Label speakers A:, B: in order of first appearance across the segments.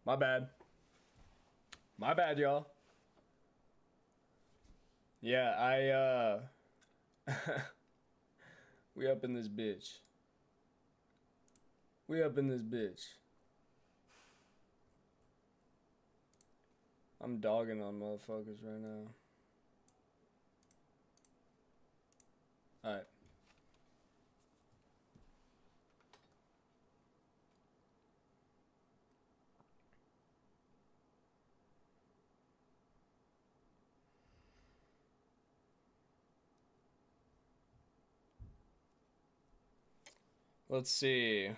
A: My bad. My bad, y'all. Yeah, we up in this bitch. We up in this bitch. I'm dogging on motherfuckers right now. Alright. Let's see.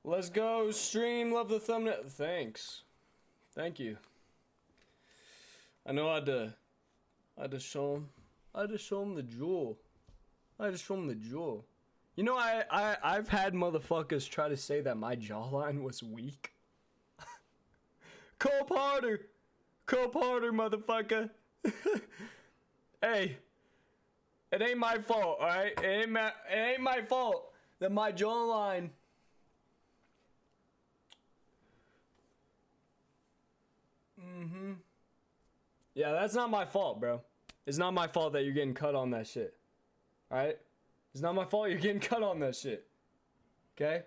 A: Let's go, stream. Love the thumbnail. Thanks. Thank you. I know I had to show him. I had to show him the jewel. I had to show him the jewel. You know, I've had motherfuckers try to say that my jawline was weak. Cope harder. Cope harder, motherfucker. Hey. It ain't my fault, alright? It ain't my fault that my jawline... Yeah, that's not my fault, bro. It's not my fault that you're getting cut on that shit. Alright? It's not my fault you're getting cut on that shit. Okay?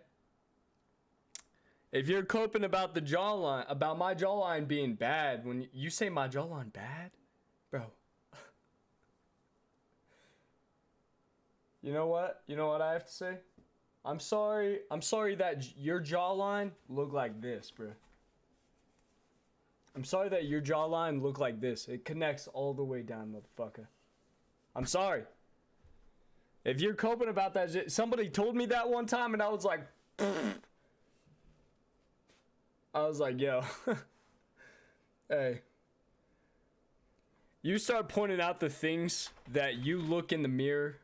A: If you're coping about the jawline, about my jawline being bad, when you say my jawline bad, bro. You know what? You know what I have to say? I'm sorry that your jawline looked like this, bro. I'm sorry that your jawline looked like this. It connects all the way down, motherfucker. I'm sorry. If you're coping about that shit, somebody told me that one time and I was like, yo, hey. You start pointing out the things that you look in the mirror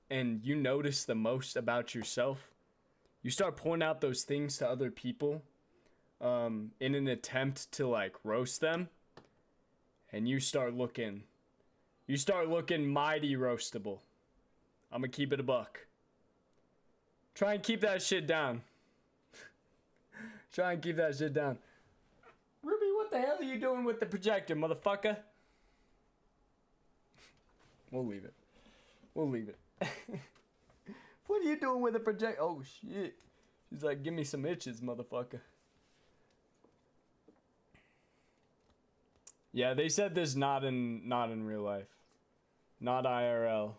A: and you notice the most about yourself. You start pointing out those things to other people. In an attempt to like roast them, and you start looking mighty roastable. I'm gonna keep it a buck. Try and keep that shit down. Try and keep that shit down. Ruby, what the hell are you doing with the projector, motherfucker? We'll leave it. We'll leave it. What are you doing with the projector? Oh shit. She's like, give me some itches, motherfucker. Yeah, they said this not in real life. Not IRL.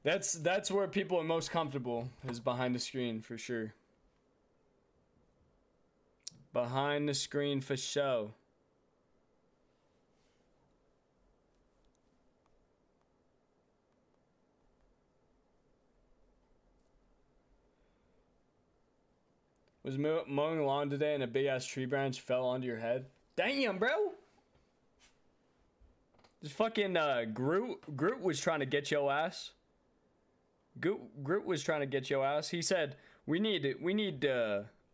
A: That's where people are most comfortable, is behind the screen for sure. Behind the screen for show. Was mowing lawn today and a big ass tree branch fell onto your head? Damn, bro. This fucking Groot was trying to get your ass. Groot was trying to get your ass. He said, we need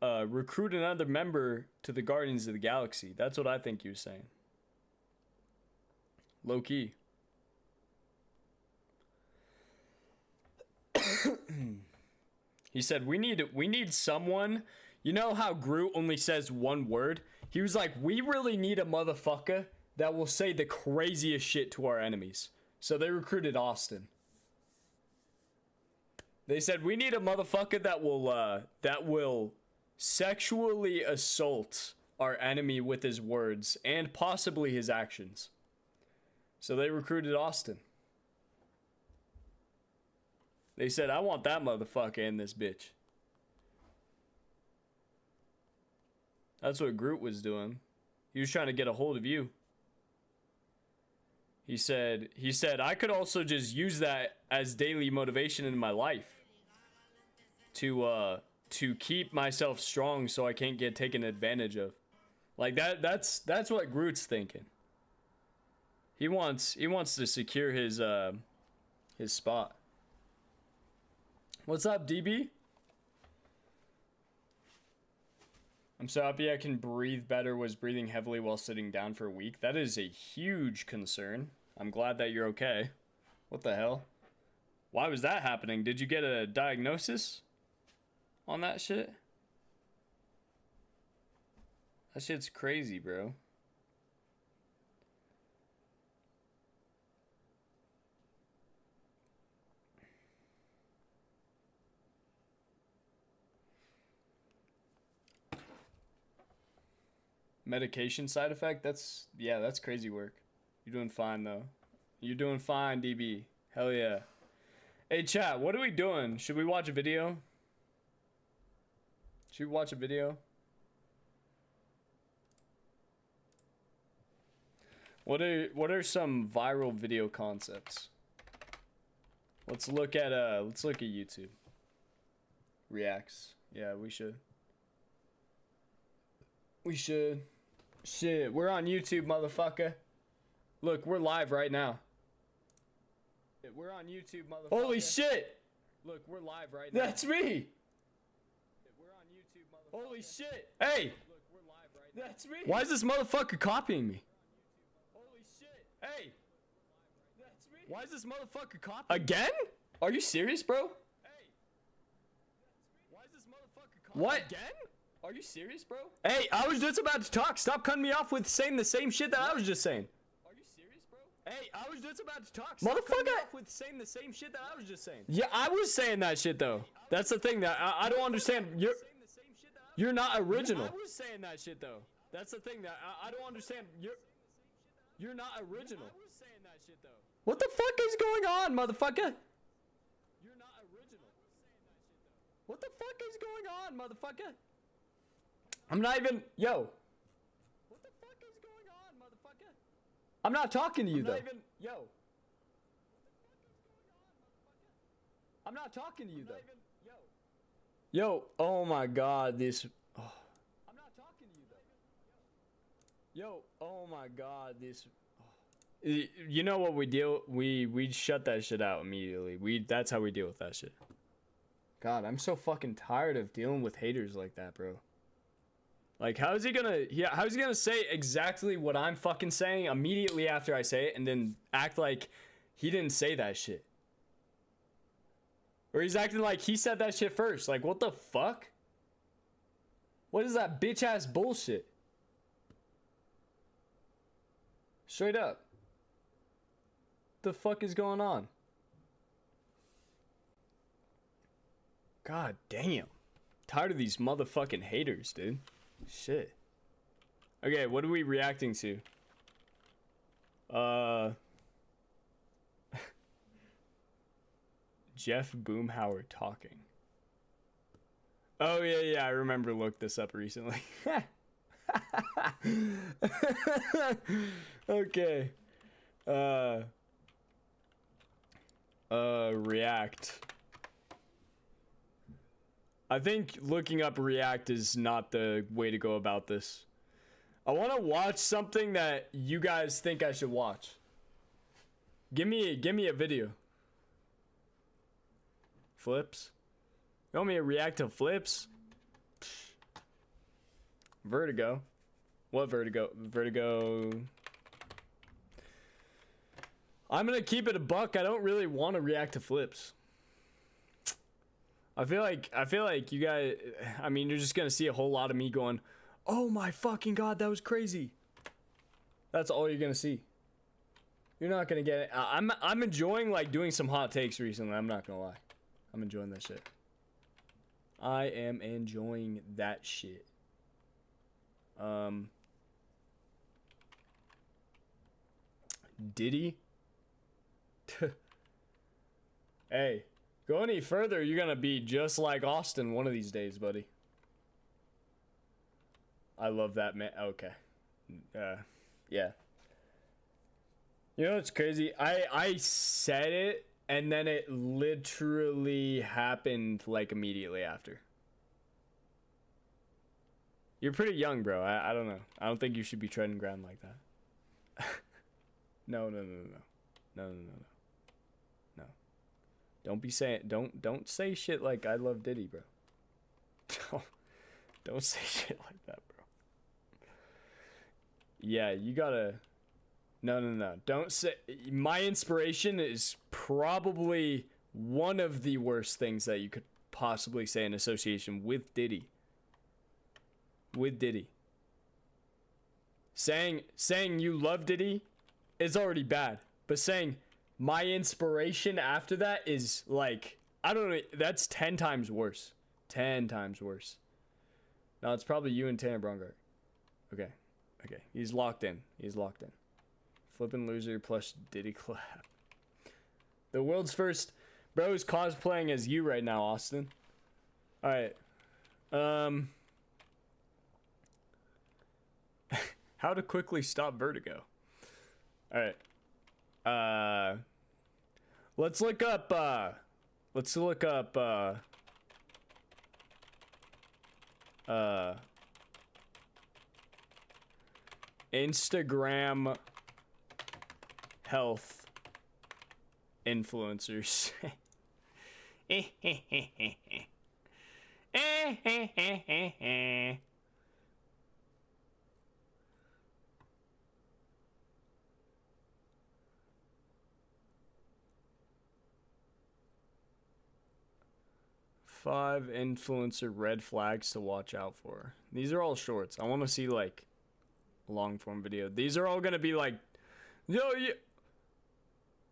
A: recruit another member to the Guardians of the Galaxy. That's what I think he was saying. Low key. He said, we need someone. You know how Groot only says one word? He was like, we really need a motherfucker that will say the craziest shit to our enemies. So they recruited Austin. They said, we need a motherfucker that will sexually assault our enemy with his words and possibly his actions. So they recruited Austin. They said, I want that motherfucker in this bitch. That's what Groot was doing. He was trying to get a hold of you. He said, I could also just use that as daily motivation in my life to to keep myself strong so I can't get taken advantage of. Like that's what Groot's thinking. He wants to secure his spot. What's up, DB? I'm so happy I can breathe better. Was breathing heavily while sitting down for a week. That is a huge concern. I'm glad that you're okay. What the hell? Why was that happening? Did you get a diagnosis on that shit? That shit's crazy, bro. Medication side effect? That's crazy work. You're doing fine though. You're doing fine, DB. Hell yeah. Hey chat, what are we doing? Should we watch a video? Should we watch a video? What are some viral video concepts? Let's look at YouTube. Reacts. Yeah, we should. We should. Shit, we're on YouTube, motherfucker. Look, we're live right now. We're on YouTube, motherfucker. Holy shit! Look, we're live right now. That's me! We're on YouTube, motherfucker. Holy shit! Hey! Look, we're live right now. That's me! Why is this motherfucker copying me? Holy shit! Hey! That's me! Why is this motherfucker copying me? Again? Are you serious, bro? Hey! Why is this motherfucker copying me? What? Again? Are you serious, bro? Hey, I was just about to talk. Stop cutting me off with saying the same shit that I was just saying. Are you serious, bro? Hey, I was just about to talk. Stop cutting me off with saying the same shit that I was just saying. Yeah, I was saying that shit though. That's the thing that I don't understand. You're not original. I was saying that shit though. That's the thing that I don't understand. You're not original. I was saying that shit though. What the fuck is going on, motherfucker? You're not original. What the fuck is going on, motherfucker? I'm not even, yo. What the fuck is going on, motherfucker? I'm not talking to you, though. I'm not talking to you, though. Yo, oh my god, this. Oh. I'm not talking to you, though. Yo, oh my god, this. Oh. You know what we deal? We shut that shit out immediately. That's how we deal with that shit. God, I'm so fucking tired of dealing with haters like that, bro. Like, how's he gonna say exactly what I'm fucking saying immediately after I say it and then act like he didn't say that shit? Or he's acting like he said that shit first. Like, what the fuck? What is that bitch ass bullshit? Straight up. The fuck is going on? God damn. Tired of these motherfucking haters, dude. Shit. Okay, what are we reacting to? Jeff Boomhauer talking. Oh yeah, I remember looked this up recently. Okay. React. I think looking up React is not the way to go about this. I want to watch something that you guys think I should watch. Give me a video. Flips. You want me to react to Flips? Vertigo. What Vertigo? Vertigo. I'm gonna keep it a buck. I don't really want to react to Flips. I feel like you guys, I mean, you're just gonna see a whole lot of me going, oh my fucking god, that was crazy. That's all you're gonna see. You're not gonna get it. I'm enjoying like doing some hot takes recently. I'm not gonna lie. I'm enjoying that shit. I am enjoying that shit. Diddy? Hey. Go any further, you're gonna be just like Austin one of these days, buddy. I love that man. Okay. Yeah. You know what's crazy? I said it, and then it literally happened, like, immediately after. You're pretty young, bro. I don't know. I don't think you should be treading ground like that. No. Don't be saying don't say shit like I love Diddy, bro. Don't say shit like that, bro. Yeah, you gotta. No. Don't say. My inspiration is probably one of the worst things that you could possibly say in association with Diddy. With Diddy. Saying you love Diddy is already bad, but saying my inspiration after that is like, I don't know, that's 10 times worse. 10 times worse. No, it's probably you and Tanner Brongard. Okay. He's locked in. Flippin' loser plus Diddy clap. The world's first bro is cosplaying as you right now, Austin. Alright. How to quickly stop vertigo. Alright. Let's look up Instagram health influencers. 5 influencer red flags to watch out for. These are all shorts. I want to see like long form video. These are all gonna be like, yo,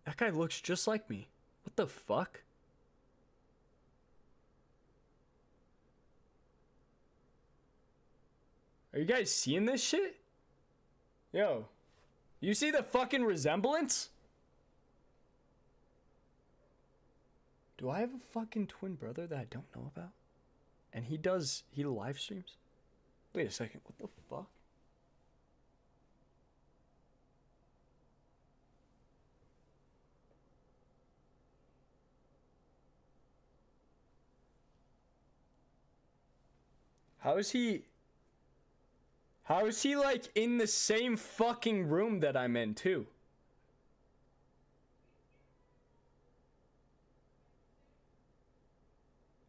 A: that guy looks just like me. What the fuck? Are you guys seeing this shit? Yo, you see the fucking resemblance? Do I have a fucking twin brother that I don't know about? And he live streams? Wait a second, what the fuck? How is he like in the same fucking room that I'm in too?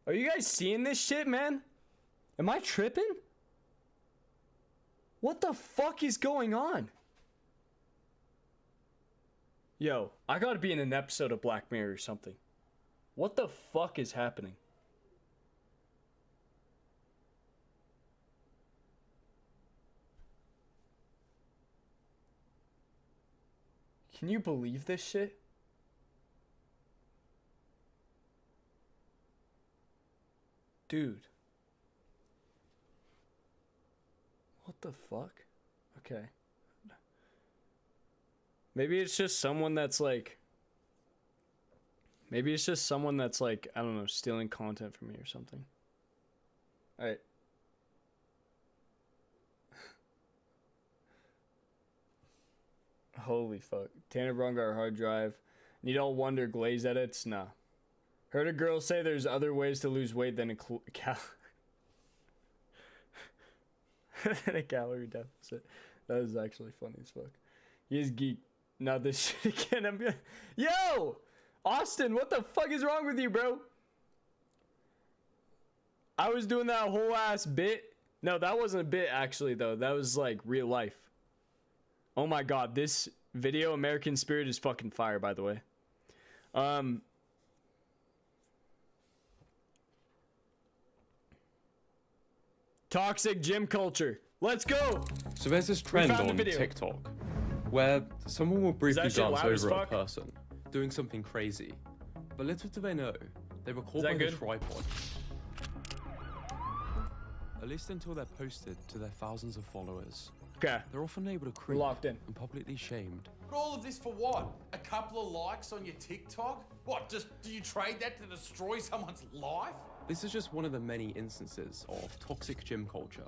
A: Are you guys seeing this shit, man? Am I tripping? What the fuck is going on? Yo, I gotta be in an episode of Black Mirror or something. What the fuck is happening? Can you believe this shit? Dude. What the fuck? Okay. Maybe it's just someone that's like... Maybe it's just someone that's like, I don't know, stealing content from me or something. Alright. Holy fuck. Tanner Brongard hard drive. Need all wonder glaze edits? Nah. Heard a girl say there's other ways to lose weight than a than a calorie deficit. That is actually funny as fuck. He is geek. Not this shit again. Yo! Austin, what the fuck is wrong with you, bro? I was doing that whole ass bit. No, that wasn't a bit actually though. That was like real life. Oh my god, this video, American Spirit, is fucking fire, by the way. Toxic gym culture. Let's go!
B: So there's this trend on TikTok where someone will briefly dance over a person doing something crazy. But little do they know, they record on a tripod. At least until they're posted to their thousands of followers.
A: Okay.
B: They're often able to creep
A: locked in
B: and publicly shamed.
C: But all of this for what? A couple of likes on your TikTok? What, just do you trade that to destroy someone's life?
B: This is just one of the many instances of toxic gym culture.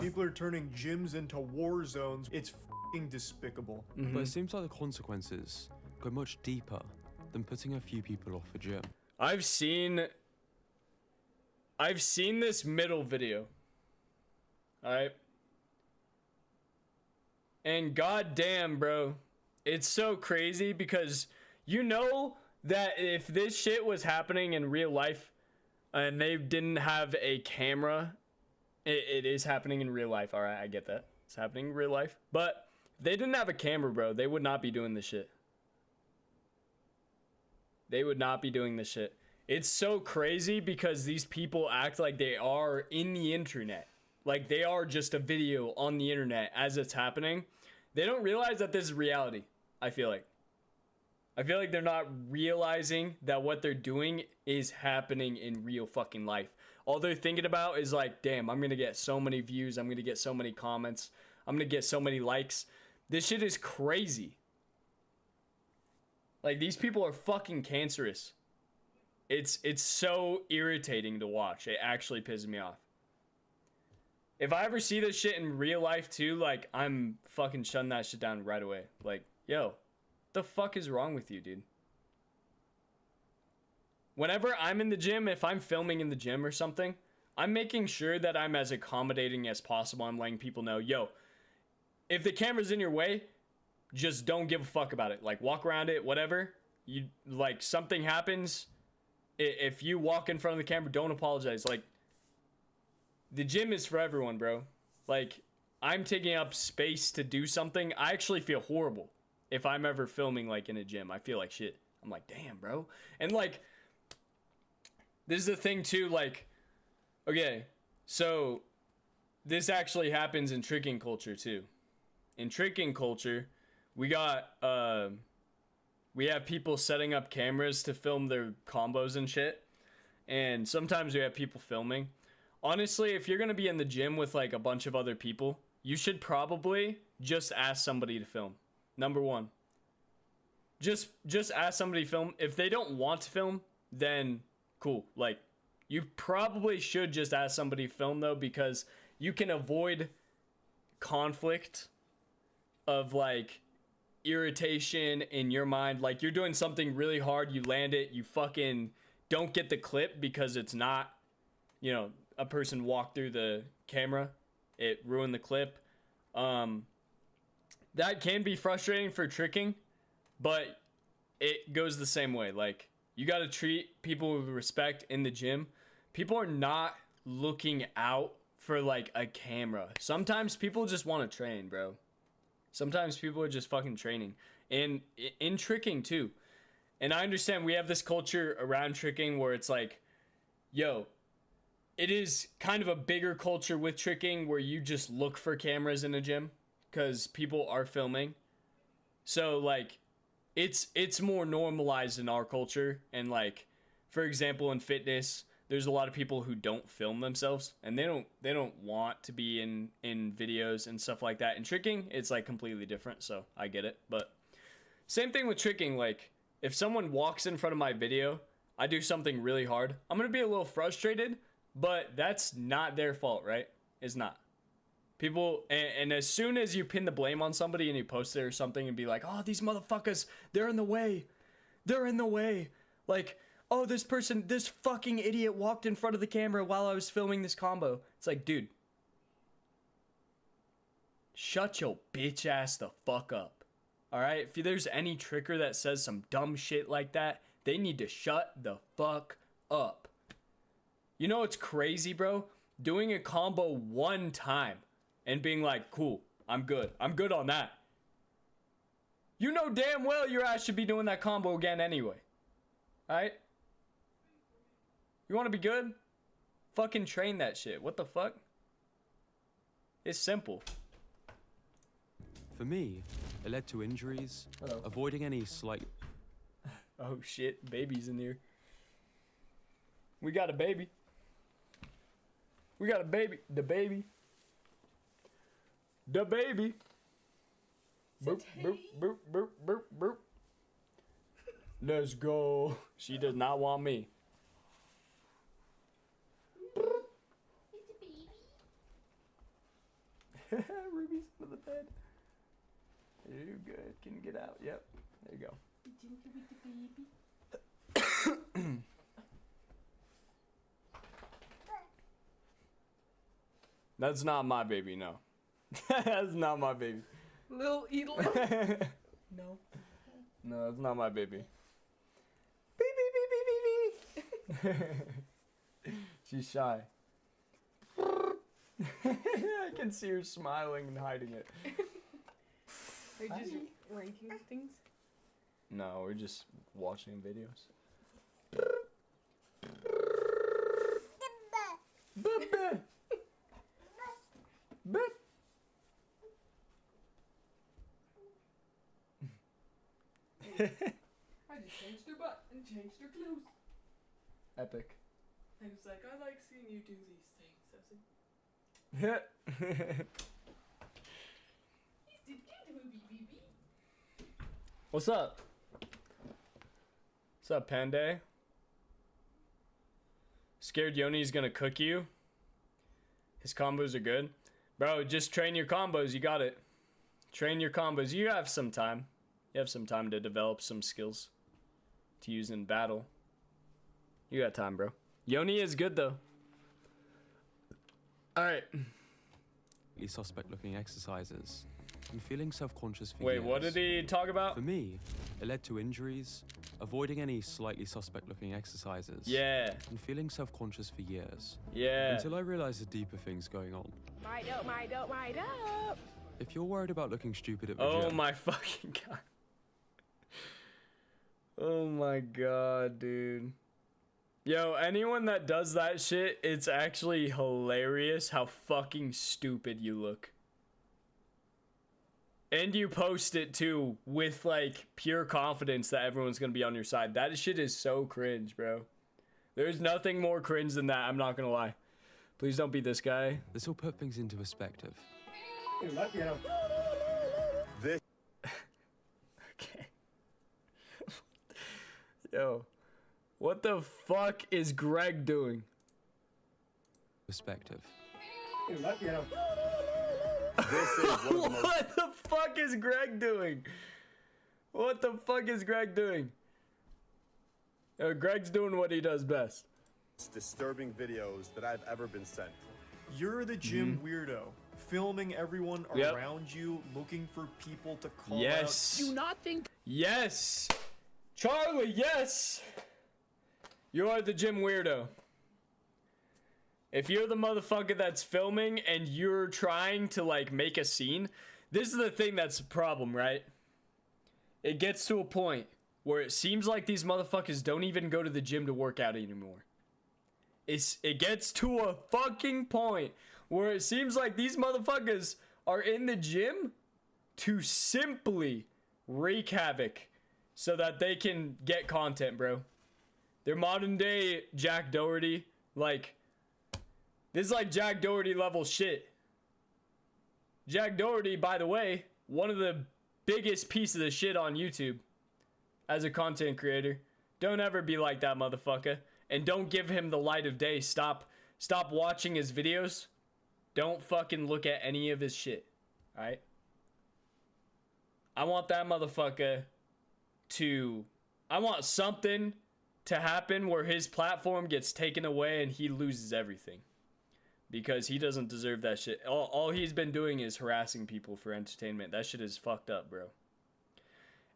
D: People are turning gyms into war zones. It's f***ing despicable.
B: But it seems like the consequences go much deeper than putting a few people off a gym.
A: I've seen this middle video. Alright? And goddamn, bro, it's so crazy because you know that if this shit was happening in real life and they didn't have a camera, it is happening in real life. Alright, I get that. It's happening in real life. But if they didn't have a camera, bro, they would not be doing this shit. They would not be doing this shit. It's so crazy because these people act like they are in the internet. Like they are just a video on the internet as it's happening. They don't realize that this is reality, I feel like. I feel like they're not realizing that what they're doing is happening in real fucking life. All they're thinking about is like, damn, I'm gonna get so many views. I'm gonna get so many comments. I'm gonna get so many likes. This shit is crazy. Like, these people are fucking cancerous. It's so irritating to watch. It actually pisses me off. If I ever see this shit in real life too, like, I'm fucking shutting that shit down right away. Like, yo, the fuck is wrong with you, dude? Whenever I'm in the gym, if I'm filming in the gym or something, I'm making sure that I'm as accommodating as possible. I'm letting people know, yo, if the camera's in your way, just don't give a fuck about it. Like, walk around it, whatever. You, like, something happens, if you walk in front of the camera, don't apologize. Like, the gym is for everyone, bro. Like, I'm taking up space to do something. I actually feel horrible if I'm ever filming, like, in a gym. I feel like shit. I'm like, damn, bro. And, like, this is the thing, too, like, okay, so this actually happens in tricking culture, too. In tricking culture, we have people setting up cameras to film their combos and shit. And sometimes we have people filming. Honestly, if you're going to be in the gym with like a bunch of other people, you should probably just ask somebody to film. Number one. Just ask somebody to film. If they don't want to film, then cool. Like, you probably should just ask somebody to film though, because you can avoid conflict of like irritation in your mind. Like, you're doing something really hard, you land it, you fucking don't get the clip because it's not, you know, a person walked through the camera, it ruined the clip. That can be frustrating for tricking, but it goes the same way. Like, you got to treat people with respect in the gym. People are not looking out for like a camera. Sometimes people just want to train, bro. Sometimes people are just fucking training. And in tricking too. And I understand we have this culture around tricking where it's like, yo, it is kind of a bigger culture with tricking where you just look for cameras in a gym because people are filming. So like, it's more normalized in our culture. And like, for example, in fitness, there's a lot of people who don't film themselves and they don't want to be in videos and stuff like that. In tricking, it's like completely different, so I get it. But same thing with tricking. Like, if someone walks in front of my video, I do something really hard, I'm gonna be a little frustrated, but that's not their fault, right? It's not. People, and as soon as you pin the blame on somebody and you post it or something and be like, oh, these motherfuckers, they're in the way. They're in the way. Like, oh, this fucking idiot walked in front of the camera while I was filming this combo. It's like, dude, shut your bitch ass the fuck up. Alright? If there's any tricker that says some dumb shit like that, they need to shut the fuck up. You know what's crazy, bro? Doing a combo one time and being like, cool, I'm good on that. You know damn well your ass should be doing that combo again anyway. Alright? You want to be good? Fucking train that shit. What the fuck? It's simple.
B: For me, it led to injuries, avoiding any slight...
A: Oh shit, baby's in here. We got a baby. We got a baby. The baby. The baby. Boop, boop, boop, boop, boop, boop. Let's go. She does not want me. Ruby's under the bed. You're good. Can you get out? Yep. There you go. That's not my baby, no. That's not my baby.
E: Lil Edel. No.
A: No, that's not my baby. Beep, beep, beep, beep, beep, beep. She's shy. I can see her smiling and hiding it.
E: Are you just ranking things?
A: No, we're just watching videos.
E: I just changed her butt and changed her clothes.
A: Epic.
E: I was like, I like seeing you do these things, Susie.
A: What's up? What's up, Panday? Scared Yoni's gonna cook you? His combos are good. Bro, just train your combos, you got it. Train your combos. You have some time. You have some time to develop some skills to use in battle. You got time, bro. Yoni is good, though. Alright.
B: Suspect looking exercises and feeling self-conscious for
A: Wait,
B: years.
A: what did he talk about?
B: For me, it led to injuries, avoiding any slightly suspect looking exercises.
A: Yeah.
B: And feeling self-conscious for years.
A: Yeah.
B: Until I realized the deeper things going on.
E: My dope.
B: If you're worried about looking stupid at the
A: Oh
B: gym,
A: my fucking god. Oh my god, dude. Yo, anyone that does that shit, it's actually hilarious how fucking stupid you look. And you post it too with like pure confidence that everyone's gonna be on your side. That shit is so cringe, bro. There's nothing more cringe than that, I'm not gonna lie. Please don't be this guy.
B: this will put things into perspective.
D: This
A: Okay. Yo. What the fuck is Greg doing?
B: Perspective.
D: This is one of the most
A: What the fuck is Greg doing? What the fuck is Greg doing? Greg's doing what he does best.
F: disturbing videos that I've ever been sent.
D: You're the gym weirdo, filming everyone
A: Yep.
D: around you, looking for people to call
A: Yes.
E: Do not think.
A: Yes. Charlie, yes. You are the gym weirdo. If you're the motherfucker that's filming and you're trying to like make a scene, this is the thing that's the problem, right? It gets to a point where it seems like these motherfuckers don't even go to the gym to work out anymore. It gets to a fucking point where it seems like these motherfuckers are in the gym to simply wreak havoc so that they can get content, bro. They're modern day Jack Doherty. Like, this is like Jack Doherty level shit. Jack Doherty, by the way, one of the biggest pieces of shit on YouTube as a content creator. Don't ever be like that motherfucker. And don't give him the light of day. Stop watching his videos. Don't fucking look at any of his shit. Alright? I want that motherfucker I want something to happen where his platform gets taken away and he loses everything. Because he doesn't deserve that shit. All he's been doing is harassing people for entertainment. That shit is fucked up, bro.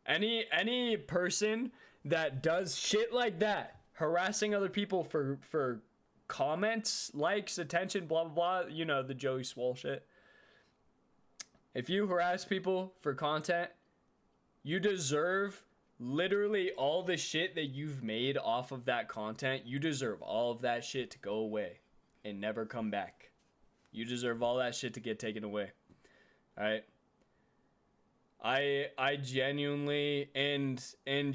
A: Any person that does shit like that, harassing other people for comments, likes, attention, blah blah blah, you know, the Joey Swole shit. If you harass people for content, you deserve literally all the shit that you've made off of that content. You deserve all of that shit to go away and never come back. You deserve all that shit to get taken away. Alright? I genuinely, and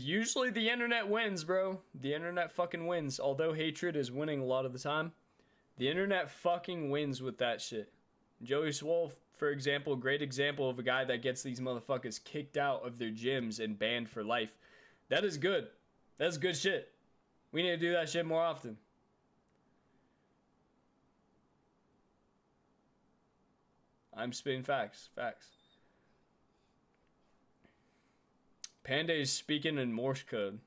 A: usually the internet wins, bro. The internet fucking wins. Although hatred is winning a lot of the time, the internet fucking wins with that shit. Joey Swole, for example, great example of a guy that gets these motherfuckers kicked out of their gyms and banned for life. That is good. That's good shit. We need to do that shit more often. I'm spitting facts. Facts. Panday's speaking in Morse code.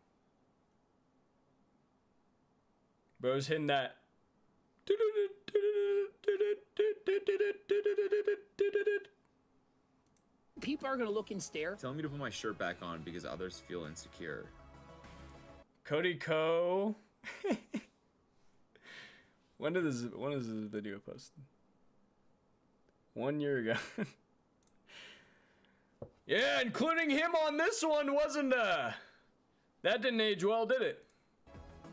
A: Bro's hitting that.
G: people are gonna look and stare.
H: Telling me to put my shirt back on because others feel insecure.
A: Cody Co. When is this video posted? 1 year ago. Yeah, including him on this one, wasn't that didn't age well, did it?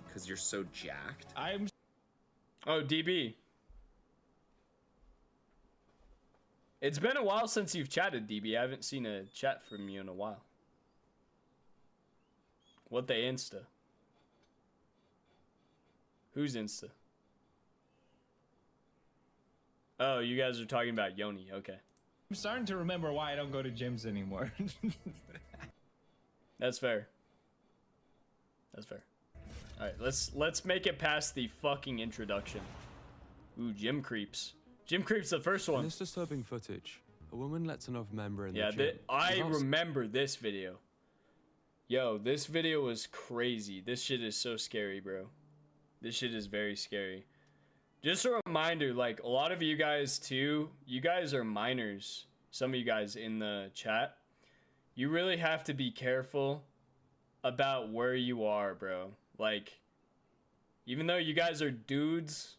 H: Because you're so jacked.
A: Oh, DB. It's been a while since you've chatted, DB. I haven't seen a chat from you in a while. What they Insta? Who's Insta? Oh, you guys are talking about Yoni. Okay.
I: I'm starting to remember why I don't go to gyms anymore.
A: That's fair. That's fair. All right, let's make it past the fucking introduction. Ooh, gym creeps. Gym creeps, the first one.
B: In this disturbing footage, a woman lets another member in the
A: yeah,
B: gym.
A: I remember this video. Yo, this video was crazy. This shit is so scary, bro. This shit is very scary. Just a reminder, like, a lot of you guys, too, you guys are minors. Some of you guys in the chat. You really have to be careful about where you are, bro. Like, even though you guys are dudes,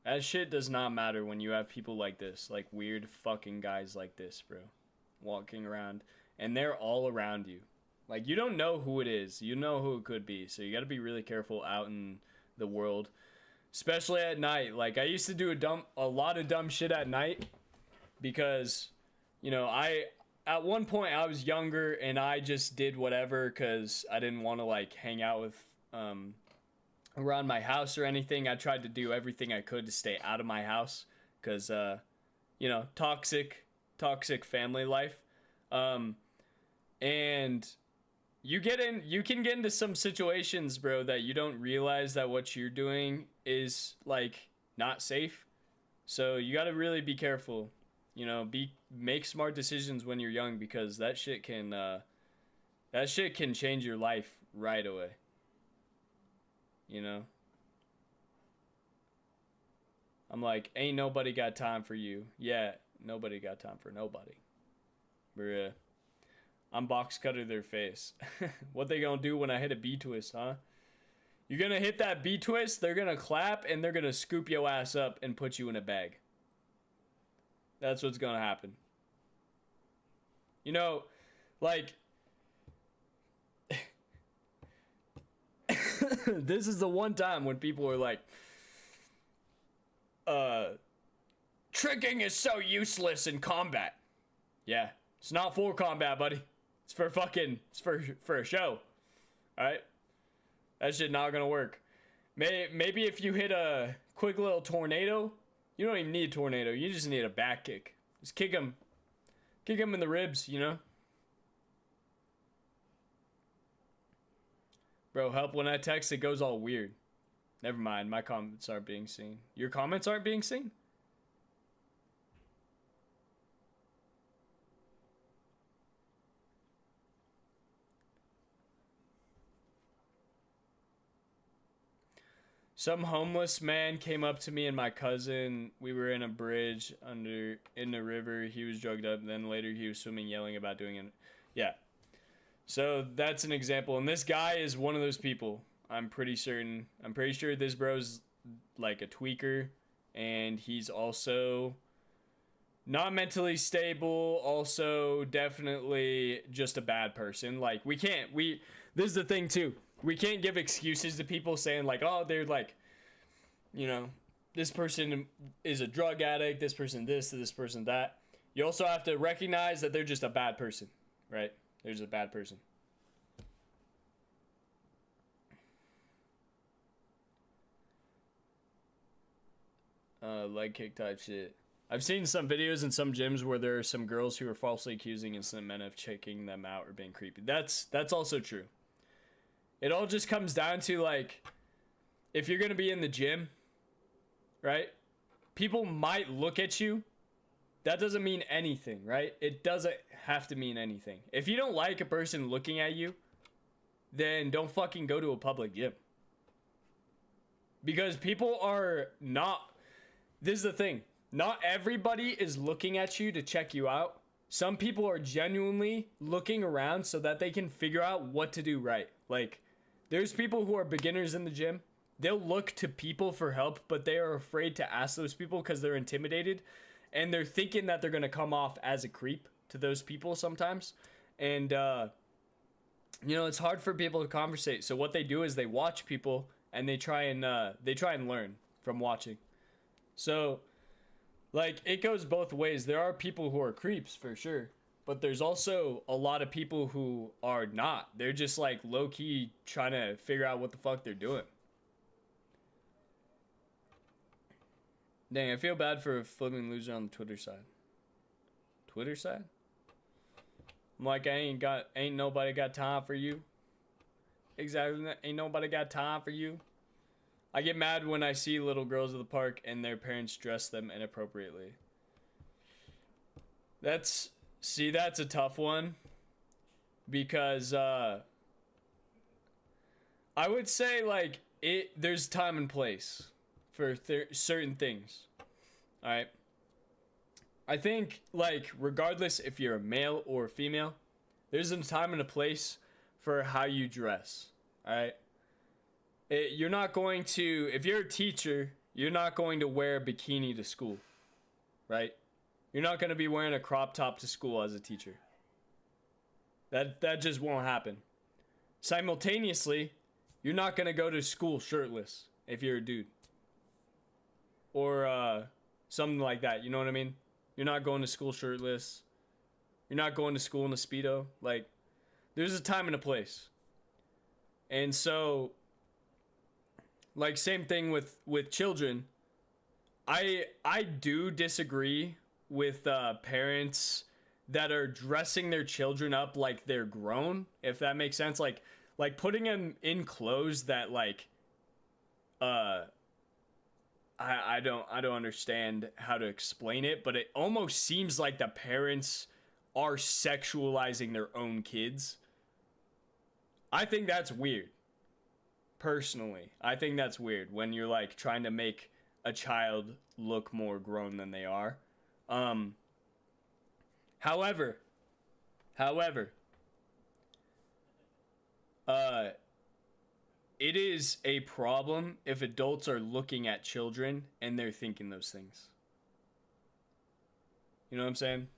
A: that shit does not matter when you have people like this. Like, weird fucking guys like this, bro. Walking around. And they're all around you. Like, you don't know who it is. You know who it could be. So you gotta be really careful out in the world. Especially at night. Like, I used to do a lot of dumb shit at night because, you know, at one point I was younger and I just did whatever because I didn't want to, like, hang out with around my house or anything. I tried to do everything I could to stay out of my house because, you know, toxic family life. And you can get into some situations, bro, that you don't realize that what you're doing is, like, not safe. So you gotta really be careful. You know, make smart decisions when you're young because that shit can change your life right away. You know? I'm like, ain't nobody got time for you. Yeah, nobody got time for nobody. Bruh. I'm box cutter their face. What they gonna do when I hit a B-twist, huh? You're gonna hit that B-twist, they're gonna clap, and they're gonna scoop your ass up and put you in a bag. That's what's gonna happen. You know, like... this is the one time when people are like... tricking is so useless in combat. Yeah, it's not for combat, buddy. It's for for a show. Alright? That shit not gonna work. Maybe if you hit a quick little tornado, you don't even need a tornado. You just need a back kick. Just kick him. Kick him in the ribs, you know? Bro, help when I text, it goes all weird. Never mind, my comments aren't being seen. Your comments aren't being seen? Some homeless man came up to me and my cousin. We were in a bridge in the river. He was drugged up. And then later he was swimming, yelling about doing it. Yeah. So that's an example. And this guy is one of those people. I'm pretty certain. I'm pretty sure this bro's like a tweaker. And he's also not mentally stable. Also definitely just a bad person. Like this is the thing too. We can't give excuses to people saying like, oh, they're like, you know, this person is a drug addict, this person this person that. You also have to recognize that they're just a bad person, right? They're just a bad person. Leg kick type shit. I've seen some videos in some gyms where there are some girls who are falsely accusing innocent men of checking them out or being creepy. That's also true. It all just comes down to, like, if you're going to be in the gym, right? People might look at you. That doesn't mean anything, right? It doesn't have to mean anything. If you don't like a person looking at you, then don't fucking go to a public gym. Because people are not... This is the thing. Not everybody is looking at you to check you out. some people are genuinely looking around so that they can figure out what to do right. Like, there's people who are beginners in the gym. They'll look to people for help, but they are afraid to ask those people because they're intimidated. And they're thinking that they're going to come off as a creep to those people sometimes. And, it's hard for people to conversate. So what they do is they watch people and they try and learn from watching. So, like, it goes both ways. There are people who are creeps for sure. But there's also a lot of people who are not. They're just like low-key trying to figure out what the fuck they're doing. Dang, I feel bad for a flipping loser on the Twitter side. Twitter side? I'm like, ain't nobody got time for you. Exactly, ain't nobody got time for you. I get mad when I see little girls at the park and their parents dress them inappropriately. That's a tough one. Because, I would say, like, there's time and place for certain things. Alright? I think, like, regardless if you're a male or a female, there's a time and a place for how you dress. Alright? You're not going to, if you're a teacher, you're not going to wear a bikini to school. Right? You're not going to be wearing a crop top to school as a teacher. That just won't happen. Simultaneously, you're not going to go to school shirtless if you're a dude. Or something like that, you know what I mean? You're not going to school shirtless. You're not going to school in a Speedo. Like, there's a time and a place. And so, like, same thing with children. I do disagree with parents that are dressing their children up like they're grown, if that makes sense. Like putting them in clothes that, like, I don't understand how to explain it, but it almost seems like the parents are sexualizing their own kids. I think that's weird. Personally, I think that's weird when you're, like, trying to make a child look more grown than they are. However, it is a problem if adults are looking at children and they're thinking those things. You know what I'm saying?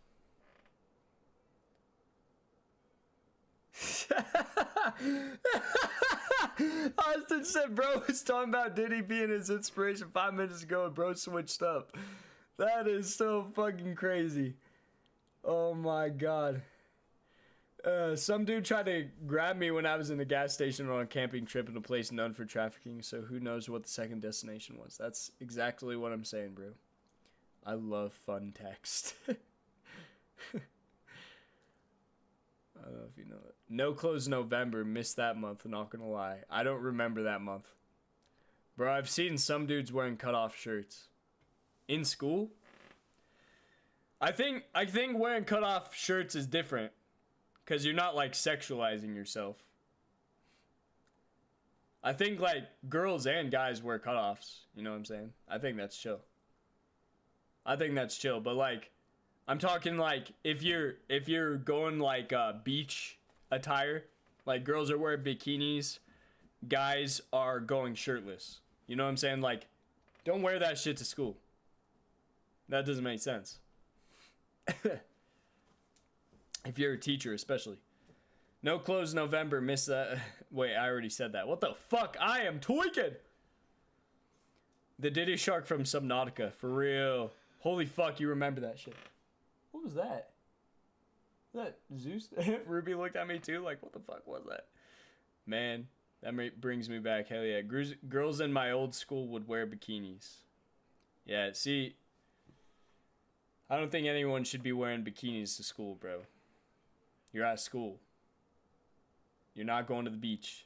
A: Austin said bro was talking about Diddy being his inspiration 5 minutes ago and bro switched up. That is so fucking crazy. Oh my god. Some dude tried to grab me when I was in the gas station on a camping trip in a place known for trafficking, so who knows what the second destination was. That's exactly what I'm saying, bro. I love fun text. I don't know if you know it. No Clothes November, missed that month, not gonna lie. I don't remember that month. Bro, I've seen some dudes wearing cutoff shirts. In school? I think wearing cutoff shirts is different. Because you're not, like, sexualizing yourself. I think, like, girls and guys wear cutoffs. You know what I'm saying? I think that's chill. But, like, I'm talking, like, if you're going, like, beach attire, like, girls are wearing bikinis, guys are going shirtless. You know what I'm saying? Like, don't wear that shit to school. That doesn't make sense. If you're a teacher, especially. No Clothes November, miss that. Wait, I already said that. What the fuck? I am tweaking! The Diddy Shark from Subnautica. For real. Holy fuck, you remember that shit. What was that? Was that Zeus? Ruby looked at me too, like, what the fuck was that? Man, that brings me back. Hell yeah. Girls in my old school would wear bikinis. Yeah, see, I don't think anyone should be wearing bikinis to school, bro. You're at school. You're not going to the beach.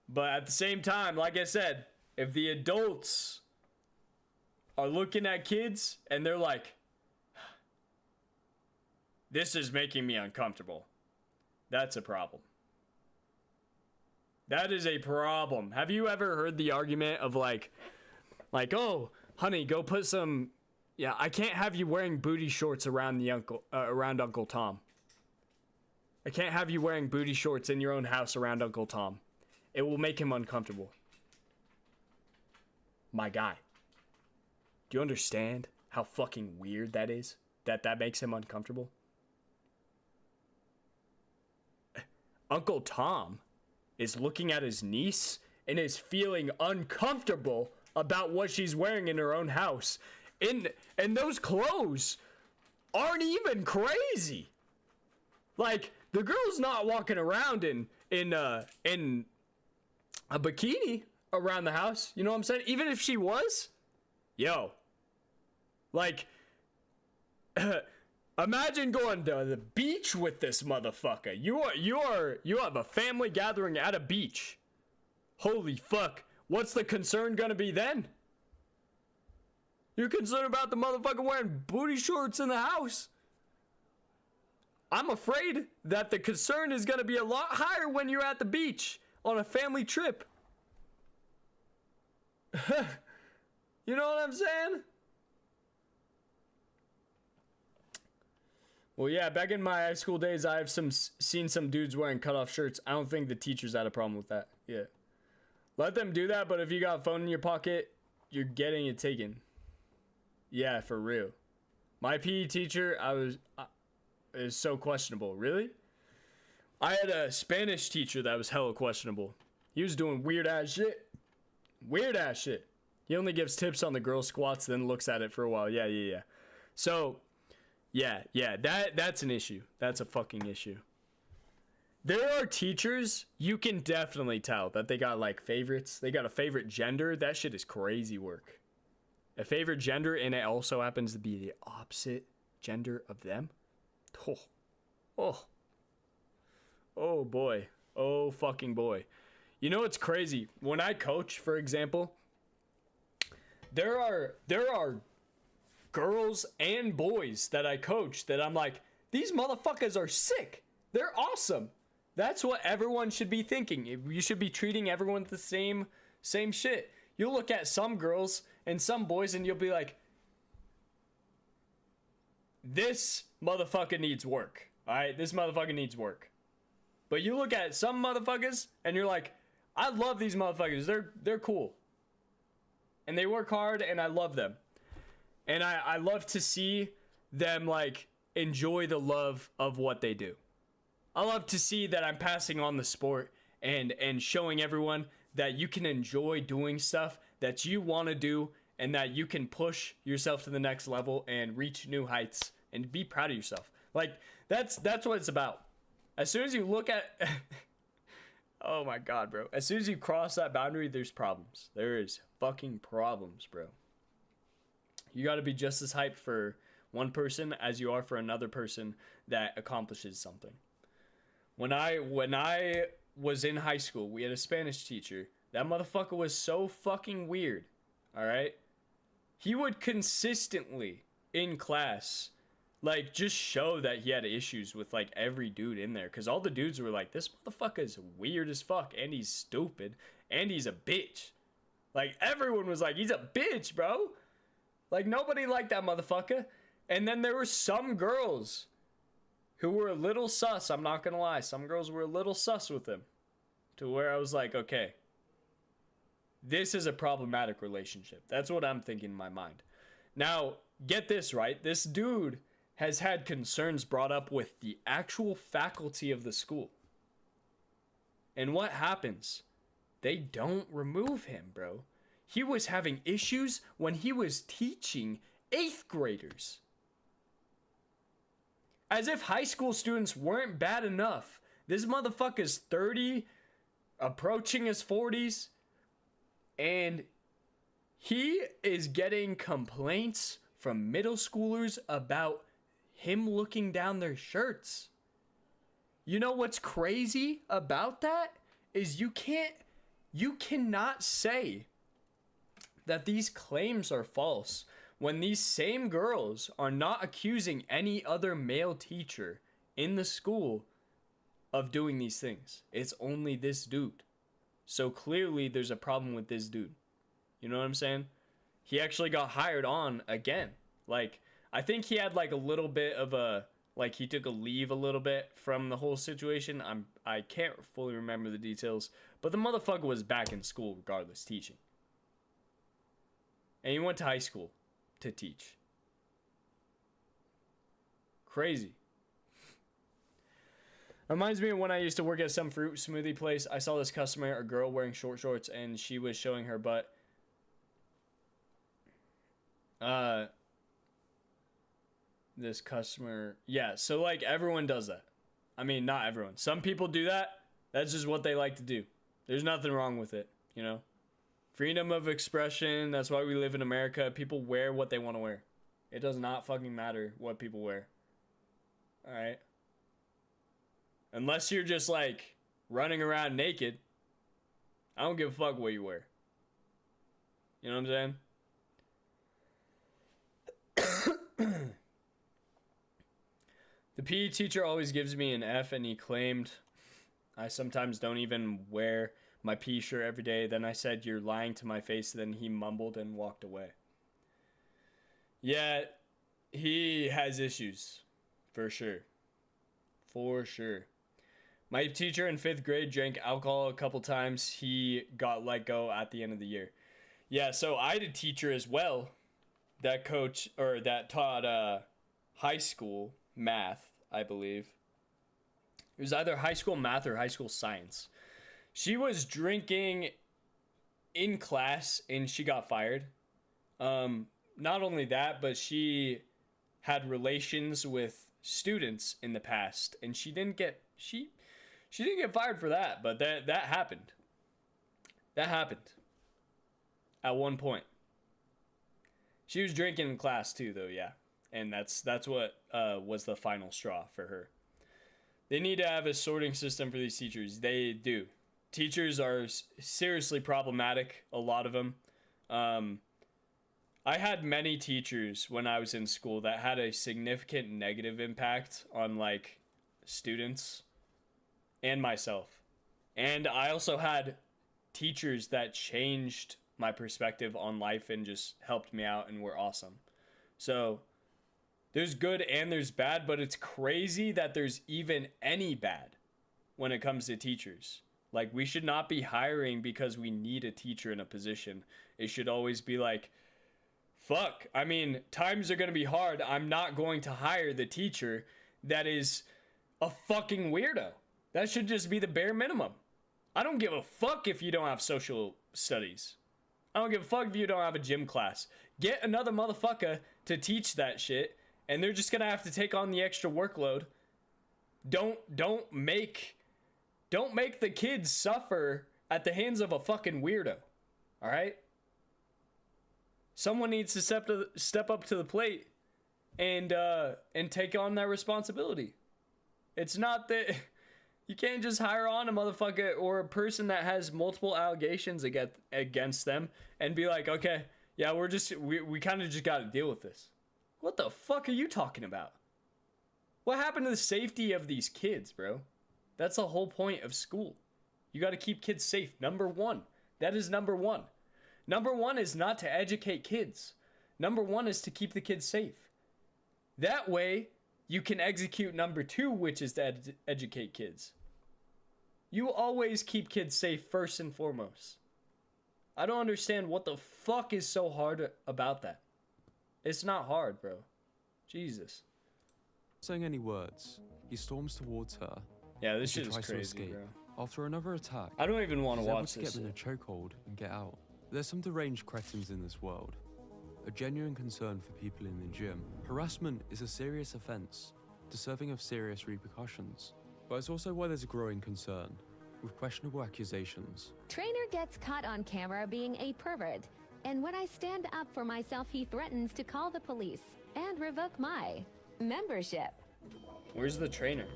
A: But at the same time, like I said, if the adults are looking at kids and they're like, this is making me uncomfortable, that's a problem. That is a problem. Have you ever heard the argument of like, oh, honey, go put some Yeah, I can't have you wearing booty shorts around around Uncle Tom. I can't have you wearing booty shorts in your own house around Uncle Tom. It will make him uncomfortable. My guy. Do you understand how fucking weird that is? That makes him uncomfortable? Uncle Tom is looking at his niece and is feeling uncomfortable about what she's wearing in her own house. And those clothes aren't even crazy. Like, the girl's not walking around in a bikini around the house. You know what I'm saying? Even if she was, yo, like, imagine going to the beach with this motherfucker. You have a family gathering at a beach. Holy fuck. What's the concern gonna be then? You're concerned about the motherfucker wearing booty shorts in the house. I'm afraid that the concern is gonna be a lot higher when you're at the beach on a family trip. You know what I'm saying? Well, yeah, back in my high school days, I've seen some dudes wearing cutoff shirts. I don't think the teachers had a problem with that. Yeah. Let them do that, but if you got a phone in your pocket, you're getting it taken. Yeah, for real. My PE teacher, is so questionable. Really? I had a Spanish teacher that was hella questionable. He was doing weird ass shit. Weird ass shit. He only gives tips on the girl squats, then looks at it for a while. Yeah. So, yeah, that's an issue. That's a fucking issue. There are teachers, you can definitely tell that they got like favorites. They got a favorite gender. That shit is crazy work. A favorite gender, and it also happens to be the opposite gender of them. Oh boy. Oh fucking boy. You know what's crazy? When I coach, for example, there are girls and boys that I coach that I'm like, these motherfuckers are sick. They're awesome. That's what everyone should be thinking. You should be treating everyone the same shit. You'll look at some girls and some boys and you'll be like, this motherfucker needs work. Alright, this motherfucker needs work. But you look at some motherfuckers and you're like, I love these motherfuckers. They're cool. And they work hard and I love them. And I love to see them like enjoy the love of what they do. I love to see that I'm passing on the sport and showing everyone that you can enjoy doing stuff that you want to do and that you can push yourself to the next level and reach new heights and be proud of yourself. Like, that's what it's about. As soon as you look at... Oh my god, bro. As soon as you cross that boundary, there's problems. There is fucking problems, bro. You gotta be just as hyped for one person as you are for another person that accomplishes something. When I was in high school, we had a Spanish teacher. That motherfucker was so fucking weird. Alright? He would consistently, in class, like, just show that he had issues with, like, every dude in there. Because all the dudes were like, this motherfucker is weird as fuck. And he's stupid. And he's a bitch. Like, everyone was like, he's a bitch, bro. Like, nobody liked that motherfucker. And then there were some girls who were a little sus. I'm not gonna lie. Some girls were a little sus with him. To where I was like, okay. This is a problematic relationship. That's what I'm thinking in my mind. Now, get this, right? This dude has had concerns brought up with the actual faculty of the school. And what happens? They don't remove him, bro. He was having issues when he was teaching 8th graders. As if high school students weren't bad enough. This motherfucker's 30, approaching his 40s, and he is getting complaints from middle schoolers about him looking down their shirts. You know what's crazy about that? Is you cannot say that these claims are false when these same girls are not accusing any other male teacher in the school of doing these things. It's only this dude. So clearly there's a problem with this dude. You know what I'm saying? He actually got hired on again. Like, I think he had like a little bit of a, like he took a leave a little bit from the whole situation. I can't fully remember the details, but the motherfucker was back in school regardless, teaching. And he went to high school to teach. Crazy. Reminds me of when I used to work at some fruit smoothie place. I saw this customer, a girl wearing short shorts, and she was showing her butt. This customer, yeah, so like everyone does that. I mean, not everyone. Some people do that. That's just what they like to do. There's nothing wrong with it, you know? Freedom of expression, that's why we live in America. People wear what they want to wear. It does not fucking matter what people wear. Alright? Unless you're just like running around naked, I don't give a fuck what you wear. You know what I'm saying? The PE teacher always gives me an F, and he claimed I sometimes don't even wear my PE shirt every day. Then I said, "You're lying to my face." Then he mumbled and walked away. Yeah, he has issues. For sure. For sure. My teacher in 5th grade drank alcohol a couple times. He got let go at the end of the year. Yeah, so I had a teacher as well that taught high school math, I believe. It was either high school math or high school science. She was drinking in class and she got fired. Not only that, but she had relations with students in the past, and she didn't get fired for that, but that happened. That happened at one point. She was drinking in class too, though, yeah. And that's what was the final straw for her. They need to have a sorting system for these teachers. They do. Teachers are seriously problematic, a lot of them. I had many teachers when I was in school that had a significant negative impact on, like, students and myself. And I also had teachers that changed my perspective on life and just helped me out and were awesome. So there's good and there's bad, but it's crazy that there's even any bad when it comes to teachers. Like, we should not be hiring because we need a teacher in a position. It should always be like, fuck, I mean, times are going to be hard. I'm not going to hire the teacher that is a fucking weirdo. That should just be the bare minimum. I don't give a fuck if you don't have social studies. I don't give a fuck if you don't have a gym class. Get another motherfucker to teach that shit, and they're just going to have to take on the extra workload. Don't make the kids suffer at the hands of a fucking weirdo. All right? Someone needs to step up to the plate and take on that responsibility. It's not that you can't just hire on a motherfucker or a person that has multiple allegations against them and be like, okay, yeah, we kind of just got to deal with this. What the fuck are you talking about? What happened to the safety of these kids, bro? That's the whole point of school. You got to keep kids safe. Number one. That is number one. Number one is not to educate kids. Number one is to keep the kids safe. That way, you can execute number two, which is to educate kids. You always keep kids safe first and foremost. I don't understand what the fuck is so hard about that. It's not hard, bro. Jesus.
B: Saying any words, he storms towards her.
A: Yeah, this shit is crazy, bro.
B: After another attack,
A: I don't even want to watch
B: this. Get in a chokehold and get out. There's some deranged cretins in this world. A genuine concern for people in the gym. Harassment is a serious offense, deserving of serious repercussions. But it's also why there's a growing concern with questionable accusations.
G: Trainer gets caught on camera being a pervert, and when I stand up for myself, he threatens to call the police and revoke my membership.
A: Where's the trainer?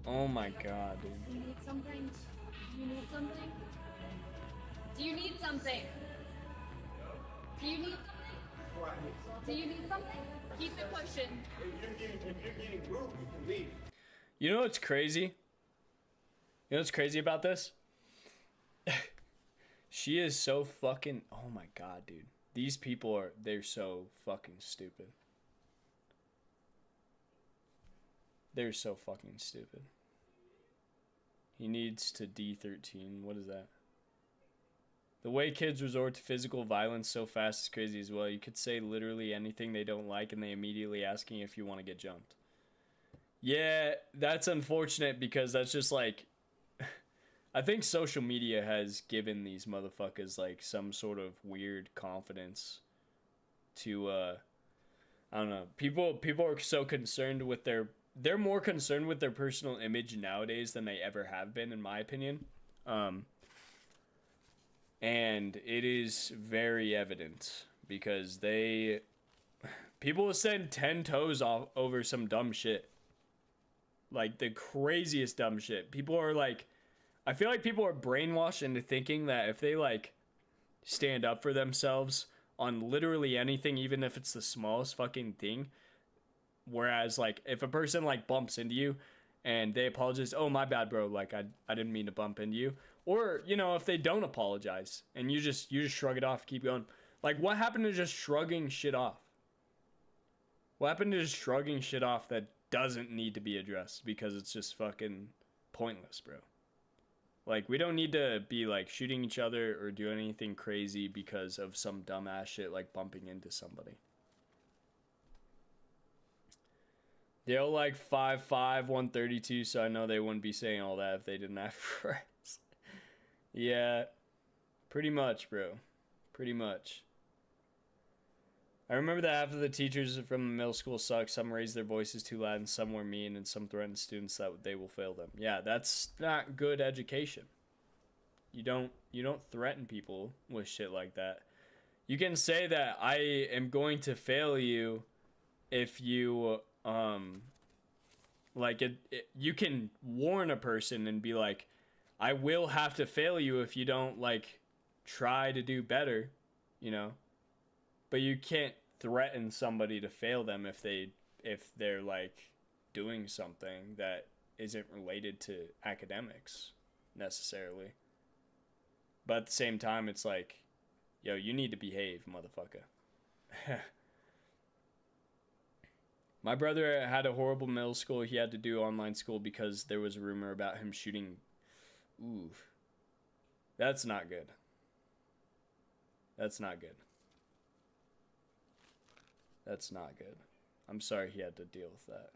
A: Oh my god, dude.
E: Do you need something? Do you need something? Do you need something? Do you need something? Do you need something? Keep it pushing. If you're getting rude, you can leave.
A: You know what's crazy? You know what's crazy about this? She is so fucking... Oh my god, dude. These people are... They're so fucking stupid. They're so fucking stupid. He needs to D13. What is that? The way kids resort to physical violence so fast is crazy as well. You could say literally anything they don't like and they immediately asking if you want to get jumped. Yeah, that's unfortunate because that's just like... I think social media has given these motherfuckers like some sort of weird confidence to I don't know. People are so concerned with they're more concerned with their personal image nowadays than they ever have been, in my opinion. And it is very evident because people will send 10 toes off over some dumb shit. Like the craziest dumb shit. People are like, I feel like people are brainwashed into thinking that if they like stand up for themselves on literally anything, even if it's the smallest fucking thing, whereas like if a person like bumps into you and they apologize, oh my bad bro, like I didn't mean to bump into you, or you know, if they don't apologize and you just shrug it off, keep going, like what happened to just shrugging shit off? What happened to just shrugging shit off that doesn't need to be addressed because it's just fucking pointless, bro? Like, we don't need to be, like, shooting each other or do anything crazy because of some dumbass shit like bumping into somebody. They're like 5'5", 132, so I know they wouldn't be saying all that if they didn't have friends. Yeah, pretty much, bro. Pretty much. I remember that half of the teachers from the middle school suck. Some raise their voices too loud and some were mean and some threaten students that they will fail them. Yeah, that's not good education. You don't threaten people with shit like that. You can say that I am going to fail you if you you can warn a person and be like, I will have to fail you if you don't like try to do better, you know? But you can't threaten somebody to fail them if they're like doing something that isn't related to academics necessarily. But at the same time, it's like, yo, you need to behave, motherfucker. My brother had a horrible middle school. He had to do online school because there was a rumor about him shooting. Ooh, that's not good. That's not good. That's not good. I'm sorry he had to deal with that.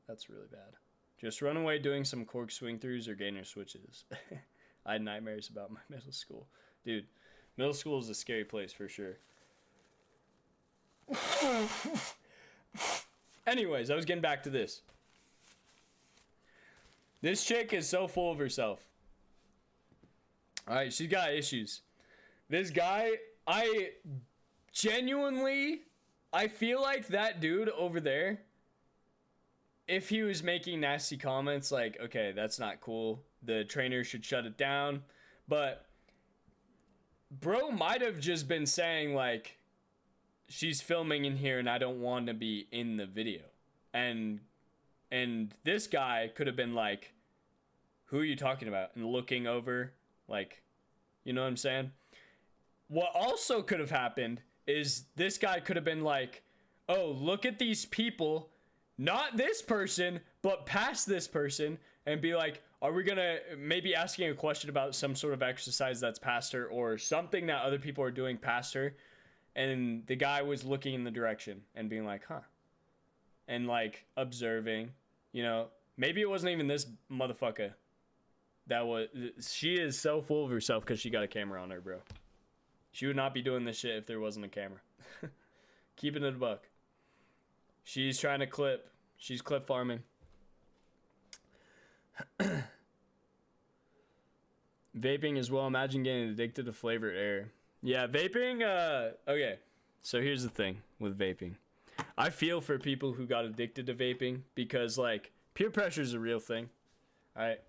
A: That's really bad. Just run away doing some cork swing throughs or gainer switches. I had nightmares about my middle school. Dude, middle school is a scary place for sure. Anyways, I was getting back to this. This chick is so full of herself. Alright, she's got issues. This guy, I feel like that dude over there, if he was making nasty comments like, okay, that's not cool, the trainer should shut it down, but bro might have just been saying like, she's filming in here and I don't want to be in the video. And this guy could have been like, who are you talking about? And looking over, like, you know what I'm saying? What also could have happened is this guy could have been like, oh, look at these people, not this person, but past this person, and be like, are we gonna, maybe asking a question about some sort of exercise that's past her or something that other people are doing past her, and the guy was looking in the direction and being like, huh, and like observing, you know, maybe it wasn't even this motherfucker that was, she is so full of herself because she got a camera on her, bro. She would not be doing this shit if there wasn't a camera. Keeping it a buck. She's trying to clip. She's clip farming. Vaping as well. Imagine getting addicted to flavored air. Yeah, vaping, okay. So here's the thing with vaping. I feel for people who got addicted to vaping because, like, peer pressure is a real thing. Alright?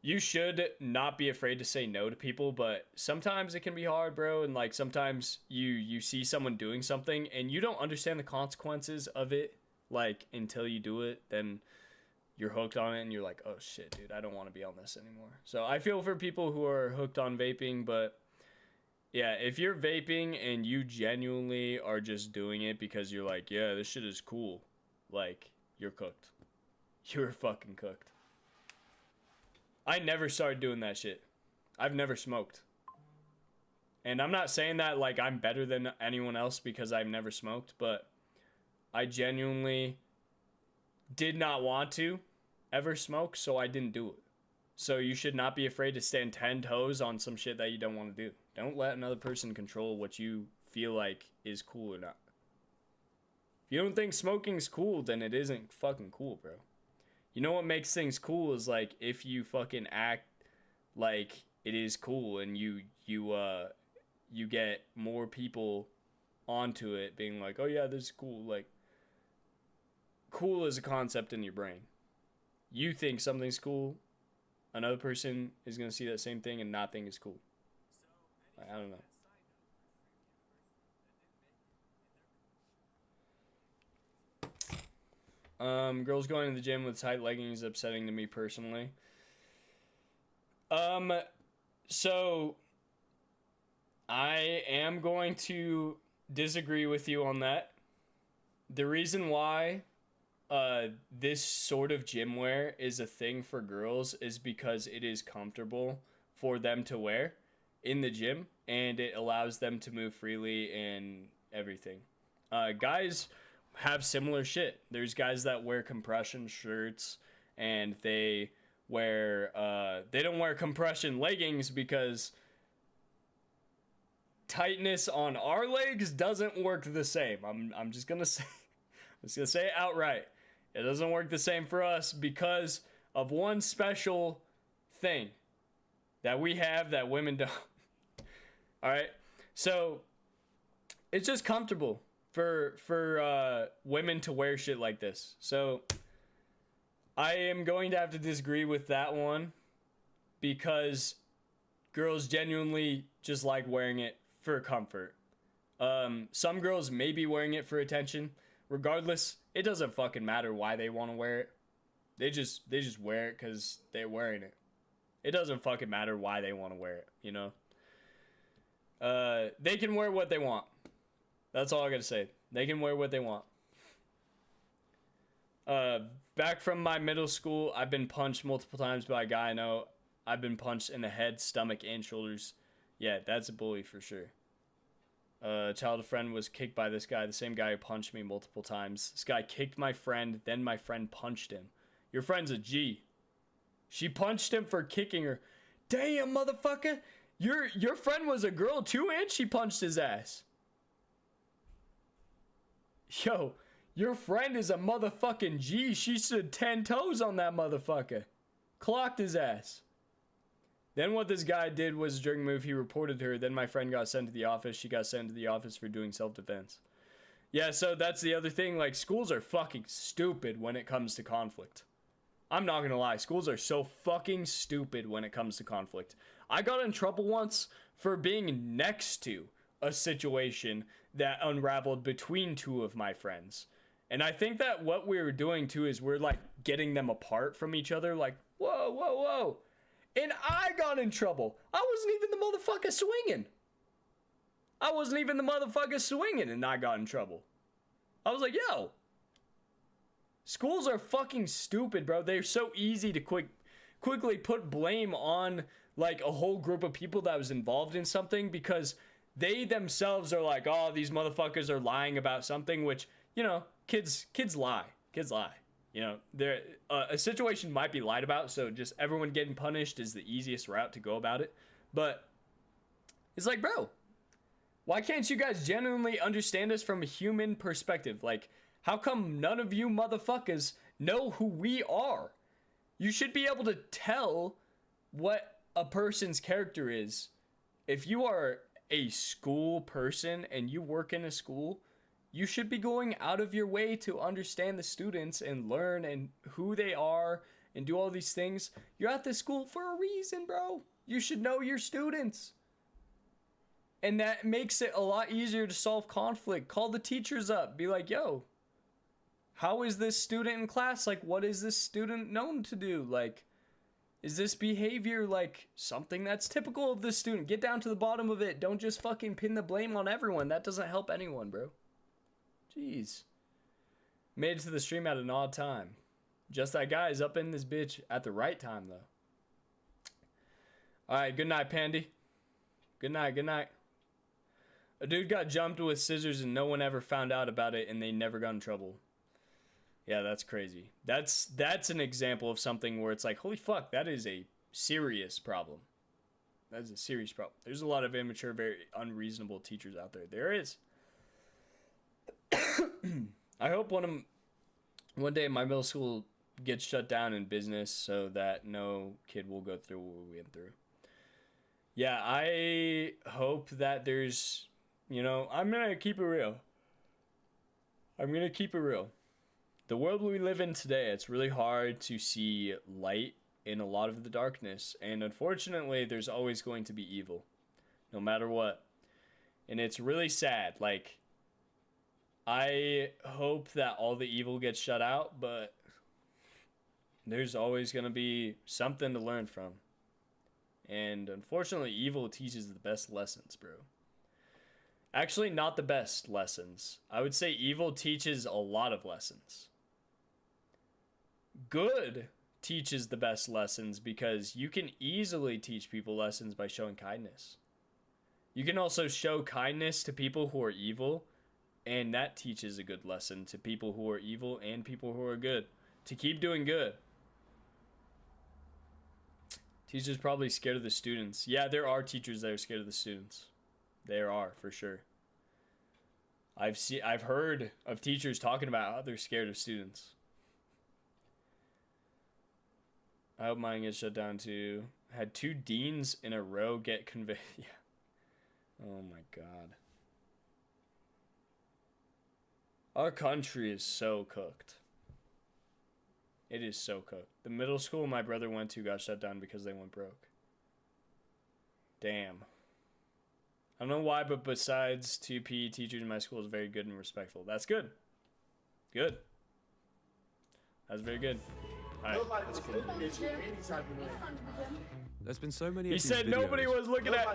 A: You should not be afraid to say no to people, but sometimes it can be hard, bro, and, like, sometimes you see someone doing something and you don't understand the consequences of it, like, until you do it, then you're hooked on it and you're like, oh shit, dude, I don't want to be on this anymore. So I feel for people who are hooked on vaping, but Yeah, if you're vaping and you genuinely are just doing it because you're like, yeah, this shit is cool, like, you're cooked. You're fucking cooked. I never started doing that shit. I've never smoked. And I'm not saying that like I'm better than anyone else because I've never smoked, but I genuinely did not want to ever smoke, so I didn't do it. So you should not be afraid to stand 10 toes on some shit that you don't want to do. Don't let another person control what you feel like is cool or not. If you don't think smoking's cool, then it isn't fucking cool, bro. You know what makes things cool is like if you fucking act like it is cool and you get more people onto it being like, oh yeah, this is cool. Like, cool is a concept in your brain. You think something's cool, another person is gonna see that same thing and not think it's cool. Like, I don't know. Girls going to the gym with tight leggings is upsetting to me personally. So I am going to disagree with you on that. The reason why this sort of gym wear is a thing for girls is because it is comfortable for them to wear in the gym and it allows them to move freely and everything. Guys have similar shit. There's guys that wear compression shirts and they wear they don't wear compression leggings because tightness on our legs doesn't work the same. I'm just gonna say it outright. It doesn't work the same for us because of one special thing that we have that women don't. All right, so it's just comfortable for women to wear shit like this. So I am going to have to disagree with that one because girls genuinely just like wearing it for comfort. Some girls may be wearing it for attention. Regardless, it doesn't fucking matter why they want to wear it. They just wear it because they're wearing it. It doesn't fucking matter why they want to wear it, you know? They can wear what they want. That's all I gotta say. They can wear what they want. Back from my middle school, I've been punched multiple times by a guy I know. I've been punched in the head, stomach, and shoulders. Yeah, that's a bully for sure. Childhood friend was kicked by this guy, the same guy who punched me multiple times. This guy kicked my friend, then my friend punched him. Your friend's a G. She punched him for kicking her. Damn, motherfucker! Your friend was a girl too, and she punched his ass. Yo, your friend is a motherfucking G. She stood 10 toes on that motherfucker. Clocked his ass. Then what this guy did was during move, he reported her. Then my friend got sent to the office. She got sent to the office for doing self-defense. Yeah, so that's the other thing. Like, schools are fucking stupid when it comes to conflict. I'm not gonna lie. Schools are so fucking stupid when it comes to conflict. I got in trouble once for being next to a situation that unraveled between two of my friends. And I think that what we were doing too is we're like getting them apart from each other. Like, whoa, whoa, whoa. And I got in trouble. I wasn't even the motherfucker swinging. And I got in trouble. I was like, yo. Schools are fucking stupid, bro. They're so easy to quickly put blame on like a whole group of people that was involved in something because they themselves are like, oh, these motherfuckers are lying about something, which, you know, kids lie. You know, a situation might be lied about, so just everyone getting punished is the easiest route to go about it. But it's like, bro, why can't you guys genuinely understand us from a human perspective? Like, how come none of you motherfuckers know who we are? You should be able to tell what a person's character is. If you are a school person and you work in a school, you should be going out of your way to understand the students and learn and who they are and do all these things. You're at this school for a reason, bro. You should know your students. And that makes it a lot easier to solve conflict. Call the teachers up. Be like, yo, how is this student in class? Like, what is this student known to do? Like, Is this behavior like something that's typical of the student? Get down to the bottom of it. Don't just fucking pin the blame on everyone. That doesn't help anyone, bro. Jeez. Made it to the stream at an odd time. Just that guy is up in this bitch at the right time, though. Alright, good night, Pandy. Good night, good night. A dude got jumped with scissors and no one ever found out about it and they never got in trouble. Yeah, that's crazy. That's an example of something where it's like, holy fuck, that is a serious problem. That is a serious problem. There's a lot of immature, very unreasonable teachers out there. There is. I hope one day my middle school gets shut down in business so that no kid will go through what we went through. Yeah, I hope that there's, you know, I'm gonna keep it real. The world we live in today, it's really hard to see light in a lot of the darkness. And unfortunately, there's always going to be evil, no matter what. And it's really sad. Like, I hope that all the evil gets shut out, but there's always going to be something to learn from. And unfortunately, evil teaches the best lessons, bro. Actually, not the best lessons. I would say evil teaches a lot of lessons. Good teaches the best lessons because you can easily teach people lessons by showing kindness. You can also show kindness to people who are evil, and that teaches a good lesson to people who are evil and people who are good. To keep doing good. Teachers probably scared of the students. Yeah, there are teachers that are scared of the students. There are, for sure. I've heard of teachers talking about how they're scared of students. I hope mine gets shut down too. Had 2 deans in a row get convicted. Yeah. Oh my god. Our country is so cooked. It is so cooked. The middle school my brother went to got shut down because they went broke. Damn. I don't know why, but besides 2 PE teachers in my school is very good and respectful. That's good. Good. That's very good. Alright.
B: There's been so many.
A: He said nobody was looking at.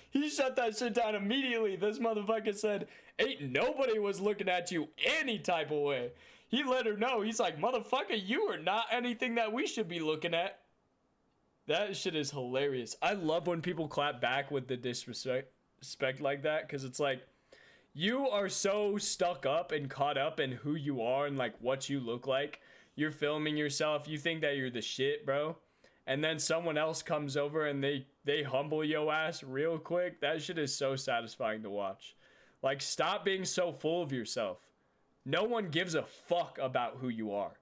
A: He shut that shit down immediately. This motherfucker said, ain't nobody was looking at you any type of way. He let her know. He's like, motherfucker, you are not anything that we should be looking at. That shit is hilarious. I love when people clap back with the disrespect like that, because it's like, you are so stuck up and caught up in who you are and like what you look like. You're filming yourself. You think that you're the shit, bro. And then someone else comes over and they humble your ass real quick. That shit is so satisfying to watch. Like, stop being so full of yourself. No one gives a fuck about who you are.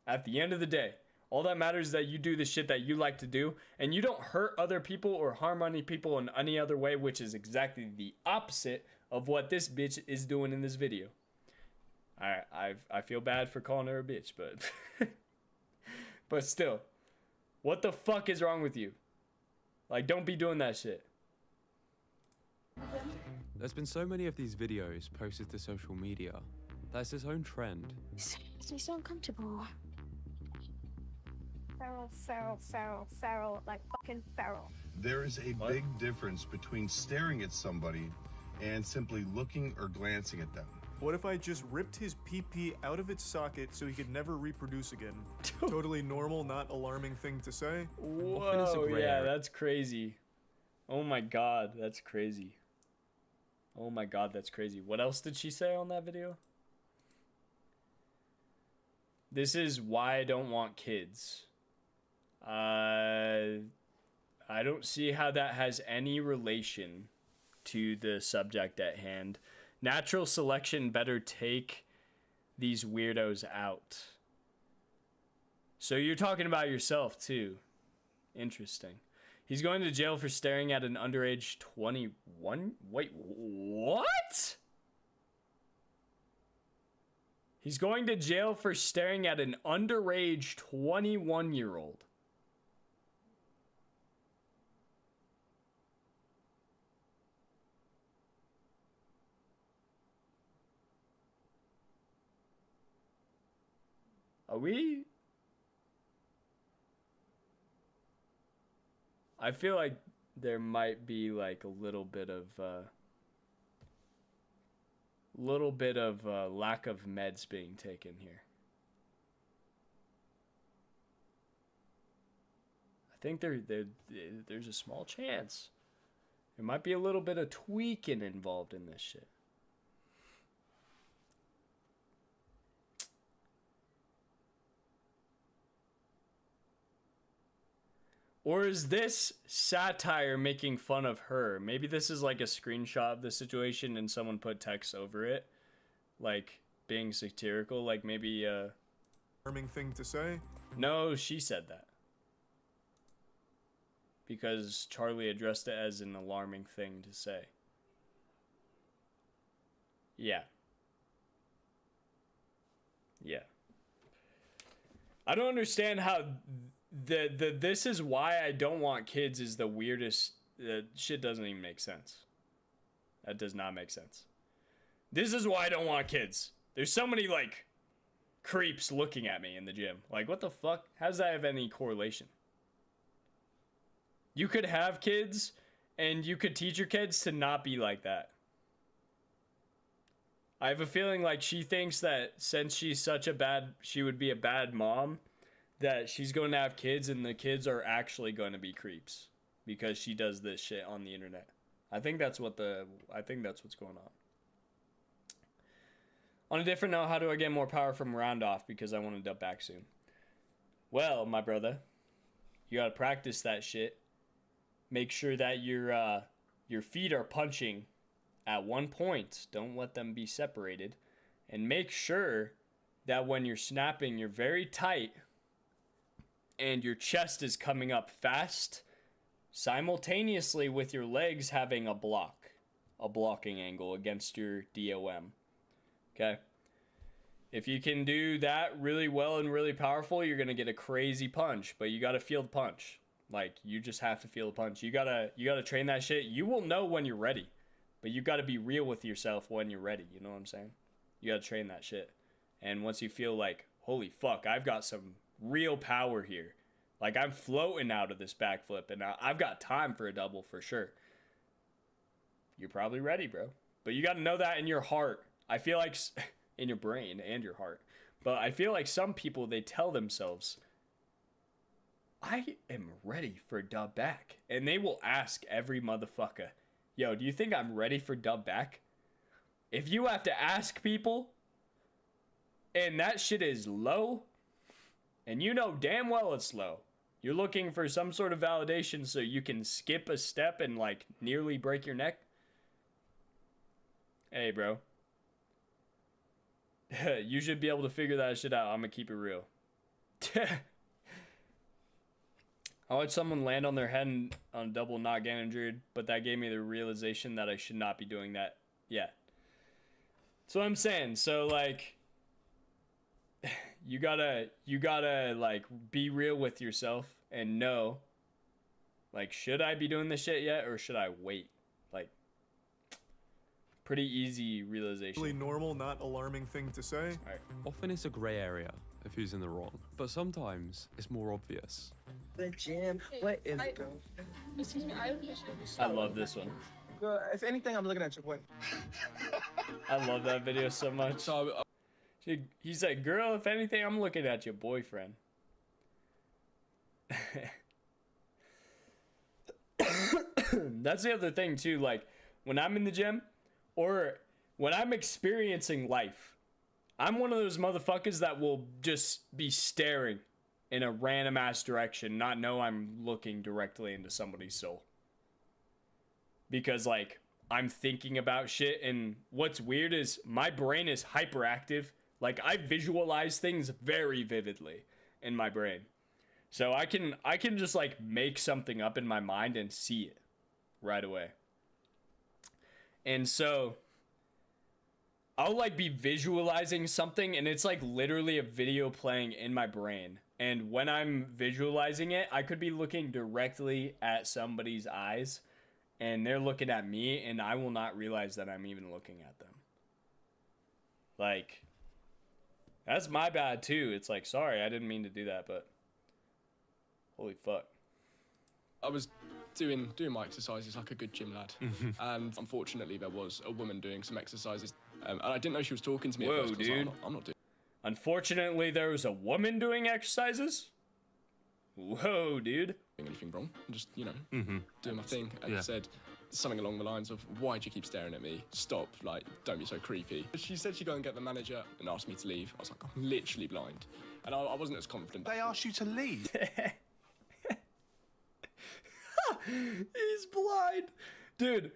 A: At the end of the day, all that matters is that you do the shit that you like to do, and you don't hurt other people or harm any people in any other way, which is exactly the opposite of what this bitch is doing in this video. I feel bad for calling her a bitch, but but still, what the fuck is wrong with you? Like, don't be doing that shit.
B: There's been so many of these videos posted to social media. That's its own trend.
J: It's me so uncomfortable. Feral, like fucking feral.
F: There is a big difference between staring at somebody and simply looking or glancing at them.
D: What if I just ripped his pee-pee out of its socket so he could never reproduce again? Totally normal, not alarming thing to say.
A: Whoa, yeah, that's crazy. Oh my god, that's crazy. Oh my god, that's crazy. What else did she say on that video? This is why I don't want kids. I don't see how that has any relation to the subject at hand. Natural selection better take these weirdos out. So you're talking about yourself too. Interesting. He's going to jail for staring at an underage 21? Wait, what? He's going to jail for staring at an underage 21-year-old. Are we? I feel like there might be like a little bit of lack of meds being taken here. I think there's a small chance there might be a little bit of tweaking involved in this shit. Or is this satire making fun of her? Maybe this is like a screenshot of the situation and someone put text over it, like being satirical, like maybe
D: Alarming thing to say.
A: No, she said that. Because Charlie addressed it as an alarming thing to say. Yeah. Yeah. I don't understand how the this is why I don't want kids is the weirdest. Shit doesn't even make sense. That does not make sense. This is why I don't want kids. There's so many like creeps looking at me in the gym. Like, what the fuck? How does that have any correlation? You could have kids and you could teach your kids to not be like that. I have a feeling like she thinks that since she would be a bad mom, that she's going to have kids and the kids are actually going to be creeps because she does this shit on the internet. I think that's what's going on. On a different note, how do I get more power from Roundoff? Because I want to dub back soon. Well, my brother, you got to practice that shit. Make sure that your feet are punching at one point. Don't let them be separated. And make sure that when you're snapping, you're very tight and your chest is coming up fast, simultaneously with your legs having a blocking angle against your DOM. Okay? If you can do that really well and really powerful, you're going to get a crazy punch, but you got to feel the punch. Like, you just have to feel the punch. You gotta train that shit. You will know when you're ready, but you gotta be real with yourself when you're ready. You know what I'm saying? You gotta train that shit. And once you feel like, holy fuck, I've got some real power here. Like, I'm floating out of this backflip, and I've got time for a double for sure. You're probably ready, bro. But you gotta know that in your heart. I feel like, in your brain and your heart. But I feel like some people, they tell themselves, I am ready for dub back. And they will ask every motherfucker, yo, do you think I'm ready for dub back? If you have to ask people, and that shit is low, and you know damn well it's low, you're looking for some sort of validation so you can skip a step and like nearly break your neck. Hey, bro. You should be able to figure that shit out. I'm gonna keep it real. I watched someone land on their head on a double, not get injured, but that gave me the realization that I should not be doing that yet. That's what I'm saying. So, like, you gotta, like, be real with yourself and know, like, should I be doing this shit yet or should I wait? Like, pretty easy realization.
D: Really normal, not alarming thing to say.
A: All right.
B: Often it's a grey area of who's in the wrong, but sometimes it's more obvious.
K: The gym. What is it?
E: Excuse me,
A: I love this one.
K: Girl, if anything, I'm looking at your boy.
A: I love that video so much.
B: So,
A: He said, girl, if anything, I'm looking at your boyfriend. That's the other thing, too. Like, when I'm in the gym or when I'm experiencing life, I'm one of those motherfuckers that will just be staring in a random ass direction, not know I'm looking directly into somebody's soul. Because, like, I'm thinking about shit, and what's weird is my brain is hyperactive. Like, I visualize things very vividly in my brain. So I can just, like, make something up in my mind and see it right away. And so I'll, like, be visualizing something, and it's, like, literally a video playing in my brain. And when I'm visualizing it, I could be looking directly at somebody's eyes, and they're looking at me, and I will not realize that I'm even looking at them. Like, That's my bad too. It's like, sorry, I didn't mean to do that, but holy fuck.
L: I was doing my exercises like a good gym lad, and unfortunately there was a woman doing some exercises, and I didn't know she was talking to me.
A: Whoa,
L: at first, 'cause
A: dude.
L: I'm not doing.
A: Unfortunately, there was a woman doing exercises? Whoa, dude.
L: Anything wrong? I'm just, you know, doing my thing. And
B: Yeah.
L: said something along the lines of, why do you keep staring at me? Stop, like, don't be so creepy. She said she'd go and get the manager and asked me to leave. I was like, I'm literally blind. And I wasn't as confident.
F: They asked you to leave.
A: He's blind. Dude.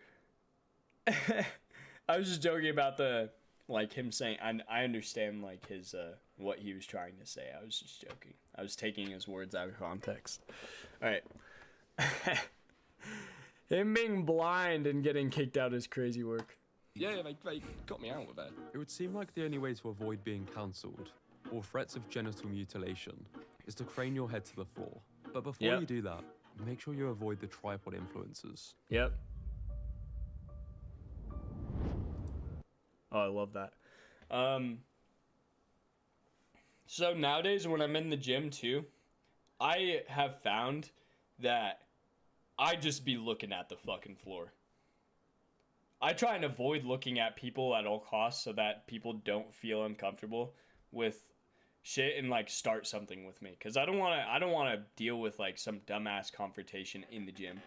A: I was just joking about the, like, him saying, I understand, like, his, what he was trying to say. I was just joking. I was taking his words out of context. All right. Him being blind and getting kicked out is crazy work.
L: Yeah, they got me out of there.
B: It would seem like the only way to avoid being cancelled, or threats of genital mutilation, is to crane your head to the floor. But before
A: Yep.
B: you do that, make sure you avoid the tripod influences.
A: Yep. Oh, I love that. So nowadays when I'm in the gym too, I have found that I just be looking at the fucking floor. I try and avoid looking at people at all costs so that people don't feel uncomfortable with shit and like start something with me, cuz I don't want to deal with like some dumbass confrontation in the gym.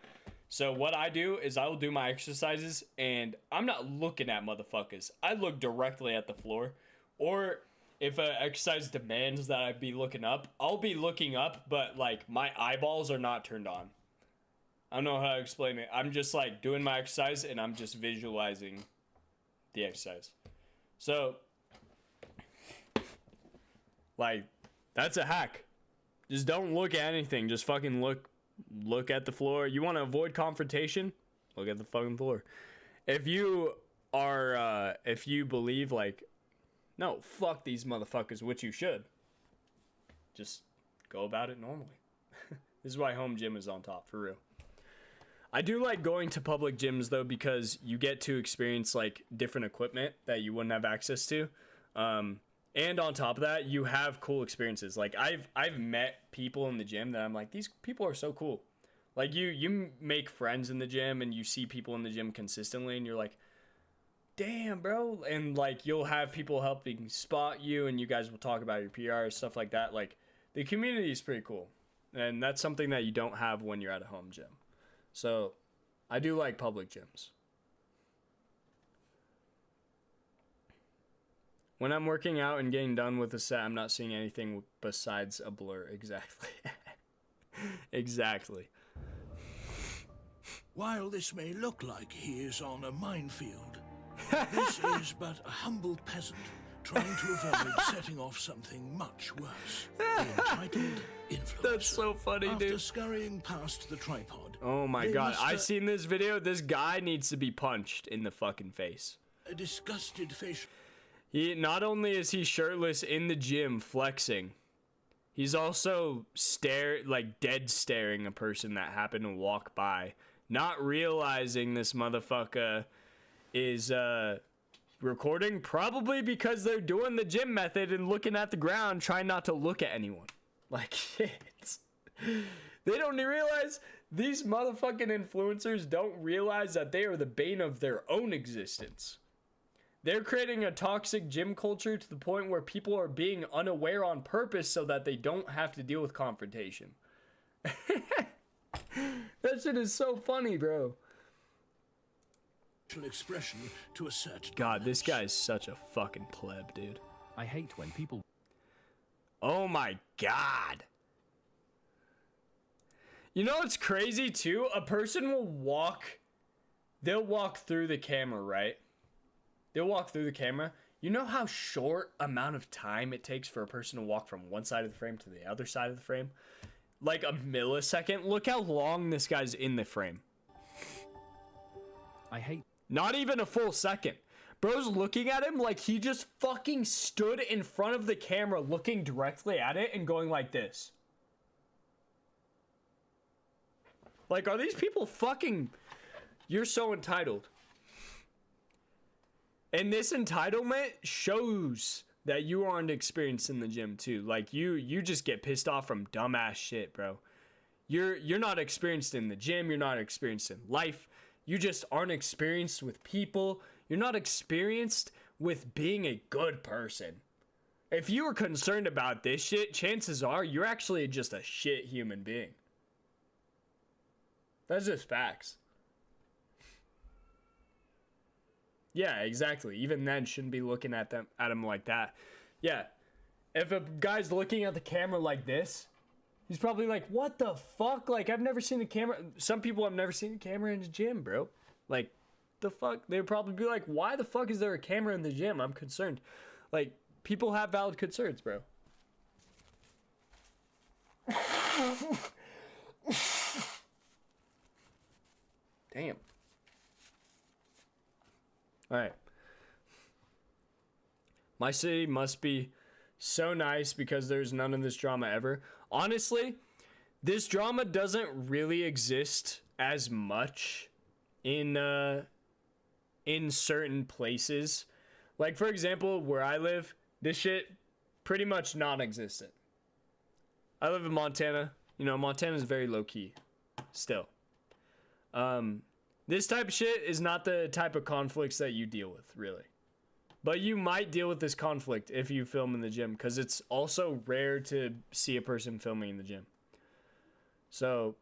A: So what I do is I will do my exercises and I'm not looking at motherfuckers. I look directly at the floor, or if an exercise demands that I be looking up, I'll be looking up, but like my eyeballs are not turned on. I don't know how to explain it. I'm just like doing my exercise and I'm just visualizing the exercise. So, like, that's a hack. Just don't look at anything. Just fucking look at the floor. You want to avoid confrontation? Look at the fucking floor. If you are, if you believe like, no, fuck these motherfuckers, which you should, just go about it normally. This is why home gym is on top, for real. I do like going to public gyms though, because you get to experience like different equipment that you wouldn't have access to. And on top of that, you have cool experiences. Like I've met people in the gym that I'm like, these people are so cool. Like you make friends in the gym and you see people in the gym consistently and you're like, damn, bro. And like you'll have people helping spot you and you guys will talk about your PR, stuff like that. Like the community is pretty cool. And that's something that you don't have when you're at a home gym. So I do like public gyms. When I'm working out and getting done with the set, I'm not seeing anything besides a blur. Exactly. Exactly.
M: While this may look like he is on a minefield, this is but a humble peasant trying to avoid setting off something much worse. The entitled influencer.
A: That's so funny,
M: After
A: dude.
M: scurrying past the tripod.
A: Oh my
M: they
A: god,
M: must,
A: I've seen this video. This guy needs to be punched in the fucking face.
M: A disgusted facial.
A: He not only is he shirtless in the gym flexing, he's also dead staring a person that happened to walk by, not realizing this motherfucker is recording, probably because they're doing the gym method and looking at the ground, trying not to look at anyone. Like, they don't realize, these motherfucking influencers don't realize that they are the bane of their own existence. They're creating a toxic gym culture to the point where people are being unaware on purpose so that they don't have to deal with confrontation. That shit is so funny, bro.
M: Expression to assert.
A: God, this guy is such a fucking pleb, dude.
N: I hate when people.
A: Oh my god. You know what's crazy too? A person will they'll walk through the camera, right? They'll walk through the camera. You know how short amount of time it takes for a person to walk from one side of the frame to the other side of the frame? Like a millisecond. Look how long this guy's in the frame.
N: I hate.
A: Not even a full second. Bro's looking at him like he just fucking stood in front of the camera looking directly at it and going like this. Like, are these people fucking... You're so entitled. And this entitlement shows that you aren't experienced in the gym too. Like you just get pissed off from dumbass shit, bro. You're not experienced in the gym, you're not experienced in life. You just aren't experienced with people. You're not experienced with being a good person. If you were concerned about this shit, chances are you're actually just a shit human being. That's just facts. Yeah, exactly. Even then, shouldn't be looking at him like that. Yeah, if a guy's looking at the camera like this, he's probably like, "What the fuck?" Like, I've never seen a camera. Some people have never seen a camera in the gym, bro. Like, the fuck? They'd probably be like, "Why the fuck is there a camera in the gym?" I'm concerned. Like, people have valid concerns, bro. Damn. Alright. My city must be so nice because there's none of this drama ever. Honestly, this drama doesn't really exist as much in certain places. Like, for example, where I live, this shit pretty much non-existent. I live in Montana. You know, Montana's very low-key still. This type of shit is not the type of conflicts that you deal with, really. But you might deal with this conflict if you film in the gym, because it's also rare to see a person filming in the gym. So,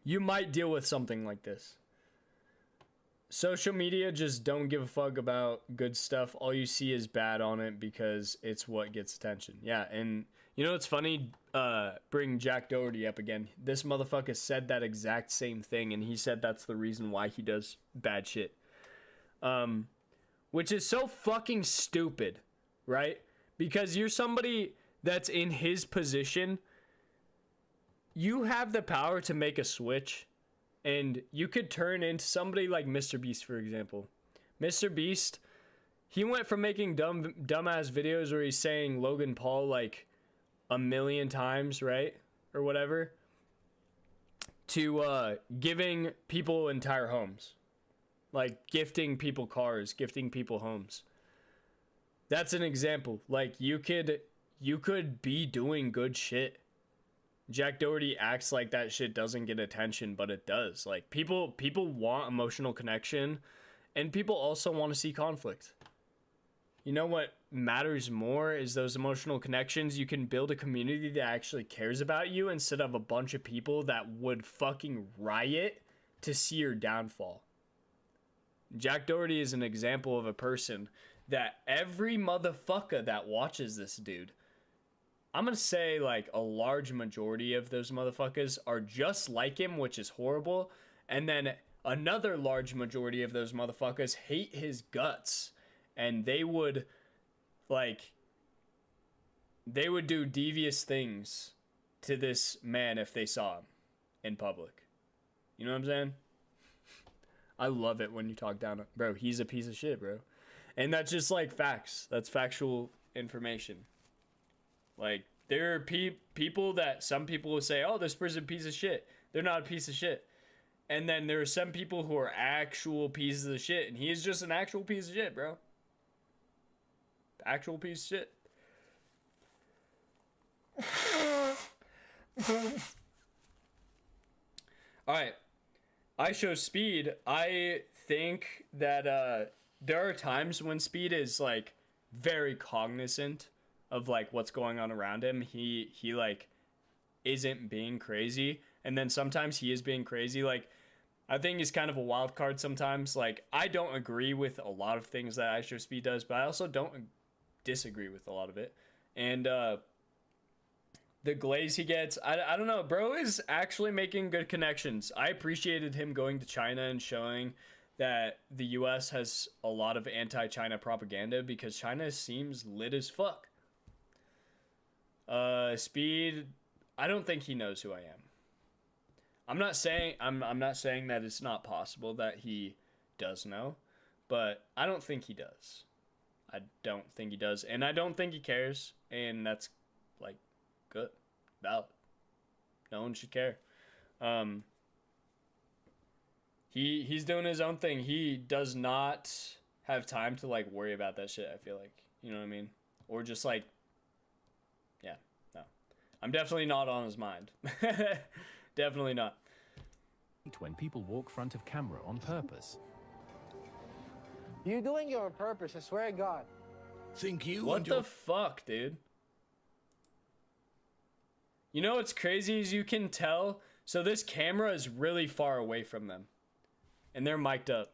A: you might deal with something like this. Social media just don't give a fuck about good stuff. All you see is bad on it because it's what gets attention. Yeah, and you know what's funny? Bring Jack Doherty up again. This motherfucker said that exact same thing, and he said that's the reason why he does bad shit. Which is so fucking stupid, right? Because you're somebody that's in his position. You have the power to make a switch, and you could turn into somebody like Mr. Beast, for example. Mr. Beast, he went from making dumbass videos where he's saying Logan Paul like a million times, right? Or whatever, to giving people entire homes. Like gifting people cars, gifting people homes. That's an example. Like you could be doing good shit. Jack Doherty acts like that shit doesn't get attention, but it does. Like people want emotional connection, and people also want to see conflict. You know what matters more is those emotional connections. You can build a community that actually cares about you instead of a bunch of people that would fucking riot to see your downfall. Jack Doherty is an example of a person that every motherfucker that watches this dude, I'm gonna say like a large majority of those motherfuckers are just like him, which is horrible. And then another large majority of those motherfuckers hate his guts. And they would do devious things to this man if they saw him in public. You know what I'm saying? I love it when you talk down. Bro, he's a piece of shit, bro. And that's just like facts. That's factual information. Like, there are people that some people will say, oh, this person's a piece of shit. They're not a piece of shit. And then there are some people who are actual pieces of shit. And he is just an actual piece of shit, bro. Actual piece of shit. Alright. I show Speed. I think that there are times when Speed is like very cognizant of like what's going on around him. He like isn't being crazy, and then sometimes he is being crazy. Like, I think he's kind of a wild card sometimes. Like, I don't agree with a lot of things that I Show Speed does, but I also don't disagree with a lot of it. And the glaze he gets, I don't know, bro is actually making good connections. I appreciated him going to China and showing that the US has a lot of anti-China propaganda, because China seems lit as fuck. Speed, I don't think he knows who I am. I'm not saying that it's not possible that he does know, but I don't think he does. I don't think he does, and I don't think he cares, and that's like good, valid. No one should care. He's doing his own thing. He does not have time to like worry about that shit, I feel like. You know what I mean? or just like, yeah, no. I'm definitely not on his mind. Definitely not.
N: When people walk front of camera on purpose.
K: You're doing it on purpose, I swear to God.
M: Think you
A: What
M: and
A: the
M: your
A: fuck, dude? You know what's crazy is you can tell. So this camera is really far away from them. And they're mic'd up.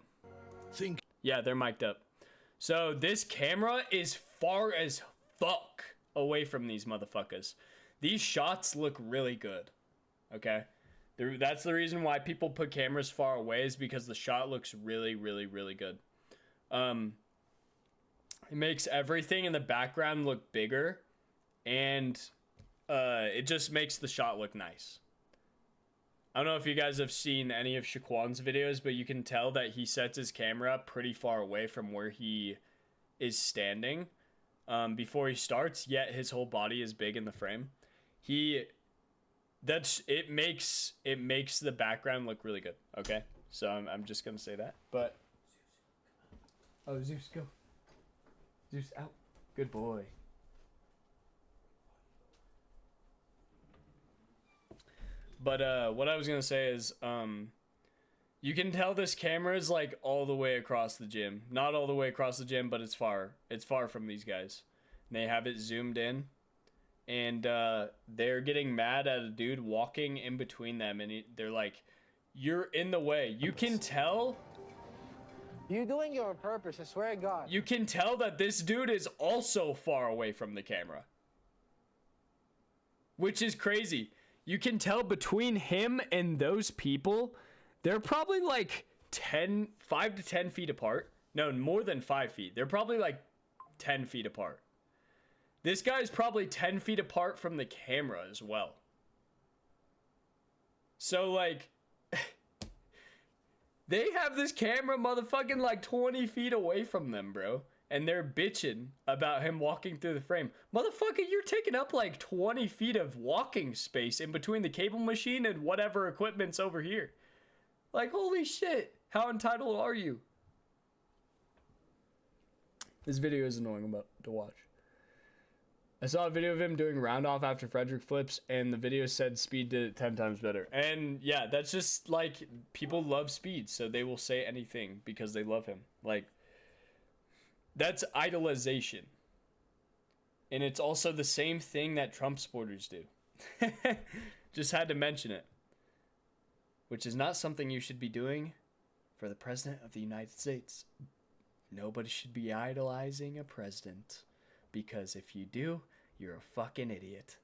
A: Yeah, they're mic'd up. So this camera is far as fuck away from these motherfuckers. These shots look really good. Okay? That's the reason why people put cameras far away, is because the shot looks really, really, really good. It makes everything in the background look bigger, and it just makes the shot look nice. I don't know if you guys have seen any of Shaquan's videos, but you can tell that he sets his camera up pretty far away from where he is standing before he starts, yet his whole body is big in the frame. It makes the background look really good. Okay, so I'm just gonna say that. But oh, Zeus, go. Zeus out. Good boy. But what I was gonna say is you can tell this camera is like all the way across the gym. Not all the way across the gym, but it's far. It's far from these guys. And they have it zoomed in. And they're getting mad at a dude walking in between them, and they're like, "You're in the way." You can tell.
K: You're doing it on purpose, I swear to God.
A: You can tell that this dude is also far away from the camera, which is crazy. You can tell between him and those people, they're probably like 5 to 10 feet apart. No, more than 5 feet. They're probably like 10 feet apart. This guy's probably 10 feet apart from the camera as well. So, like, they have this camera motherfucking like 20 feet away from them, bro. And they're bitching about him walking through the frame. Motherfucker, you're taking up like 20 feet of walking space in between the cable machine and whatever equipment's over here. Like, holy shit. How entitled are you? This video is annoying to watch. I saw a video of him doing round off after Frederick flips, and the video said Speed did it 10 times better. And yeah, that's just like, people love Speed, so they will say anything because they love him. Like, that's idolization. And it's also the same thing that Trump supporters do. Just had to mention it. Which is not something you should be doing for the President of the United States. Nobody should be idolizing a president. Because if you do, you're a fucking idiot.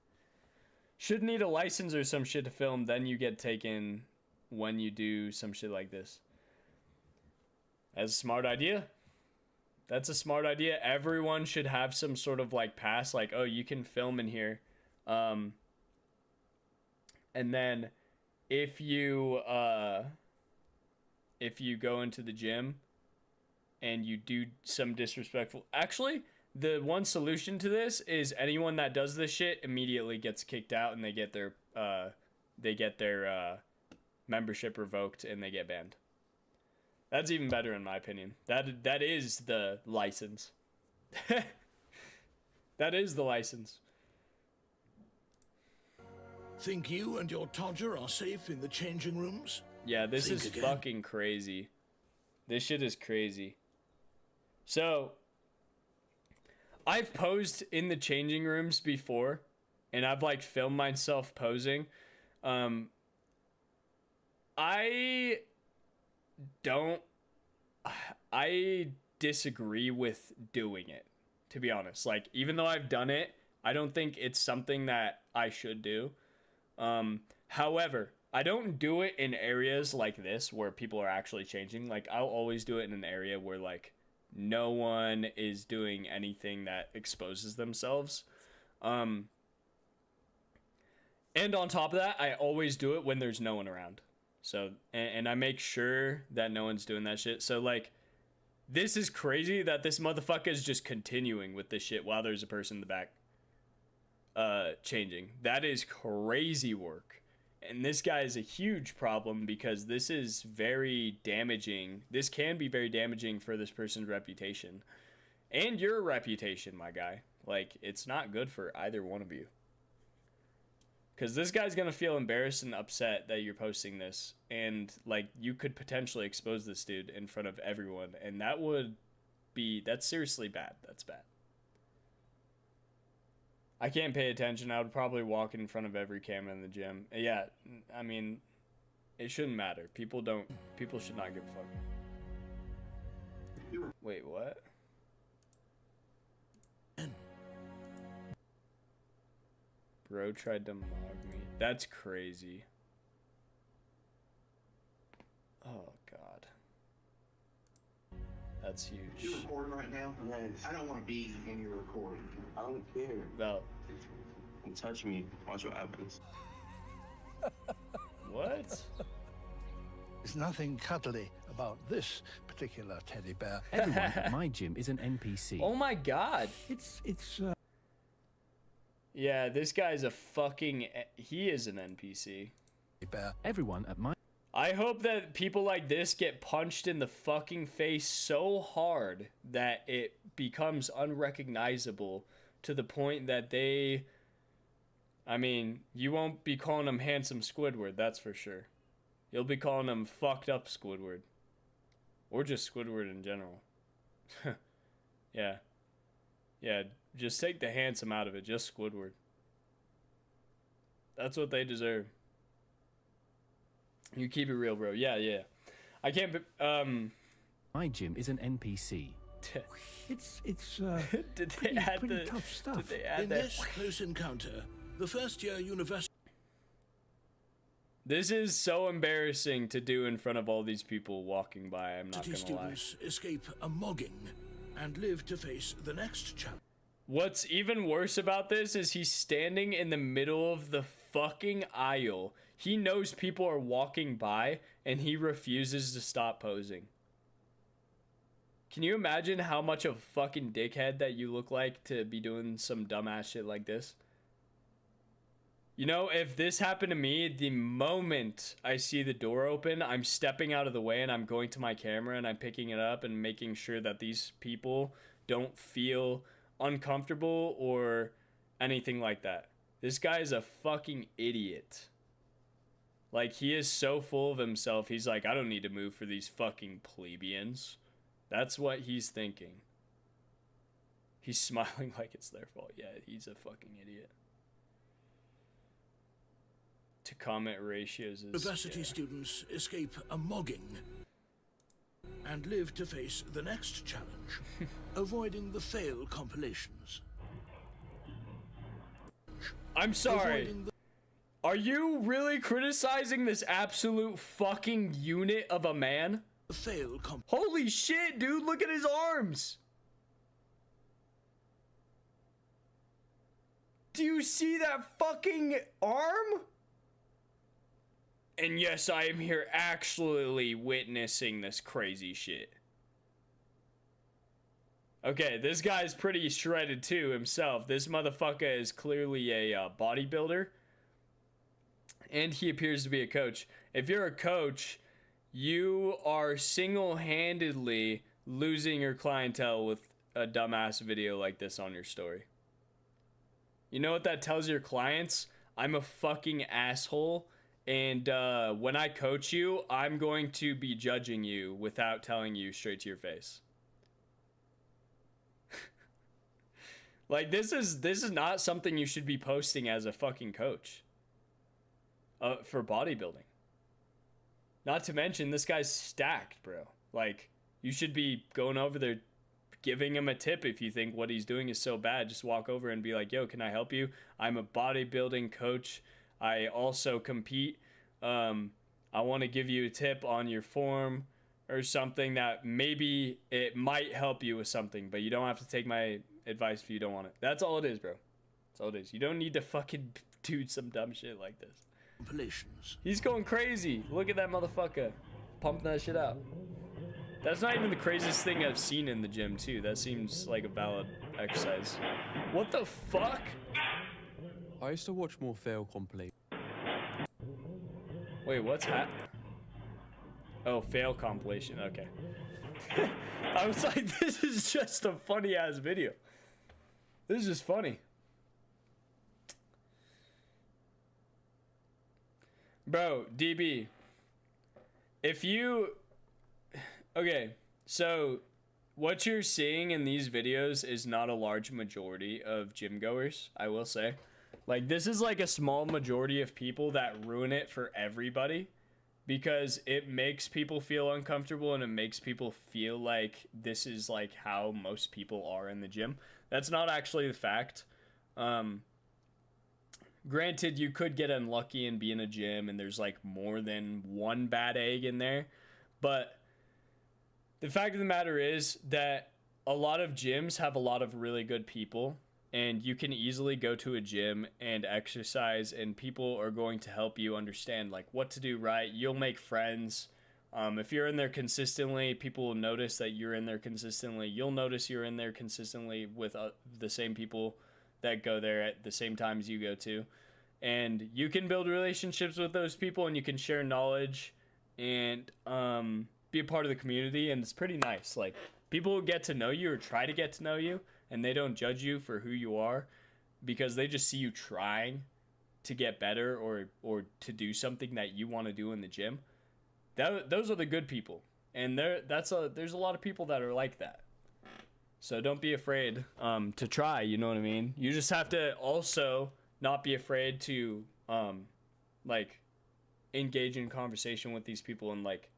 A: Should need a license or some shit to film, then you get taken when you do some shit like this. That's a smart idea. That's a smart idea. Everyone should have some sort of like pass, like, oh, you can film in here. And then if you go into the gym and you do some disrespectful, actually, the one solution to this is anyone that does this shit immediately gets kicked out and they get their membership revoked and they get banned. That's even better in my opinion. That is the license. That is the license.
M: Think you and your Todger are safe in the changing rooms?
A: Yeah, this
M: Think
A: is
M: again.
A: fucking crazy. This shit is crazy. So, I've posed in the changing rooms before, and I've like filmed myself posing. I disagree with doing it, to be honest. Like, even though I've done it, I don't think it's something that I should do. However, I don't do it in areas like this where people are actually changing. Like, I'll always do it in an area where like no one is doing anything that exposes themselves. And on top of that, I always do it when there's no one around. So, and I make sure that no one's doing that shit. So, like, this is crazy that this motherfucker is just continuing with this shit while there's a person in the back changing. That is crazy work. And this guy is a huge problem because this is very damaging. This can be very damaging for this person's reputation. And your reputation, my guy. Like, it's not good for either one of you. Because this guy's going to feel embarrassed and upset that you're posting this. And, like, you could potentially expose this dude in front of everyone. And that would be... That's seriously bad. That's bad. I can't pay attention. I would probably walk in front of every camera in the gym. Yeah, I mean, it shouldn't matter. People should not give a fuck. Wait, what? Bro tried to mog me. That's crazy. Oh, God. That's huge.
O: You recording right now? Yes. I don't want to be in your recording. I don't care.
A: No.
O: Don't touch me. Watch what happens.
A: What?
P: There's nothing cuddly about this particular teddy bear.
N: Everyone at my gym is an NPC.
A: Oh my God.
P: It's
A: Yeah, this guy's a fucking... He is an NPC.
P: bear.
N: Everyone at my...
A: I hope that people like this get punched in the fucking face so hard that it becomes unrecognizable to the point that they... I mean, you won't be calling him handsome Squidward, that's for sure. You'll be calling him fucked up Squidward. Or just Squidward in general. Yeah. Yeah, just take the handsome out of it, just Squidward. That's what they deserve. You keep it real, bro. Yeah, yeah. I can't be,
N: My gym is an NPC.
P: It's
A: did they add
P: pretty
A: the
P: tough stuff.
A: Did they add
M: In
A: that?
M: this close encounter, the first-year university...
A: This is so embarrassing to do in front of all these people walking by, I'm not gonna lie.
M: students escape a mogging and live to face the next challenge.
A: What's even worse about this is he's standing in the middle of the fucking aisle. He knows people are walking by and he refuses to stop posing. Can you imagine how much of a fucking dickhead that you look like to be doing some dumbass shit like this? You know, if this happened to me, the moment I see the door open, I'm stepping out of the way and I'm going to my camera and I'm picking it up and making sure that these people don't feel uncomfortable or anything like that. This guy is a fucking idiot. Like, he is so full of himself. He's like, I don't need to move for these fucking plebeians. That's what he's thinking. He's smiling like it's their fault. Yeah, he's a fucking idiot. To comment ratios is...
M: University students escape a mogging and live to face the next challenge, avoiding the fail compilations.
A: I'm sorry. Are you really criticizing this absolute fucking unit of a man? Holy shit, dude, look at his arms. Do you see that fucking arm? And yes, I am here actually witnessing this crazy shit. Okay, this guy's pretty shredded too himself. This motherfucker is clearly a bodybuilder. And he appears to be a coach. If you're a coach, you are single-handedly losing your clientele with a dumbass video like this on your story. You know what that tells your clients? I'm a fucking asshole. And when I coach you, I'm going to be judging you without telling you straight to your face. Like, this is not something you should be posting as a fucking coach. For bodybuilding. Not to mention, this guy's stacked, bro. Like, you should be going over there, giving him a tip if you think what he's doing is so bad. Just walk over and be like, yo, can I help you? I'm a bodybuilding coach. I also compete. I want to give you a tip on your form or something that maybe it might help you with something, but you don't have to take my advice if you don't want it. That's all it is, bro. That's all it is. You don't need to fucking do some dumb shit like this. He's going crazy. Look at that motherfucker. Pumping that shit out. That's not even the craziest thing I've seen in the gym, too. That seems like a valid exercise. What the fuck?
B: I used to watch more fail compilations.
A: Wait, what's happening? Oh, fail compilation. Okay. I was like, this is just a funny ass video. This is just funny. Bro, DB. If you... Okay, so what you're seeing in these videos is not a large majority of gym goers, I will say. Like, this is like a small majority of people that ruin it for everybody because it makes people feel uncomfortable and it makes people feel like this is like how most people are in the gym. That's not actually the fact. Granted, you could get unlucky and be in a gym and there's like more than one bad egg in there, but the fact of the matter is that a lot of gyms have a lot of really good people, and you can easily go to a gym and exercise and people are going to help you understand like what to do right. You'll make friends. If you're in there consistently, people will notice that you're in there consistently. You'll notice you're in there consistently with the same people that go there at the same times you go to. And you can build relationships with those people and you can share knowledge and be a part of the community, and it's pretty nice. Like, people get to know you or try to get to know you, and they don't judge you for who you are because they just see you trying to get better or to do something that you want to do in the gym. Those are the good people, and there's a lot of people that are like that. So don't be afraid to try, you know what I mean? You just have to also not be afraid to like engage in conversation with these people and like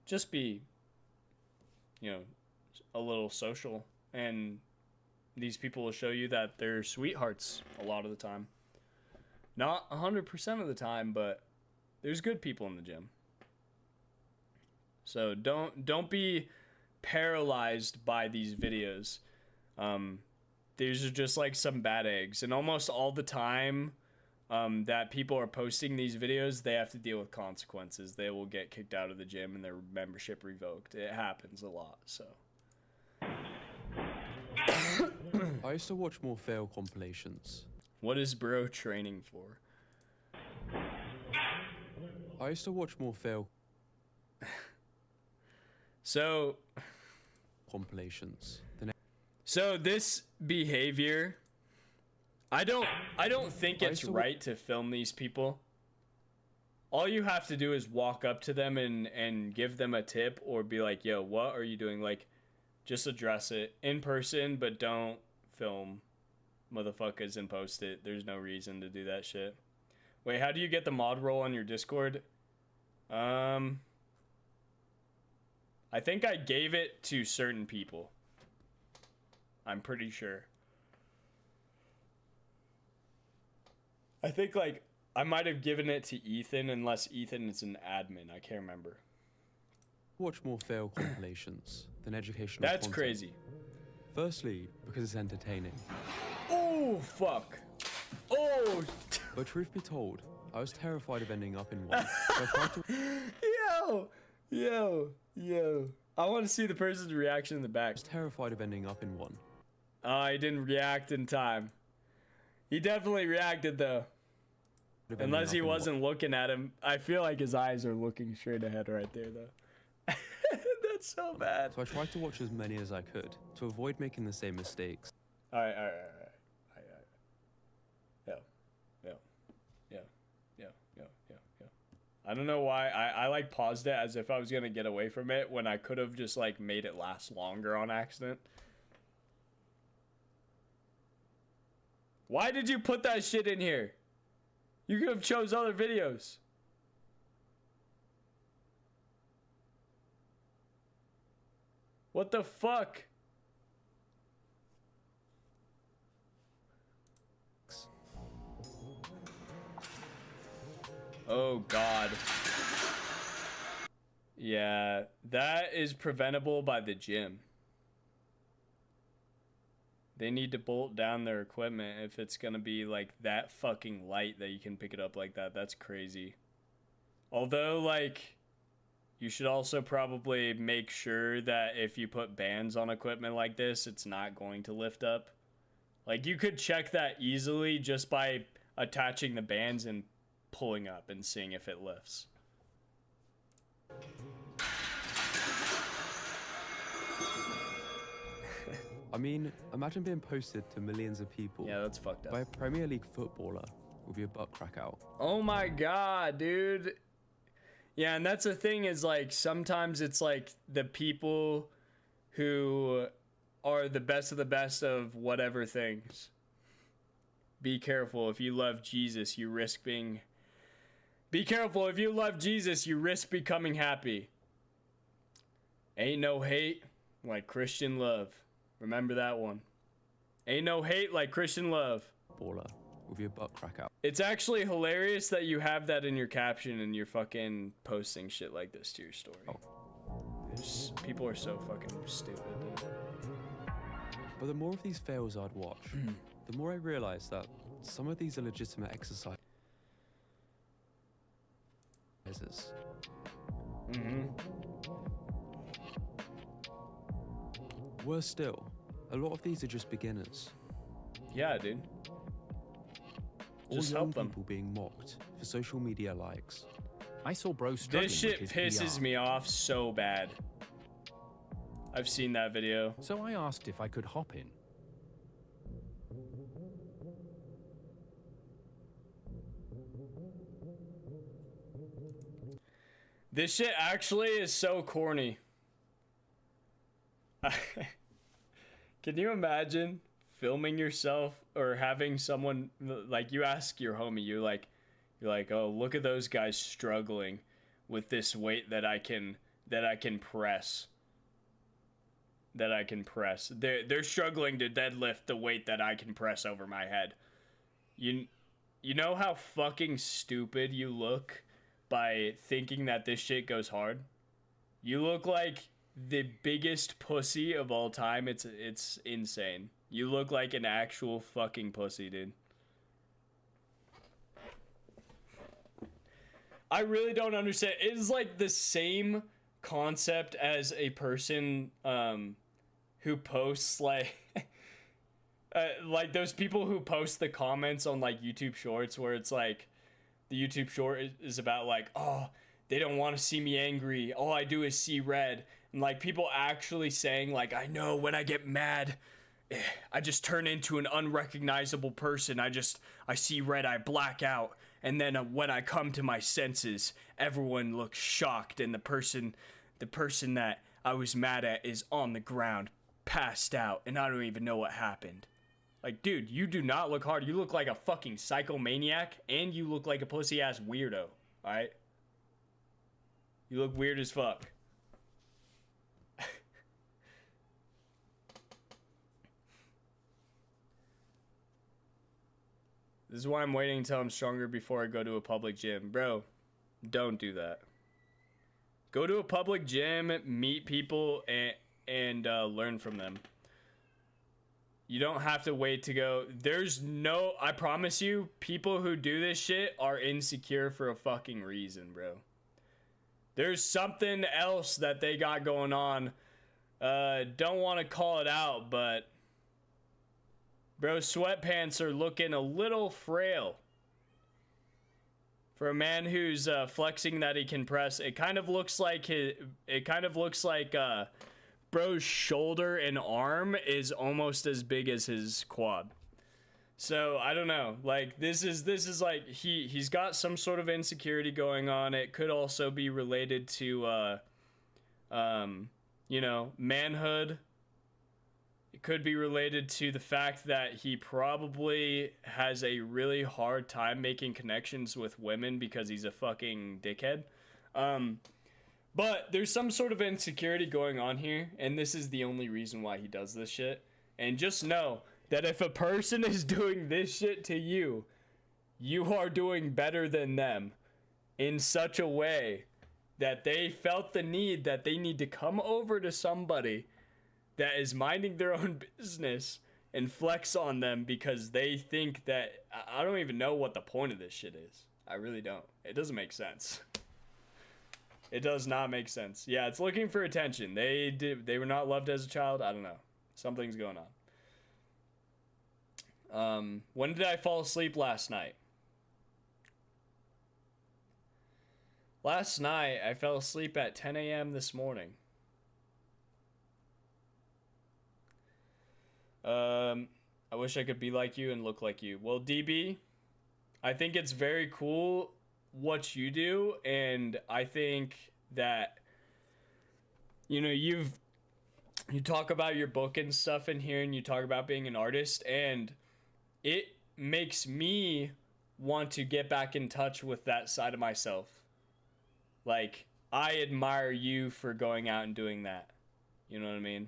A: just be, you know, a little social, and these people will show you that they're sweethearts a lot of the time. Not 100% of the time, but there's good people in the gym. So don't be paralyzed by these videos. These are just like some bad eggs, and almost all the time that people are posting these videos, they have to deal with consequences. They will get kicked out of the gym and their membership revoked. It happens a lot, so.
B: I used to watch more fail compilations.
A: What is bro training for?
B: I used to watch more fail compilations.
A: So this behavior, I don't think it's right to film these people. All you have to do is walk up to them and give them a tip or be like, yo, what are you doing? Like, just address it in person, but don't film motherfuckers and post it. There's no reason to do that shit. Wait, how do you get the mod role on your Discord? I think I gave it to certain people. I'm pretty sure. I think, like, I might have given it to Ethan, unless Ethan is an admin. I can't remember.
B: Watch more fail compilations than educational
A: That's
B: content.
A: crazy.
B: Firstly, because it's entertaining.
A: Oh, fuck. Oh.
B: But truth be told, I was terrified of ending up in one. So I tried to...
A: Yo. I want to see the person's reaction in the back.
B: I was terrified of ending up in one.
A: He didn't react in time. He definitely reacted, though. Unless he wasn't looking at him. I feel like his eyes are looking straight ahead right there, though. That's so bad.
B: So I tried to watch as many as I could to avoid making the same mistakes.
A: All right. Yo. I don't know why I like paused it as if I was gonna get away from it when I could have just like made it last longer on accident. Why did you put that shit in here? You could have chose other videos. What the fuck? Oh God. Yeah, that is preventable by the gym. They need to bolt down their equipment if it's gonna be like that fucking light that you can pick it up like that. That's crazy. Although, like, you should also probably make sure that if you put bands on equipment like this, it's not going to lift up. Like, you could check that easily just by attaching the bands and pulling up and seeing if it lifts.
B: I mean, imagine being posted to millions of people.
A: Yeah, that's fucked up.
B: By a Premier League footballer with your butt crack out.
A: Oh my god, dude. Yeah, and that's the thing is like sometimes it's like the people who are the best of whatever things. Be careful if you love Jesus, you risk being. Be careful if you love Jesus, you risk becoming happy. Ain't no hate like Christian love. Remember that one. Ain't no hate like Christian love.
B: Baller with your butt crack out.
A: It's actually hilarious that you have that in your caption and you're fucking posting shit like this to your story. People are so fucking stupid, dude.
B: But the more of these fails I'd watch, the more I realized that some of these are legitimate exercises. Worse still, a lot of these are just beginners.
A: Yeah, dude. Just
B: All young
A: help them.
B: people being mocked for social media likes.
N: I saw Bro struggling
A: This shit
N: with his
A: pisses
N: PR.
A: me off so bad. I've seen that video.
N: So I asked if I could hop in.
A: This shit actually is so corny. Can you imagine filming yourself or having someone like you ask your homie, you're like, oh, look at those guys struggling with this weight that I can press. They're struggling to deadlift the weight that I can press over my head. You know how fucking stupid you look by thinking that this shit goes hard? You look like the biggest pussy of all time. It's insane. You look like an actual fucking pussy, dude. I really don't understand. It is like the same concept as a person who posts like those people who post the comments on like YouTube Shorts where it's like the YouTube short is about like, oh, they don't want to see me angry. All I do is see red. And like people actually saying like, I know when I get mad, I just turn into an unrecognizable person. I see red, I black out. And then when I come to my senses, everyone looks shocked. And the person that I was mad at is on the ground, passed out. And I don't even know what happened. Like, dude, you do not look hard. You look like a fucking psychomaniac, and you look like a pussy-ass weirdo, alright? You look weird as fuck. This is why I'm waiting until I'm stronger before I go to a public gym. Bro, don't do that. Go to a public gym, meet people, and learn from them. You don't have to wait to go. I promise you, people who do this shit are insecure for a fucking reason, bro. There's something else that they got going on. Don't want to call it out, but bro, sweatpants are looking a little frail. For a man who's flexing that he can press, it kind of looks like bro's shoulder and arm is almost as big as his quad. So I don't know, like this is like he's got some sort of insecurity going on. It could also be related to manhood. It could be related to the fact that he probably has a really hard time making connections with women because he's a fucking dickhead. But there's some sort of insecurity going on here, and this is the only reason why he does this shit. And just know that if a person is doing this shit to you, you are doing better than them in such a way that they felt the need that they need to come over to somebody that is minding their own business and flex on them because they think that... I don't even know what the point of this shit is. I really don't. It doesn't make sense. It does not make sense. Yeah, it's looking for attention. They were not loved as a child. I don't know. Something's going on. When did I fall asleep last night? Last night, I fell asleep at 10 a.m. this morning. I wish I could be like you and look like you. Well, DB, I think it's very cool what you do, and I think that, you know, you talk about your book and stuff in here, and you talk about being an artist, and it makes me want to get back in touch with that side of myself. Like, I admire you for going out and doing that. You know what I mean?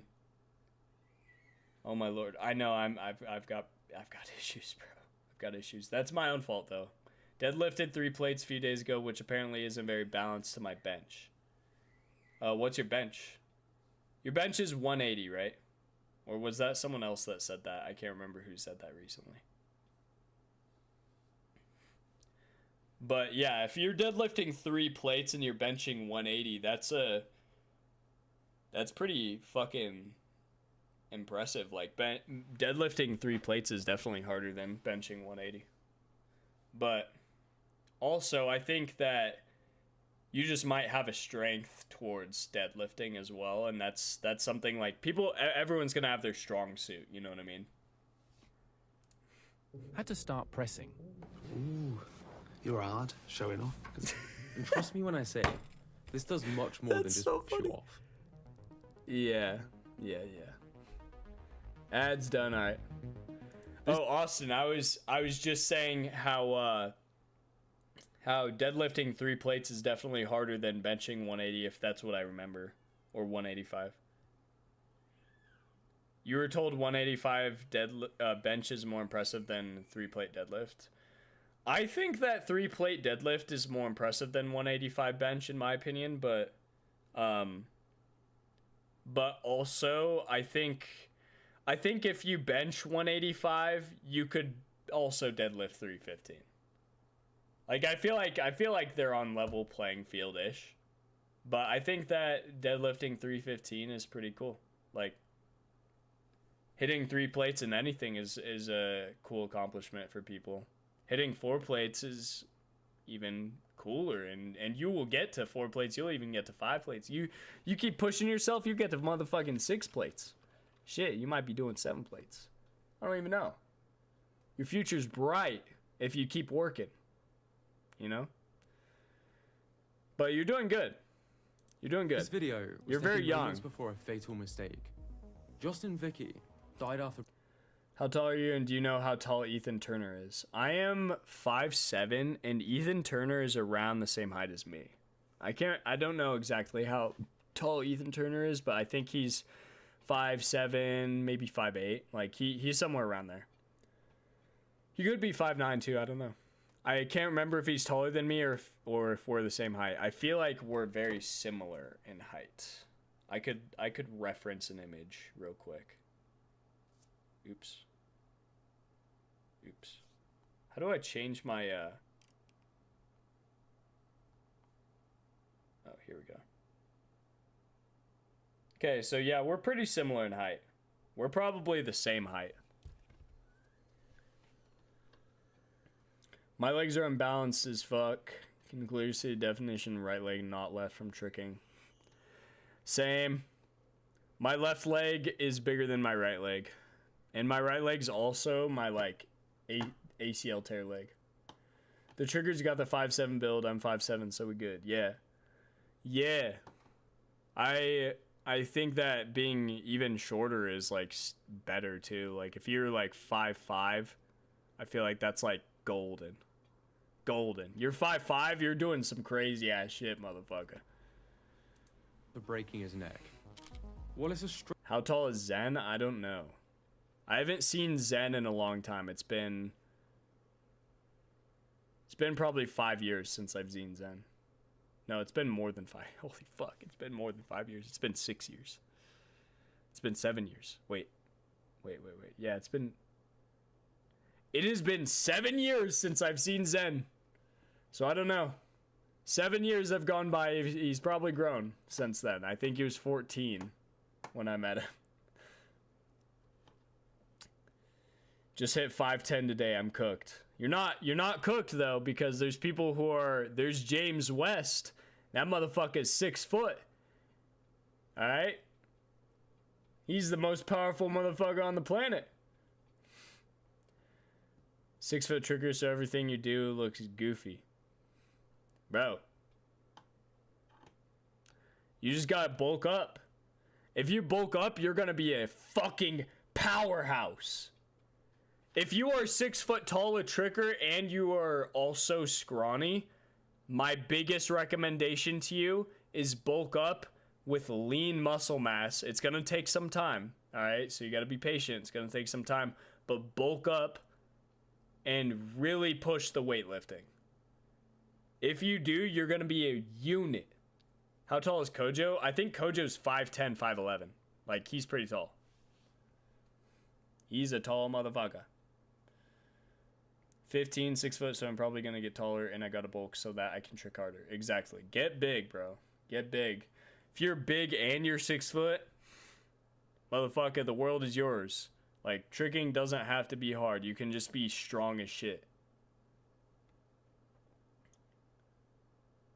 A: Oh my lord. I know I've got issues, bro. I've got issues. That's my own fault though. Deadlifted 3 plates a few days ago, which apparently isn't very balanced to my bench. What's your bench? Your bench is 180, right? Or was that someone else that said that? I can't remember who said that recently. But yeah, if you're deadlifting 3 plates and you're benching 180, that's pretty fucking impressive. Like, deadlifting 3 plates is definitely harder than benching 180. But also, I think that you just might have a strength towards deadlifting as well, and that's something like everyone's gonna have their strong suit. You know what I mean?
N: Had to start pressing.
B: Ooh, you're hard showing off. And trust me when I say, this does much more than just show off.
A: Yeah. Ads done. All right. Oh, Austin, I was just saying how deadlifting 3 plates is definitely harder than benching 180, if that's what I remember, or 185. You were told 185 bench is more impressive than 3-plate deadlift. I think that 3-plate deadlift is more impressive than 185 bench in my opinion, but also I think if you bench 185, you could also deadlift 315. Like, I feel like they're on level playing field-ish. But I think that deadlifting 315 is pretty cool. Like, hitting 3 plates in anything is a cool accomplishment for people. Hitting 4 plates is even cooler, and you will get to 4 plates. You'll even get to 5 plates. You keep pushing yourself, you get to motherfucking 6 plates. Shit, you might be doing 7 plates. I don't even know. Your future's bright if you keep working. You know? But you're doing good. You're doing good.
B: This video was
A: you're very
B: taken
A: young.
B: moments before a fatal mistake. Justin Vicky died after.
A: How tall are you, and do you know how tall Ethan Turner is? I am 5'7", and Ethan Turner is around the same height as me. I don't know exactly how tall Ethan Turner is, but I think he's 5'7", maybe 5'8". Like, he's somewhere around there. He could be 5'9" too, I don't know. I can't remember if he's taller than me or if we're the same height. I feel like we're very similar in height. I could reference an image real quick. Oops. How do I change my Oh, here we go. Okay, so yeah, we're pretty similar in height. We're probably the same height. My legs are unbalanced as fuck. Can clearly see the definition right leg, not left from tricking. Same. My left leg is bigger than my right leg. And my right leg's also my, like, ACL tear leg. The Triggers got the 5'7" build. I'm 5'7", so we good. Yeah. I think that being even shorter is, like, better, too. Like, if you're, like, 5'5", I feel like that's, like, golden. You're 5'5", you're doing some crazy ass shit, motherfucker.
B: For breaking his neck. Well, it's a
A: How tall is Zen? I don't know. I haven't seen Zen in a long time. It's been probably 5 years since I've seen Zen. No, it's been more than 5. Holy fuck, it's been more than 5 years. It's been 6 years. It's been 7 years. Wait. Yeah, it has been 7 years since I've seen Zen. So I don't know. 7 years have gone by. He's probably grown since then. I think he was 14 when I met him. Just hit 5'10" today. I'm cooked. You're not cooked though, because there's people who are. There's James West. That motherfucker is 6 foot. All right. He's the most powerful motherfucker on the planet. 6 foot trigger, so everything you do looks goofy. Bro. You just gotta bulk up. If you bulk up, you're gonna be a fucking powerhouse. If you are 6 foot tall, a trigger, and you are also scrawny, my biggest recommendation to you is bulk up with lean muscle mass. It's gonna take some time, all right? So you gotta be patient. It's gonna take some time, but bulk up and really push the weightlifting. If you do, you're gonna be a unit. How tall is Kojo? I think Kojo's 5'10", 5'11". Like, he's pretty tall. He's a tall motherfucker. 15, 6 foot, so I'm probably gonna get taller, and I gotta bulk so that I can trick harder. Exactly. Get big, bro. Get big. If you're big and you're 6 foot, motherfucker, the world is yours. Like, tricking doesn't have to be hard. You can just be strong as shit.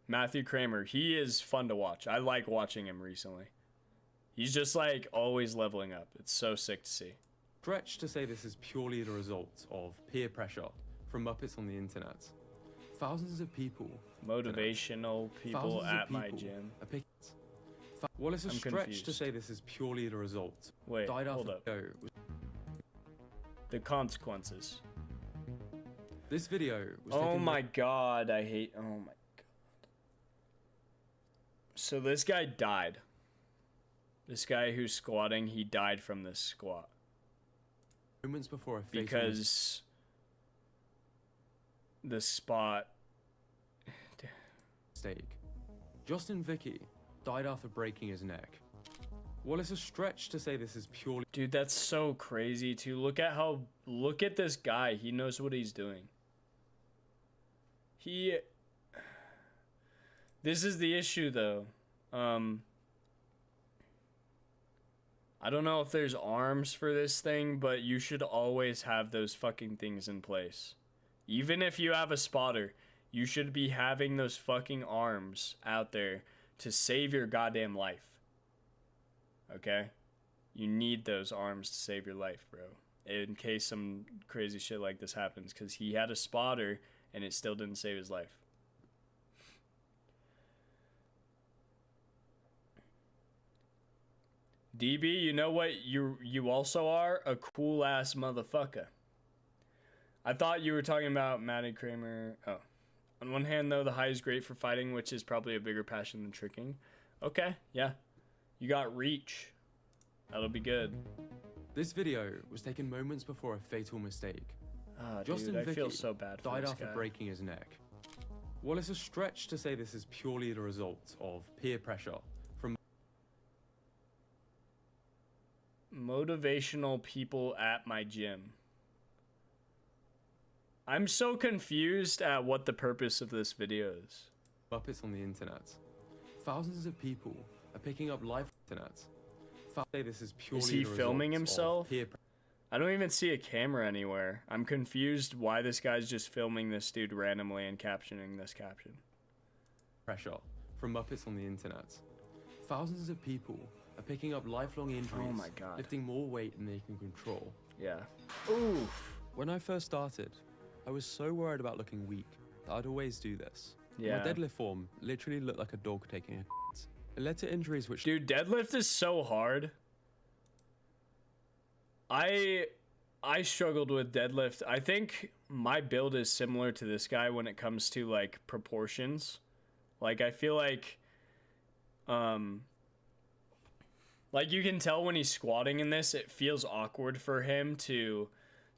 A: Matthew Kramer, he is fun to watch. I like watching him recently. He's just like always leveling up. It's so sick to see.
B: Stretch to say this is purely the result of peer pressure from Muppets on the internet. Thousands of people,
A: motivational people at my gym.
B: Well, it's a stretch
A: confused.
B: to say this is purely the result.
A: Wait,
B: Died
A: hold
B: after
A: up. The consequences.
B: This video was
A: Oh
B: taken
A: my god, I hate. Oh my god. So this guy died. This guy who's squatting, he died from this squat.
B: moments before a fatal
A: Because the spot.
B: mistake. Justin Vicky died after breaking his neck. Well, it's a stretch to say this is purely.
A: Dude, that's so crazy too. Look at this guy. He knows what he's doing. This is the issue though. I don't know if there's arms for this thing, but you should always have those fucking things in place. Even if you have a spotter, you should be having those fucking arms out there to save your goddamn life. Okay? You need those arms to save your life, bro. In case some crazy shit like this happens, because he had a spotter and it still didn't save his life. DB, you know what you also are? A cool ass motherfucker. I thought you were talking about Matty Kramer. Oh. On one hand though, the high is great for fighting, which is probably a bigger passion than tricking. Okay, yeah. You got reach. That'll be good.
B: This video was taken moments before a fatal mistake.
A: Ah,
B: Justin
A: dude, I feel
B: Vicky
A: so bad for
B: died
A: this
B: after
A: guy.
B: breaking his neck. Well, it's a stretch to say this is purely the result of peer pressure from
A: Motivational people at my gym. I'm so confused at what the purpose of this video is.
B: Muppets on the internet. Thousands of people are picking up live internet. Say this is purely
A: Is he
B: the
A: filming
B: result of
A: himself?
B: peer
A: I don't even see a camera anywhere. I'm confused why this guy's just filming this dude randomly and captioning this caption.
B: pressure from Muppets on the internet. Thousands of people are picking up lifelong injuries,
A: Oh my God.
B: lifting more weight than they can control.
A: Yeah. Oof.
B: When I first started, I was so worried about looking weak that I'd always do this.
A: Yeah.
B: My deadlift form literally looked like a dog taking a It led to injuries which...
A: Dude, deadlift is so hard. I struggled with deadlift. I think my build is similar to this guy when it comes to like proportions. Like I feel like you can tell when he's squatting in this, it feels awkward for him to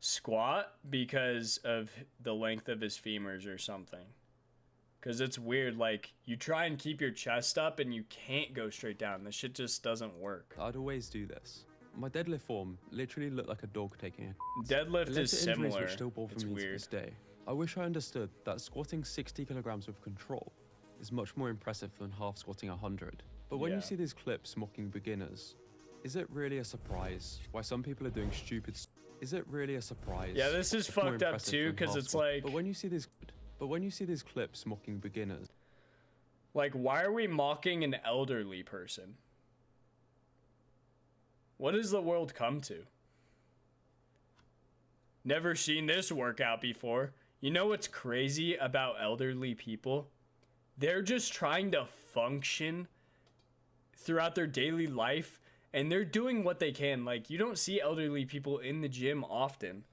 A: squat because of the length of his femurs or something. Because it's weird, like, you try and keep your chest up and you can't go straight down. This shit just doesn't work.
B: I'd always do this. My deadlift form literally looked like a dog taking a
A: Deadlift
B: It led
A: is
B: to injuries
A: similar.
B: Which still bother
A: It's
B: me to
A: weird.
B: this day. I wish I understood that squatting 60 kilograms with control is much more impressive than half squatting 100. But when
A: Yeah.
B: you see these clips mocking beginners, is it really a surprise why some people are doing stupid? Is it really a surprise?
A: Yeah, this is
B: it's more
A: fucked up
B: impressive
A: too,
B: than
A: 'cause
B: half
A: it's
B: squat-
A: like-
B: But when you see these clips mocking beginners,
A: Like, why are we mocking an elderly person? What has the world come to? Never seen this workout before. You know what's crazy about elderly people? They're just trying to function throughout their daily life, and they're doing what they can. Like, you don't see elderly people in the gym often.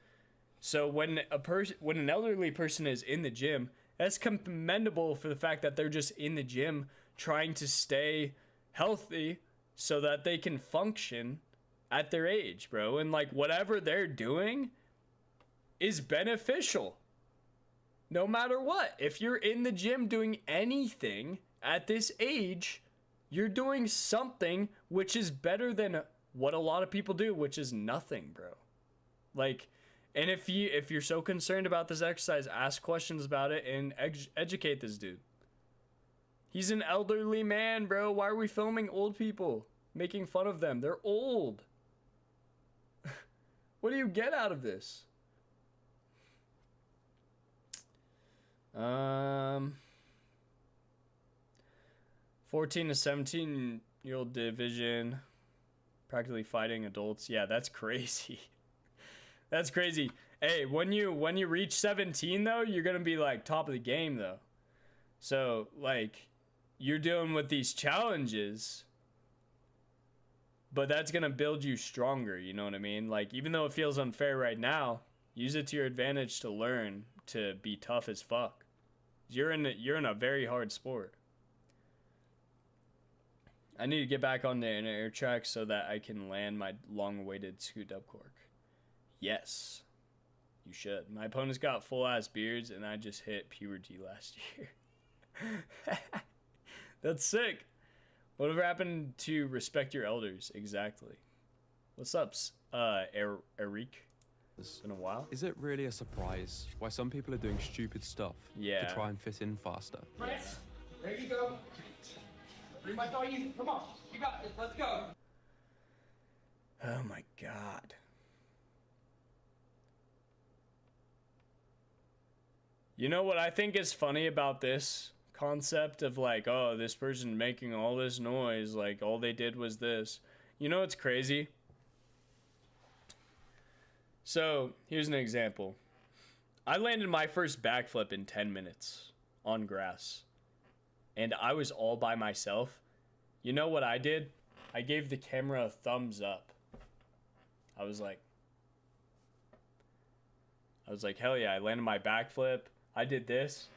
A: So when an elderly person is in the gym, that's commendable for the fact that they're just in the gym trying to stay healthy so that they can function at their age, bro. And like whatever they're doing is beneficial. No matter what. If you're in the gym doing anything at this age, you're doing something which is better than what a lot of people do, which is nothing, bro. Like, and if you're so concerned about this exercise, ask questions about it and educate this dude. He's an elderly man, bro. Why are we filming old people? Making fun of them. They're old. What do you get out of this? 14 to 17-year-old division, practically fighting adults. Yeah, that's crazy. That's crazy. Hey, when you reach 17 though, you're gonna be like top of the game though. So like, you're dealing with these challenges, but that's gonna build you stronger. You know what I mean? Like, even though it feels unfair right now, use it to your advantage to learn to be tough as fuck. You're in a very hard sport. I need to get back on the air track so that I can land my long-awaited scoot up cork. Yes, you should. My opponent's got full-ass beards, and I just hit puberty last year. That's sick. Whatever happened to respect your elders? Exactly. What's up, Eric?
B: It's
A: been a while.
B: Is it really a surprise why some people are doing stupid stuff to try and fit in faster?
Q: Chris, there you go. Bring my doggy. Come on, you got this. Let's go.
A: Oh my god. You know what I think is funny about this concept of like, oh, this person making all this noise, like all they did was this. You know what's crazy? So, here's an example. I landed my first backflip in 10 minutes on grass. And I was all by myself. You know what I did? I gave the camera a thumbs up. I was like, hell yeah, I landed my backflip. I did this.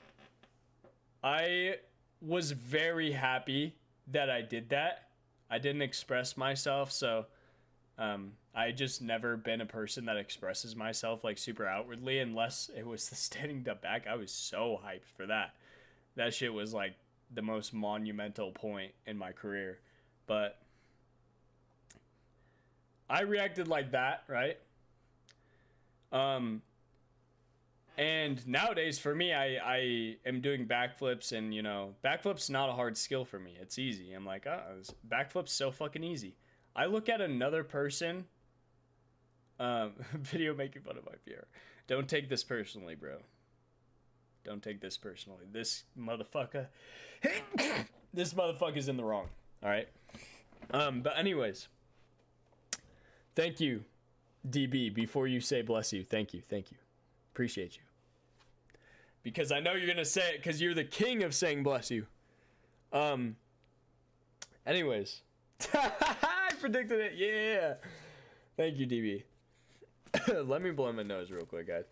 A: I was very happy that I did that. I didn't express myself, so I just never been a person that expresses myself like super outwardly unless it was the standing up back. I was so hyped for that. That shit was like the most monumental point in my career. But I reacted like that, right? And nowadays for me, I am doing backflips, and you know, backflips not a hard skill for me. It's easy. I'm like, oh, backflip's so fucking easy. I look at another person, video making fun of my PR. Don't take this personally, bro. Don't take this personally. This motherfucker, this motherfucker's in the wrong. All right. But anyways, thank you, DB. Before you say bless you, thank you. Appreciate you. Because I know you're gonna say it because you're the king of saying bless you. Anyways. I predicted it, yeah. Thank you, DB. Let me blow my nose real quick, guys.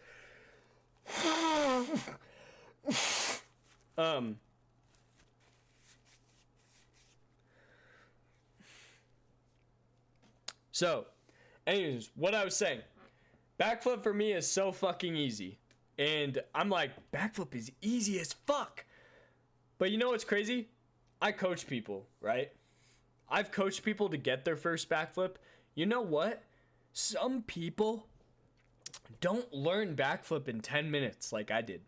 A: So, anyways, what I was saying. Backflip for me is so fucking easy. And I'm like, backflip is easy as fuck. But you know what's crazy? I coach people, right? I've coached people to get their first backflip. You know what? Some people don't learn backflip in 10 minutes like I did.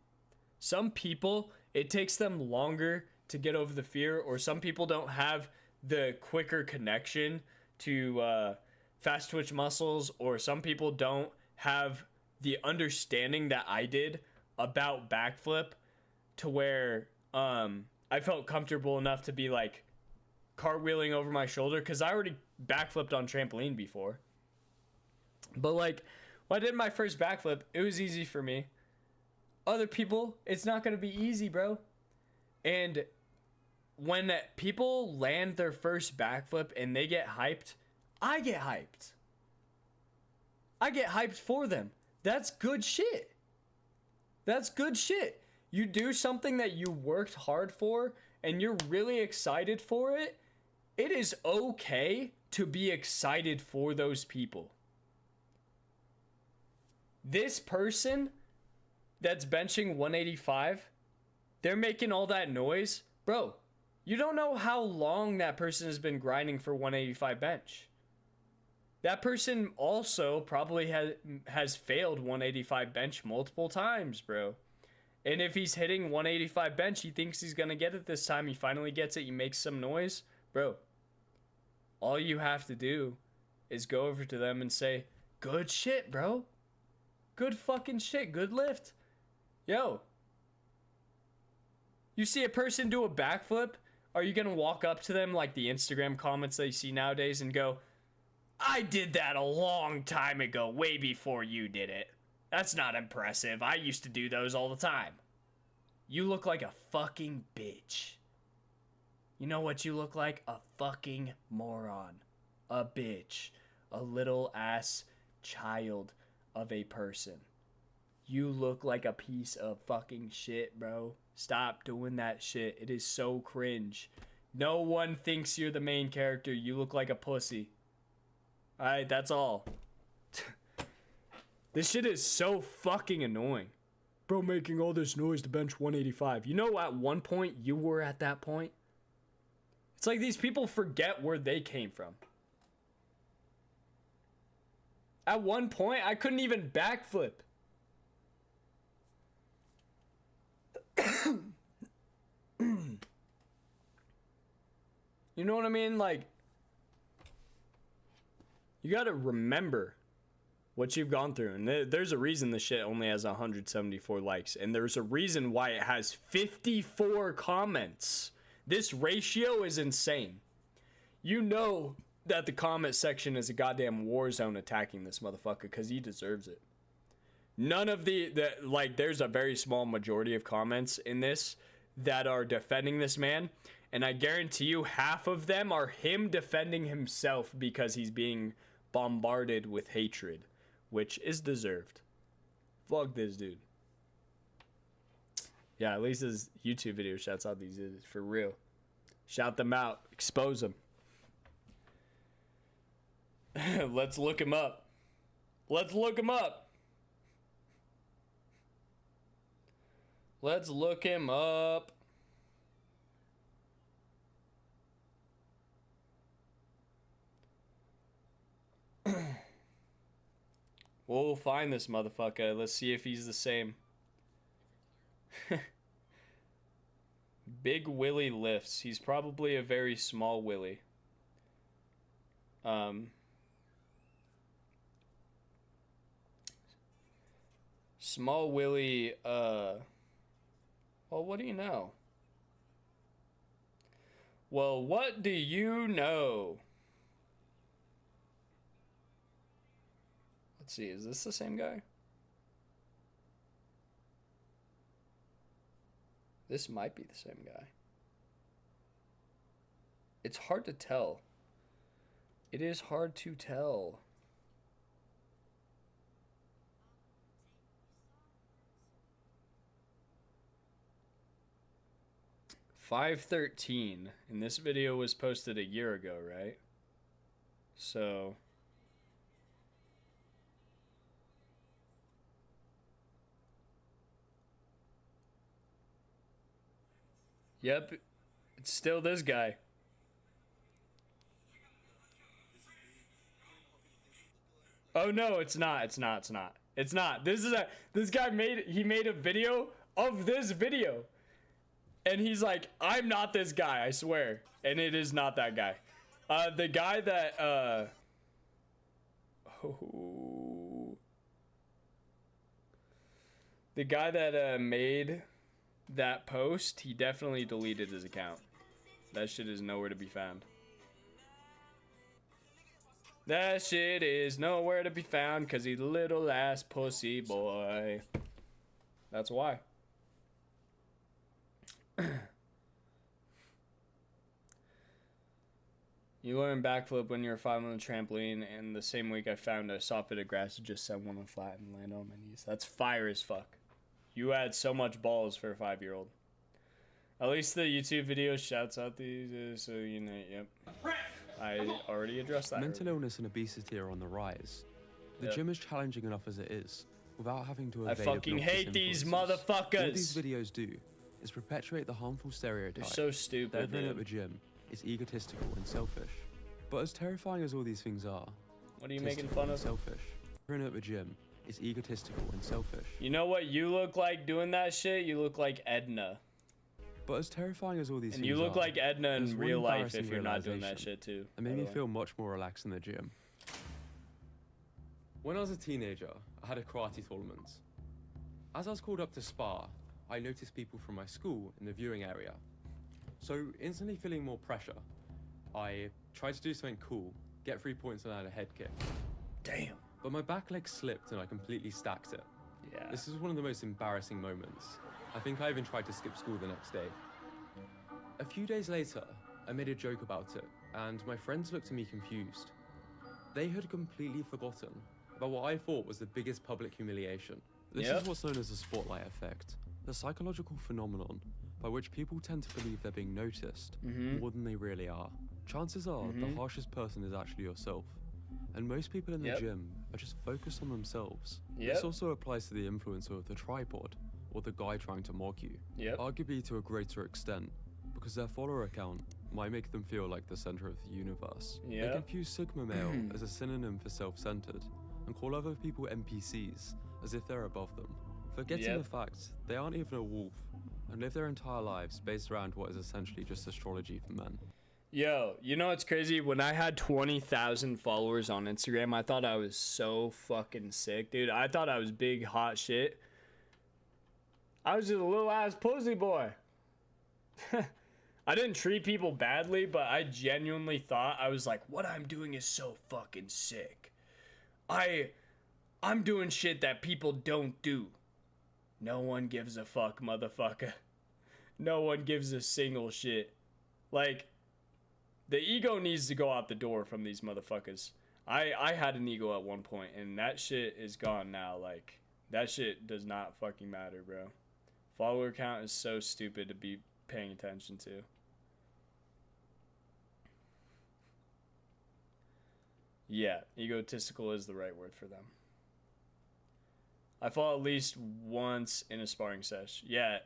A: Some people, it takes them longer to get over the fear, or some people don't have the quicker connection to fast twitch muscles, or some people don't have the understanding that I did about backflip to where I felt comfortable enough to be like cartwheeling over my shoulder because I already backflipped on trampoline before. But like, when I did my first backflip, it was easy for me. Other people, it's not going to be easy, bro. And when people land their first backflip and they get hyped, I get hyped. I get hyped for them. That's good shit. That's good shit. You do something that you worked hard for and you're really excited for it. It is okay to be excited for those people. This person that's benching 185, they're making all that noise. Bro, you don't know how long that person has been grinding for 185 bench. That person also probably has failed 185 bench multiple times, bro. And if he's hitting 185 bench, he thinks he's going to get it this time. He finally gets it. He makes some noise. Bro, all you have to do is go over to them and say, good shit, bro. Good fucking shit. Good lift. Yo. You see a person do a backflip? Are you going to walk up to them like the Instagram comments that you see nowadays and go, I did that a long time ago, way before you did it. That's not impressive. I used to do those all the time. You look like a fucking bitch. You know what you look like? A fucking moron. A bitch. A little ass child of a person. You look like a piece of fucking shit, bro. Stop doing that shit. It is so cringe. No one thinks you're the main character. You look like a pussy. Alright, that's all. This shit is so fucking annoying. Bro, making all this noise to bench 185. You know, at one point, you were at that point. It's like these people forget where they came from. At one point, I couldn't even backflip. You know what I mean? Like, you gotta remember what you've gone through. And there's a reason this shit only has 174 likes. And there's a reason why it has 54 comments. This ratio is insane. You know that the comment section is a goddamn war zone attacking this motherfucker because he deserves it. None of like, there's a very small majority of comments in this that are defending this man. And I guarantee you half of them are him defending himself because he's being bombarded with hatred, which is deserved. Fuck this dude. Yeah, at least his YouTube video shouts out these idiots for real. Shout them out. Expose them. Let's look him up. Let's look him up. Let's look him up. We'll find this motherfucker. Let's see if he's the same. Big Willie lifts. He's probably a very small Willie. Small Willie, well, what do you know? Well, what do you know? Let's see, is this the same guy? This might be the same guy. It's hard to tell. It is hard to tell. $513, and this video was posted a year ago, right? So yep, it's still this guy. Oh no, it's not. It's not. It's not. It's not. This guy made a video of this video. And he's like, I'm not this guy, I swear. And it is not that guy. The guy that the guy that made that post, he definitely deleted his account. That shit is nowhere to be found. That shit is nowhere to be found because he's a little ass pussy boy. That's why. You learn backflip when you're 5 on the trampoline, and the same week I found a soft bit of grass to just set one on flat and land on my knees. That's fire as fuck. You had so much balls for a 5-year-old. At least the YouTube video shouts out these, so you know, yep. I already addressed that.
B: Mental illness and obesity are on the rise. The
A: Yep.
B: gym is challenging enough as it is, without having to
A: I
B: evade
A: fucking
B: obnoxious
A: hate these
B: influences.
A: motherfuckers.
B: All these videos do is perpetuate the harmful stereotype
A: so stupid,
B: that everyone
A: dude.
B: at the gym is egotistical and selfish. But as terrifying as all these things are,
A: What are you making
B: egotistical
A: fun
B: and
A: of?
B: Selfish. Everyone at the gym is egotistical and selfish.
A: You know what you look like doing that shit? You look like Edna.
B: But as terrifying as all these
A: And
B: things
A: you look
B: are,
A: like Edna
B: there's
A: in
B: one
A: real life
B: embarrassing
A: if you're not doing that
B: realization
A: shit too.
B: It made
A: by
B: me
A: the way.
B: feel much more relaxed in the gym. When I was a teenager, I had a karate tournament. As I was called up to spar, I noticed people from my school in the viewing area. So, instantly feeling more pressure, I tried to do something cool, get 3 points and add a head kick.
A: Damn.
B: But my back leg slipped and I completely stacked it.
A: Yeah.
B: This is one of the most embarrassing moments. I think I even tried to skip school the next day. A few days later, I made a joke about it, and my friends looked at me confused. They had completely forgotten about what I thought was the biggest public humiliation. This
A: Yep.
B: is what's known as the spotlight effect, the psychological phenomenon by which people tend to believe they're being noticed more than they really are. Chances are the harshest person is actually yourself, and most people in the
A: Yep.
B: gym are just focused on themselves.
A: Yep.
B: This also applies to the influencer of the tripod, or the guy trying to mock you.
A: Yep.
B: Arguably to a greater extent, because their follower account might make them feel like the center of the universe. They
A: Yep.
B: confuse Sigma male as a synonym for self-centered, and call other people NPCs as if they're above them, forgetting
A: Yep.
B: the fact they aren't even a wolf, and live their entire lives based around what is essentially just astrology for men.
A: Yo, you know what's crazy? When I had 20,000 followers on Instagram, I thought I was so fucking sick, dude. I thought I was big hot shit. I was just a little ass pussy boy. I didn't treat people badly, but I genuinely thought, I was like, what I'm doing is so fucking sick. I'm doing shit that people don't do. No one gives a fuck, motherfucker. No one gives a single shit. Like, the ego needs to go out the door from these motherfuckers. I had an ego at one point, and that shit is gone now. Like, that shit does not fucking matter, bro. Follower count is so stupid to be paying attention to. Yeah, egotistical is the right word for them. I fall at least once in a sparring sesh. Yeah,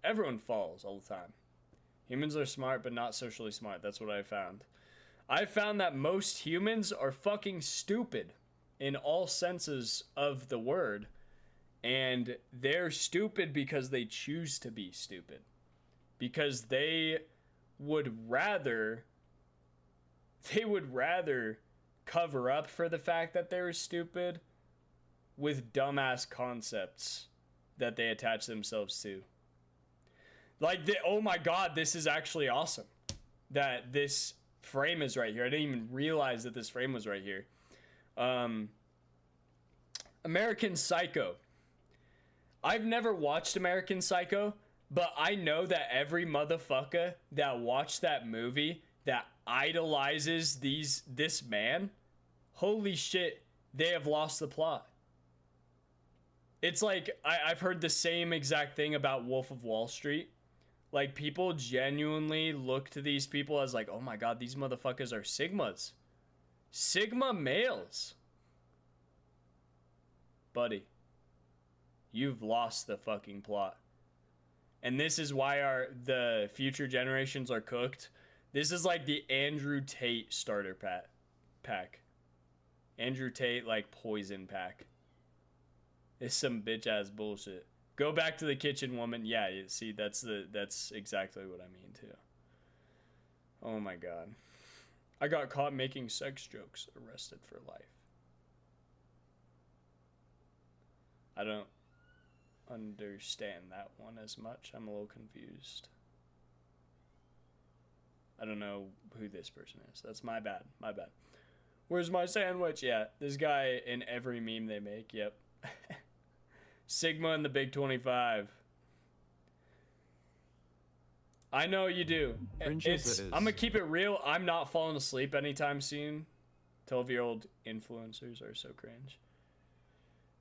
A: everyone falls all the time. Humans are smart, but not socially smart. That's what I found. I found that most humans are fucking stupid in all senses of the word. And they're stupid because they choose to be stupid. Because they would rather cover up for the fact that they're stupid with dumbass concepts that they attach themselves to. Like, oh my god, this is actually awesome that this frame is right here. I didn't even realize that this frame was right here. American Psycho. I've never watched American Psycho, but I know that every motherfucker that watched that movie that idolizes this man, holy shit, they have lost the plot. It's like, I've heard the same exact thing about Wolf of Wall Street. Like, people genuinely look to these people as like, oh my god, these motherfuckers are Sigmas. Sigma males. Buddy, you've lost the fucking plot. And this is why the future generations are cooked. This is like the Andrew Tate starter pack. Andrew Tate, like, poison pack. It's some bitch ass bullshit. Go back to the kitchen, woman. Yeah, you see, that's exactly what I mean too. Oh my god. I got caught making sex jokes, arrested for life. I don't understand that one as much. I'm a little confused. I don't know who this person is. That's my bad. My bad. Where's my sandwich? Yeah, this guy in every meme they make. Yep. Sigma and the Big 25. I know you do.
B: Cringe as it is.
A: I'm gonna keep it real. I'm not falling asleep anytime soon. 12-year-old influencers are so cringe.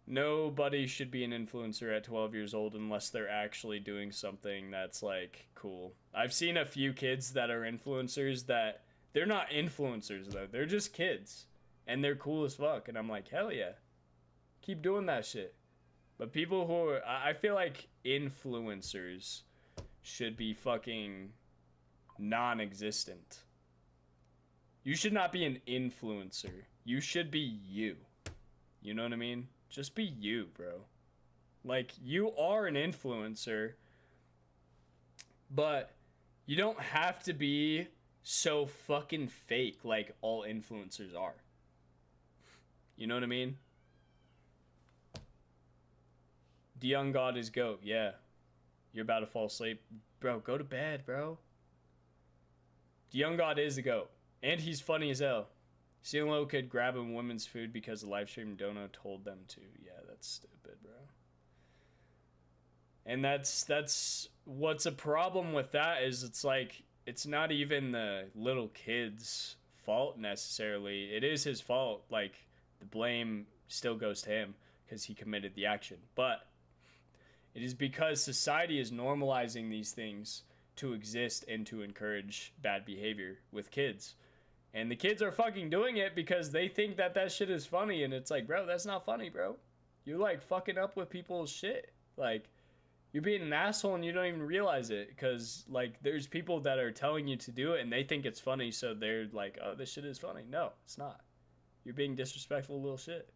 A: Nobody should be an influencer at 12 years old unless they're actually doing something that's like cool. I've seen a few kids that are influencers that they're not influencers though. They're just kids and they're cool as fuck. And I'm like, hell yeah, keep doing that shit. But people who are, I feel like influencers should be fucking non-existent. You should not be an influencer. You should be you. You know what I mean? Just be you, bro. Like, you are an influencer, but you don't have to be so fucking fake like all influencers are. You know what I mean? The young god is GOAT. Yeah. You're about to fall asleep. Bro, go to bed, bro. The young god is the GOAT. And he's funny as hell. Seeing a little kid grabbing women's food because the live stream dono told them to. Yeah, that's stupid, bro. And that's what's a problem with that is it's like, it's not even the little kid's fault necessarily. It is his fault. Like, the blame still goes to him because he committed the action. But it is because society is normalizing these things to exist and to encourage bad behavior with kids. And the kids are fucking doing it because they think that that shit is funny. And it's like, bro, that's not funny, bro. You're like fucking up with people's shit. Like, you're being an asshole and you don't even realize it. Because, like, there's people that are telling you to do it and they think it's funny. So they're like, oh, this shit is funny. No, it's not. You're being disrespectful little shit.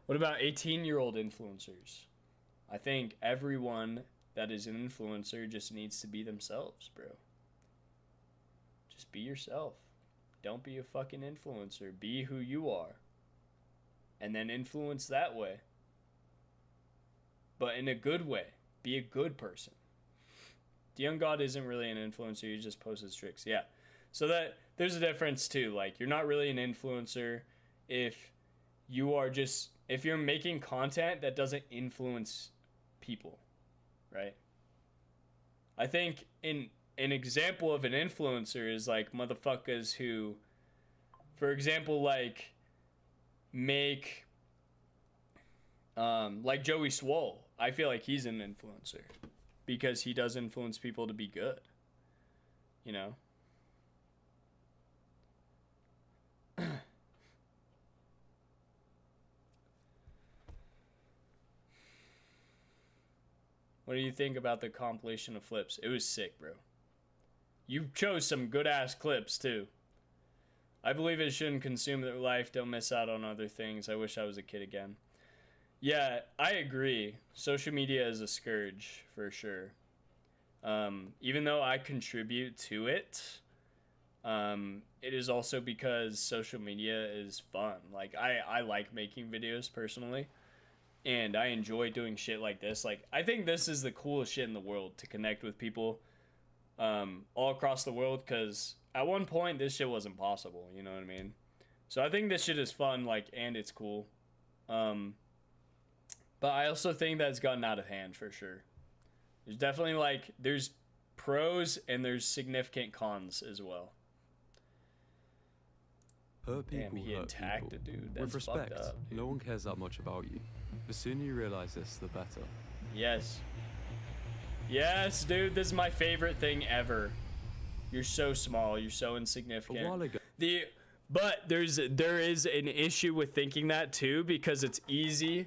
A: What about 18-year-old influencers? I think everyone that is an influencer just needs to be themselves, bro. Just be yourself. Don't be a fucking influencer. Be who you are. And then influence that way. But in a good way. Be a good person. The young god isn't really an influencer. He just posts his tricks. Yeah. So that there's a difference too. Like, you're not really an influencer if you are just, if you're making content that doesn't influence people. Right? I think an example of an influencer is like motherfuckers who, for example, like make like Joey Swole. I feel like he's an influencer because he does influence people to be good. You know? What do you think about the compilation of flips? It was sick, bro. You chose some good-ass clips, too. I believe it shouldn't consume their life. Don't miss out on other things. I wish I was a kid again. Yeah, I agree. Social media is a scourge, for sure. Even though I contribute to it, it is also because social media is fun. Like, I like making videos, personally. And I enjoy doing shit like this. Like, I think this is the coolest shit in the world, to connect with people all across the world, because at one point, this shit wasn't possible, you know what I mean? So I think this shit is fun, like, and it's cool. But I also think that it's gotten out of hand, for sure. There's definitely, like, there's pros and there's significant cons as well.
B: Hurt people.
A: Damn, he attacked a dude. That's
B: With respect,
A: fucked up, dude.
B: no one cares that much about you. The sooner you realize this, the better.
A: Yes. Yes, dude, this is my favorite thing ever. You're so small. You're so insignificant.
B: A while ago.
A: But there is an issue with thinking that too, because it's easy.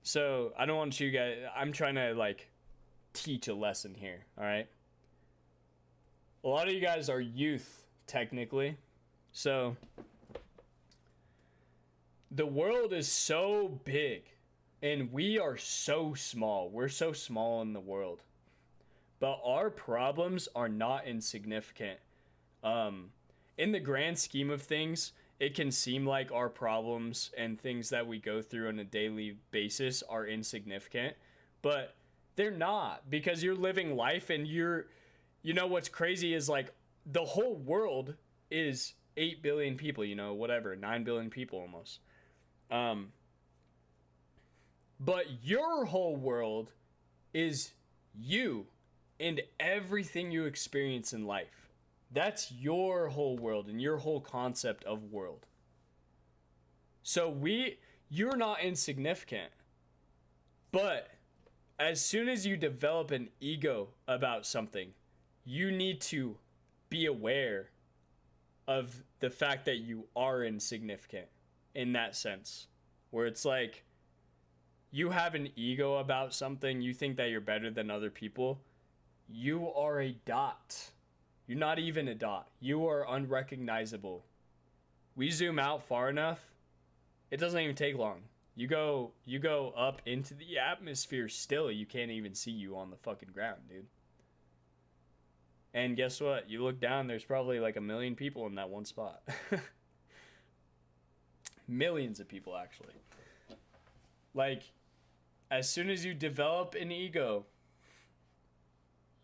A: So I don't want you guys. I'm trying to like teach a lesson here. All right. A lot of you guys are youth, technically. So the world is so big and we are so small. We're so small in the world. But our problems are not insignificant. In the grand scheme of things, it can seem like our problems and things that we go through on a daily basis are insignificant. But They're not, because you're living life and you know what's crazy is like the whole world is 8 billion people, you know, whatever, 9 billion people almost. But your whole world is you and everything you experience in life. That's your whole world and your whole concept of world. So you're not insignificant. But as soon as you develop an ego about something, you need to be aware of the fact that you are insignificant in that sense. Where it's like, you have an ego about something, you think that you're better than other people, you are a dot. You're not even a dot. You are unrecognizable. We zoom out far enough, it doesn't even take long. You go up into the atmosphere still, you can't even see you on the fucking ground, dude. And guess what? You look down, there's probably like 1 million people in that one spot. Millions of people, actually. Like, as soon as you develop an ego,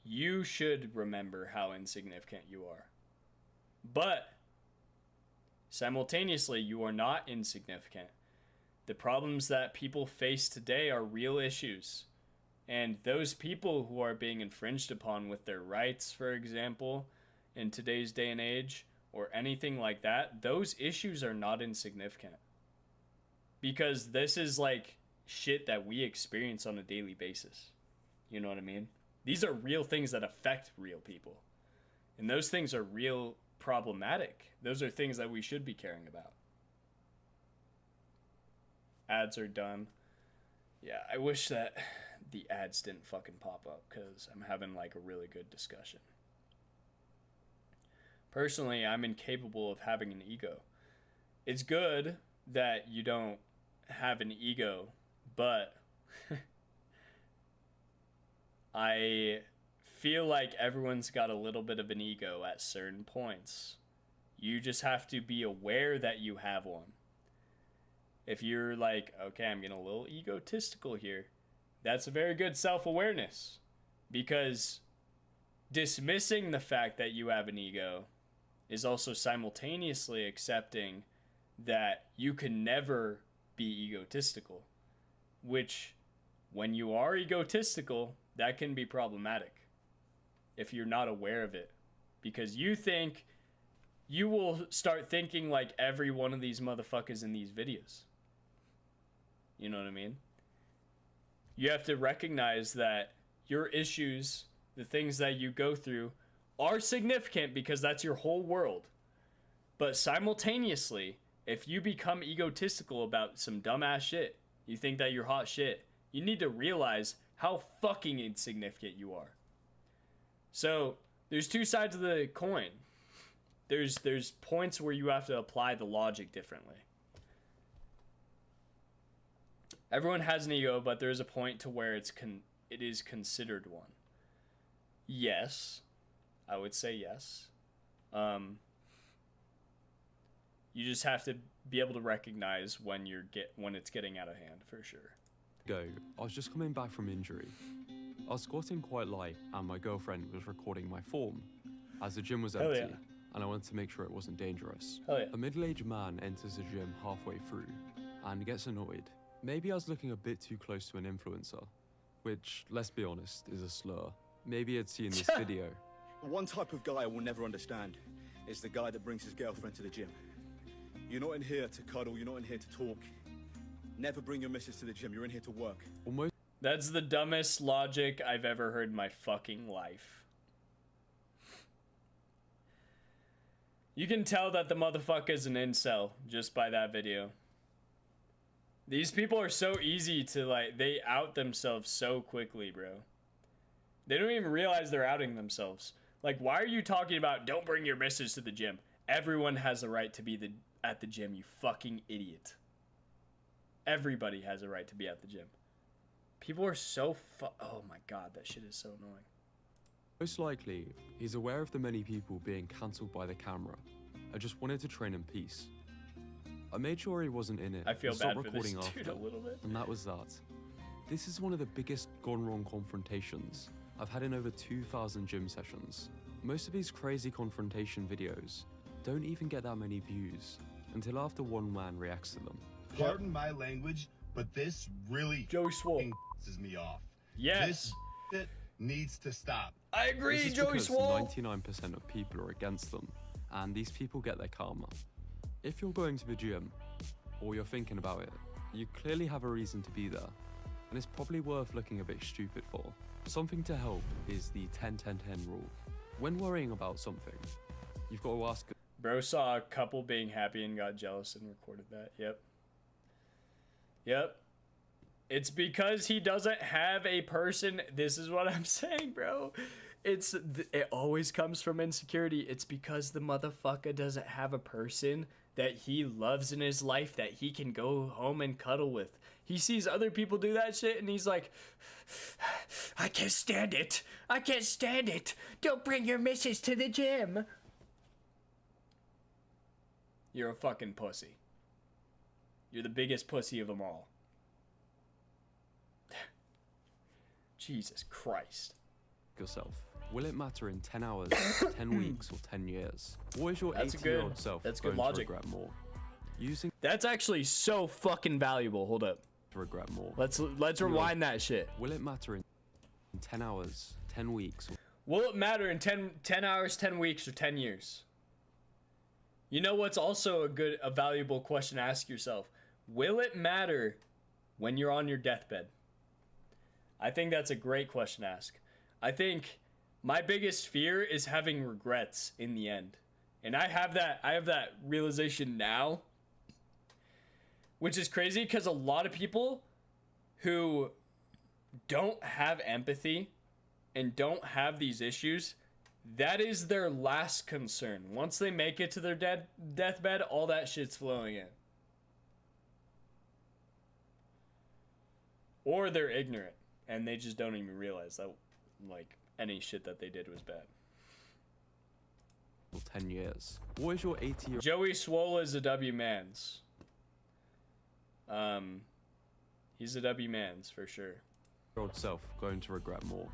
A: you should remember how insignificant you are. But simultaneously, you are not insignificant. The problems that people face today are real issues. And those people who are being infringed upon with their rights, for example, in today's day and age, or anything like that, those issues are not insignificant. Because this is like shit that we experience on a daily basis. You know what I mean? These are real things that affect real people. And those things are real problematic. Those are things that we should be caring about. Ads are done. Yeah, I wish that the ads didn't fucking pop up because I'm having like a really good discussion. Personally, I'm incapable of having an ego. It's good that you don't have an ego, but I feel like everyone's got a little bit of an ego at certain points. You just have to be aware that you have one. If you're like, okay, I'm getting a little egotistical here, that's a very good self-awareness, because dismissing the fact that you have an ego is also simultaneously accepting that you can never be egotistical, which when you are egotistical, that can be problematic if you're not aware of it, because you think you will start thinking like every one of these motherfuckers in these videos. You know what I mean? You have to recognize that your issues, the things that you go through, are significant because that's your whole world. But simultaneously, if you become egotistical about some dumbass shit, you think that you're hot shit, you need to realize how fucking insignificant you are. So, there's two sides of the coin. There's points where you have to apply the logic differently. Everyone has an ego, but there's a point to where it is considered one. Yes, I would say yes. You just have to be able to recognize when it's getting out of hand, for sure.
B: I was just coming back from injury. I was squatting quite light, and my girlfriend was recording my form, as the gym was
A: Hell
B: empty,
A: yeah.
B: and I wanted to make sure it wasn't dangerous.
A: Hell yeah.
B: A middle-aged man enters the gym halfway through, and gets annoyed. Maybe I was looking a bit too close to an influencer, which, let's be honest, is a slur. Maybe he'd seen this video.
R: One type of guy I will never understand is the guy that brings his girlfriend to the gym. You're not in here to cuddle, you're not in here to talk. Never bring your missus to the gym, you're in here to work.
A: That's the dumbest logic I've ever heard in my fucking life. You can tell that the motherfucker's an incel just by that video. These people are so easy to, like, they out themselves so quickly, bro. They don't even realize they're outing themselves. Like, why are you talking about don't bring your missus to the gym? Everyone has a right to be at the gym, you fucking idiot. Everybody has a right to be at the gym. People are so oh my god, that shit is so annoying.
B: Most likely, he's aware of the many people being cancelled by the camera. I just wanted to train in peace. I made sure he wasn't in it.
A: I feel
B: and stopped
A: bad for this
B: recording
A: dude
B: after,
A: a little bit.
B: and that was that. This is one of the biggest gone wrong confrontations I've had in over 2,000 gym sessions. Most of these crazy confrontation videos don't even get that many views until after one man reacts to them.
F: Pardon my language, but this really
A: Joey Swole
F: pisses me off.
A: Yes.
F: This shit needs to stop.
A: I agree,
B: This is
A: Joey
B: because
A: Swole.
B: 99% of people are against them, and these people get their karma. If you're going to the gym, or you're thinking about it, you clearly have a reason to be there, and it's probably worth looking a bit stupid for. Something to help is the 10-10-10 rule. When worrying about something, you've got to ask.
A: Bro saw a couple being happy and got jealous and recorded that. Yep. It's because he doesn't have a person. This is what I'm saying, bro. It always comes from insecurity. It's because the motherfucker doesn't have a person that he loves in his life that he can go home and cuddle with. He sees other people do that shit and he's like, I can't stand it. I can't stand it. Don't bring your missus to the gym. You're a fucking pussy. You're the biggest pussy of them all. Jesus Christ.
B: Yourself. Will it matter in 10 hours, 10 weeks, or 10 years? Or is your
A: That's
B: 80-year-old self
A: that's
B: going
A: good logic.
B: to regret more? Using
A: That's actually so fucking valuable. Hold up.
B: to regret more.
A: Let's rewind that shit.
B: Will it matter in 10 hours, 10 weeks, or
A: Will it matter in 10 hours, 10 weeks, or 10 years? You know what's also a valuable question to ask yourself? Will it matter when you're on your deathbed? I think that's a great question to ask. I think my biggest fear is having regrets in the end. And I have that realization now, which is crazy because a lot of people who don't have empathy and don't have these issues, that is their last concern. Once they make it to their deathbed, all that shit's flowing in. Or they're ignorant and they just don't even realize that like any shit that they did was bad.
B: 10 years? Or is your 80-year-old
A: Joey Swole is a W Mans. He's a W Mans for sure.
B: self going to regret more?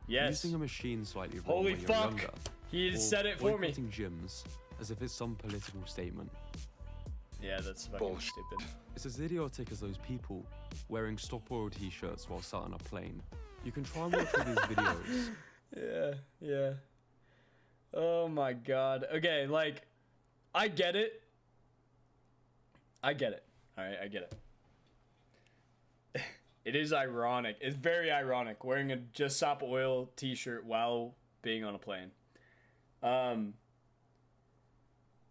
A: Yes.
B: Using a machine slightly wrong
A: Holy
B: when you're
A: fuck!
B: younger,
A: He
B: or
A: said it for me.
B: boycotting gyms as if it's some political statement.
A: Yeah, that's fucking stupid.
B: It's as idiotic as those people wearing Stop Oil t-shirts while sat on a plane. You can try and watch all these videos.
A: Yeah. Oh my god. Okay, like, I get it. Alright, I get it. It is ironic. It's very ironic wearing a Just Stop Oil t-shirt while being on a plane.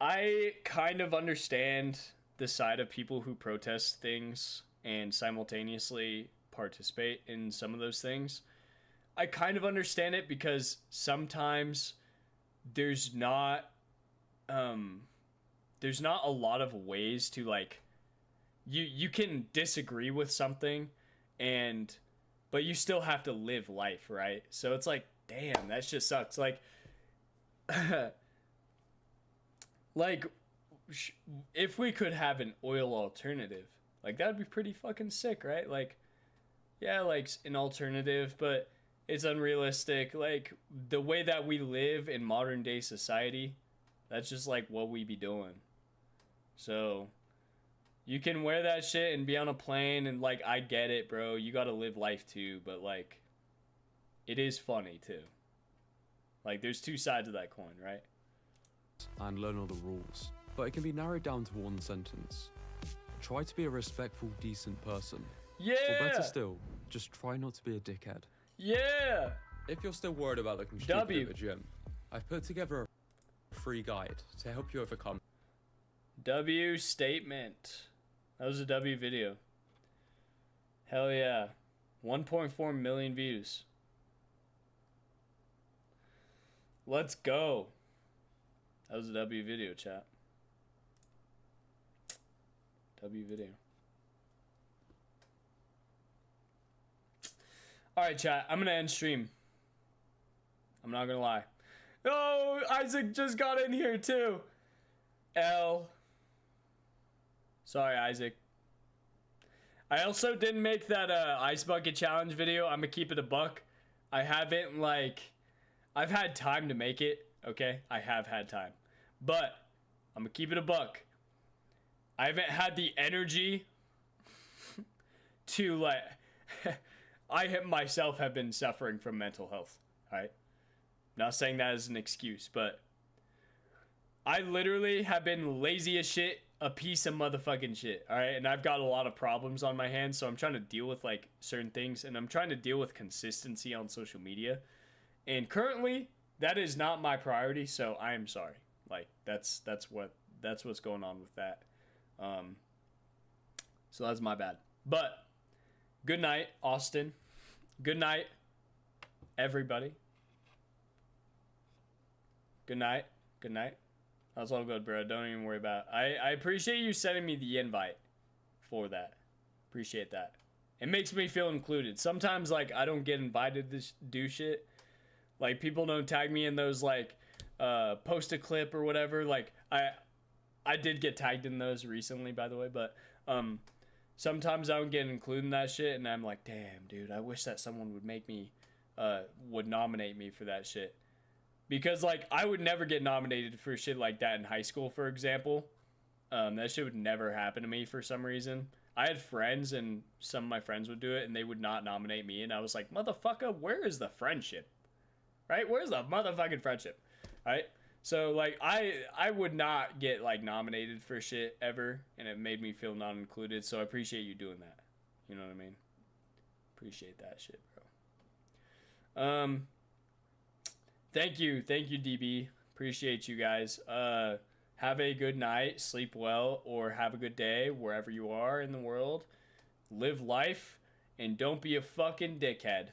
A: I kind of understand the side of people who protest things and simultaneously participate in some of those things. I kind of understand it because sometimes there's not a lot of ways to like you can disagree with something but you still have to live life, right? So it's like, damn, that shit sucks. Like like if we could have an oil alternative, like that'd be pretty fucking sick, right? Like, yeah, like an alternative, but it's unrealistic. Like the way that we live in modern day society, that's just like what we be doing. So you can wear that shit and be on a plane and like, I get it, bro. You gotta live life too, but like, it is funny too. Like there's two sides of that coin, right?
B: And learn all the rules. But it can be narrowed down to one sentence. Try to be a respectful, decent person.
A: Yeah!
B: Or better still, just try not to be a dickhead.
A: Yeah!
B: If you're still worried about looking stupid
A: W.
B: at the gym, I've put together a free guide to help you overcome.
A: W statement. That was a W video. Hell yeah. 1.4 million views. Let's go. That was a W video, chat. W video. Alright, chat. I'm gonna end stream. I'm not gonna lie. Oh, Isaac just got in here too. L. Sorry, Isaac. I also didn't make that ice bucket challenge video. I'm gonna keep it a buck. I haven't I've had time to make it. Okay, I have had time, but I'm gonna keep it a buck. I haven't had the energy to I myself have been suffering from mental health. Right, not saying that as an excuse, but I literally have been lazy as shit, a piece of motherfucking shit, all right? And I've got a lot of problems on my hands, so I'm trying to deal with, like, certain things, and I'm trying to deal with consistency on social media. And currently, that is not my priority, so I am sorry. Like, that's what's going on with that. So that's my bad. But, good night, Austin. Good night, everybody. Good night. Good night. That's all good, bro. Don't even worry about it. I appreciate you sending me the invite for that. Appreciate that. It makes me feel included. Sometimes, like, I don't get invited to do shit. Like, people don't tag me in those, like, post a clip or whatever. Like, I did get tagged in those recently, by the way, but sometimes I don't get included in that shit, and I'm like, damn, dude, I wish that someone would make me, would nominate me for that shit. Because, like, I would never get nominated for shit like that in high school, for example. That shit would never happen to me for some reason. I had friends, and some of my friends would do it, and they would not nominate me. And I was like, motherfucker, where is the friendship? Right? Where's the motherfucking friendship? Right? So, like, I would not get, like, nominated for shit ever, and it made me feel not included. So I appreciate you doing that. You know what I mean? Appreciate that shit, bro. Thank you, DB. Appreciate you guys. Have a good night, sleep well, or have a good day wherever you are in the world. Live life, and don't be a fucking dickhead.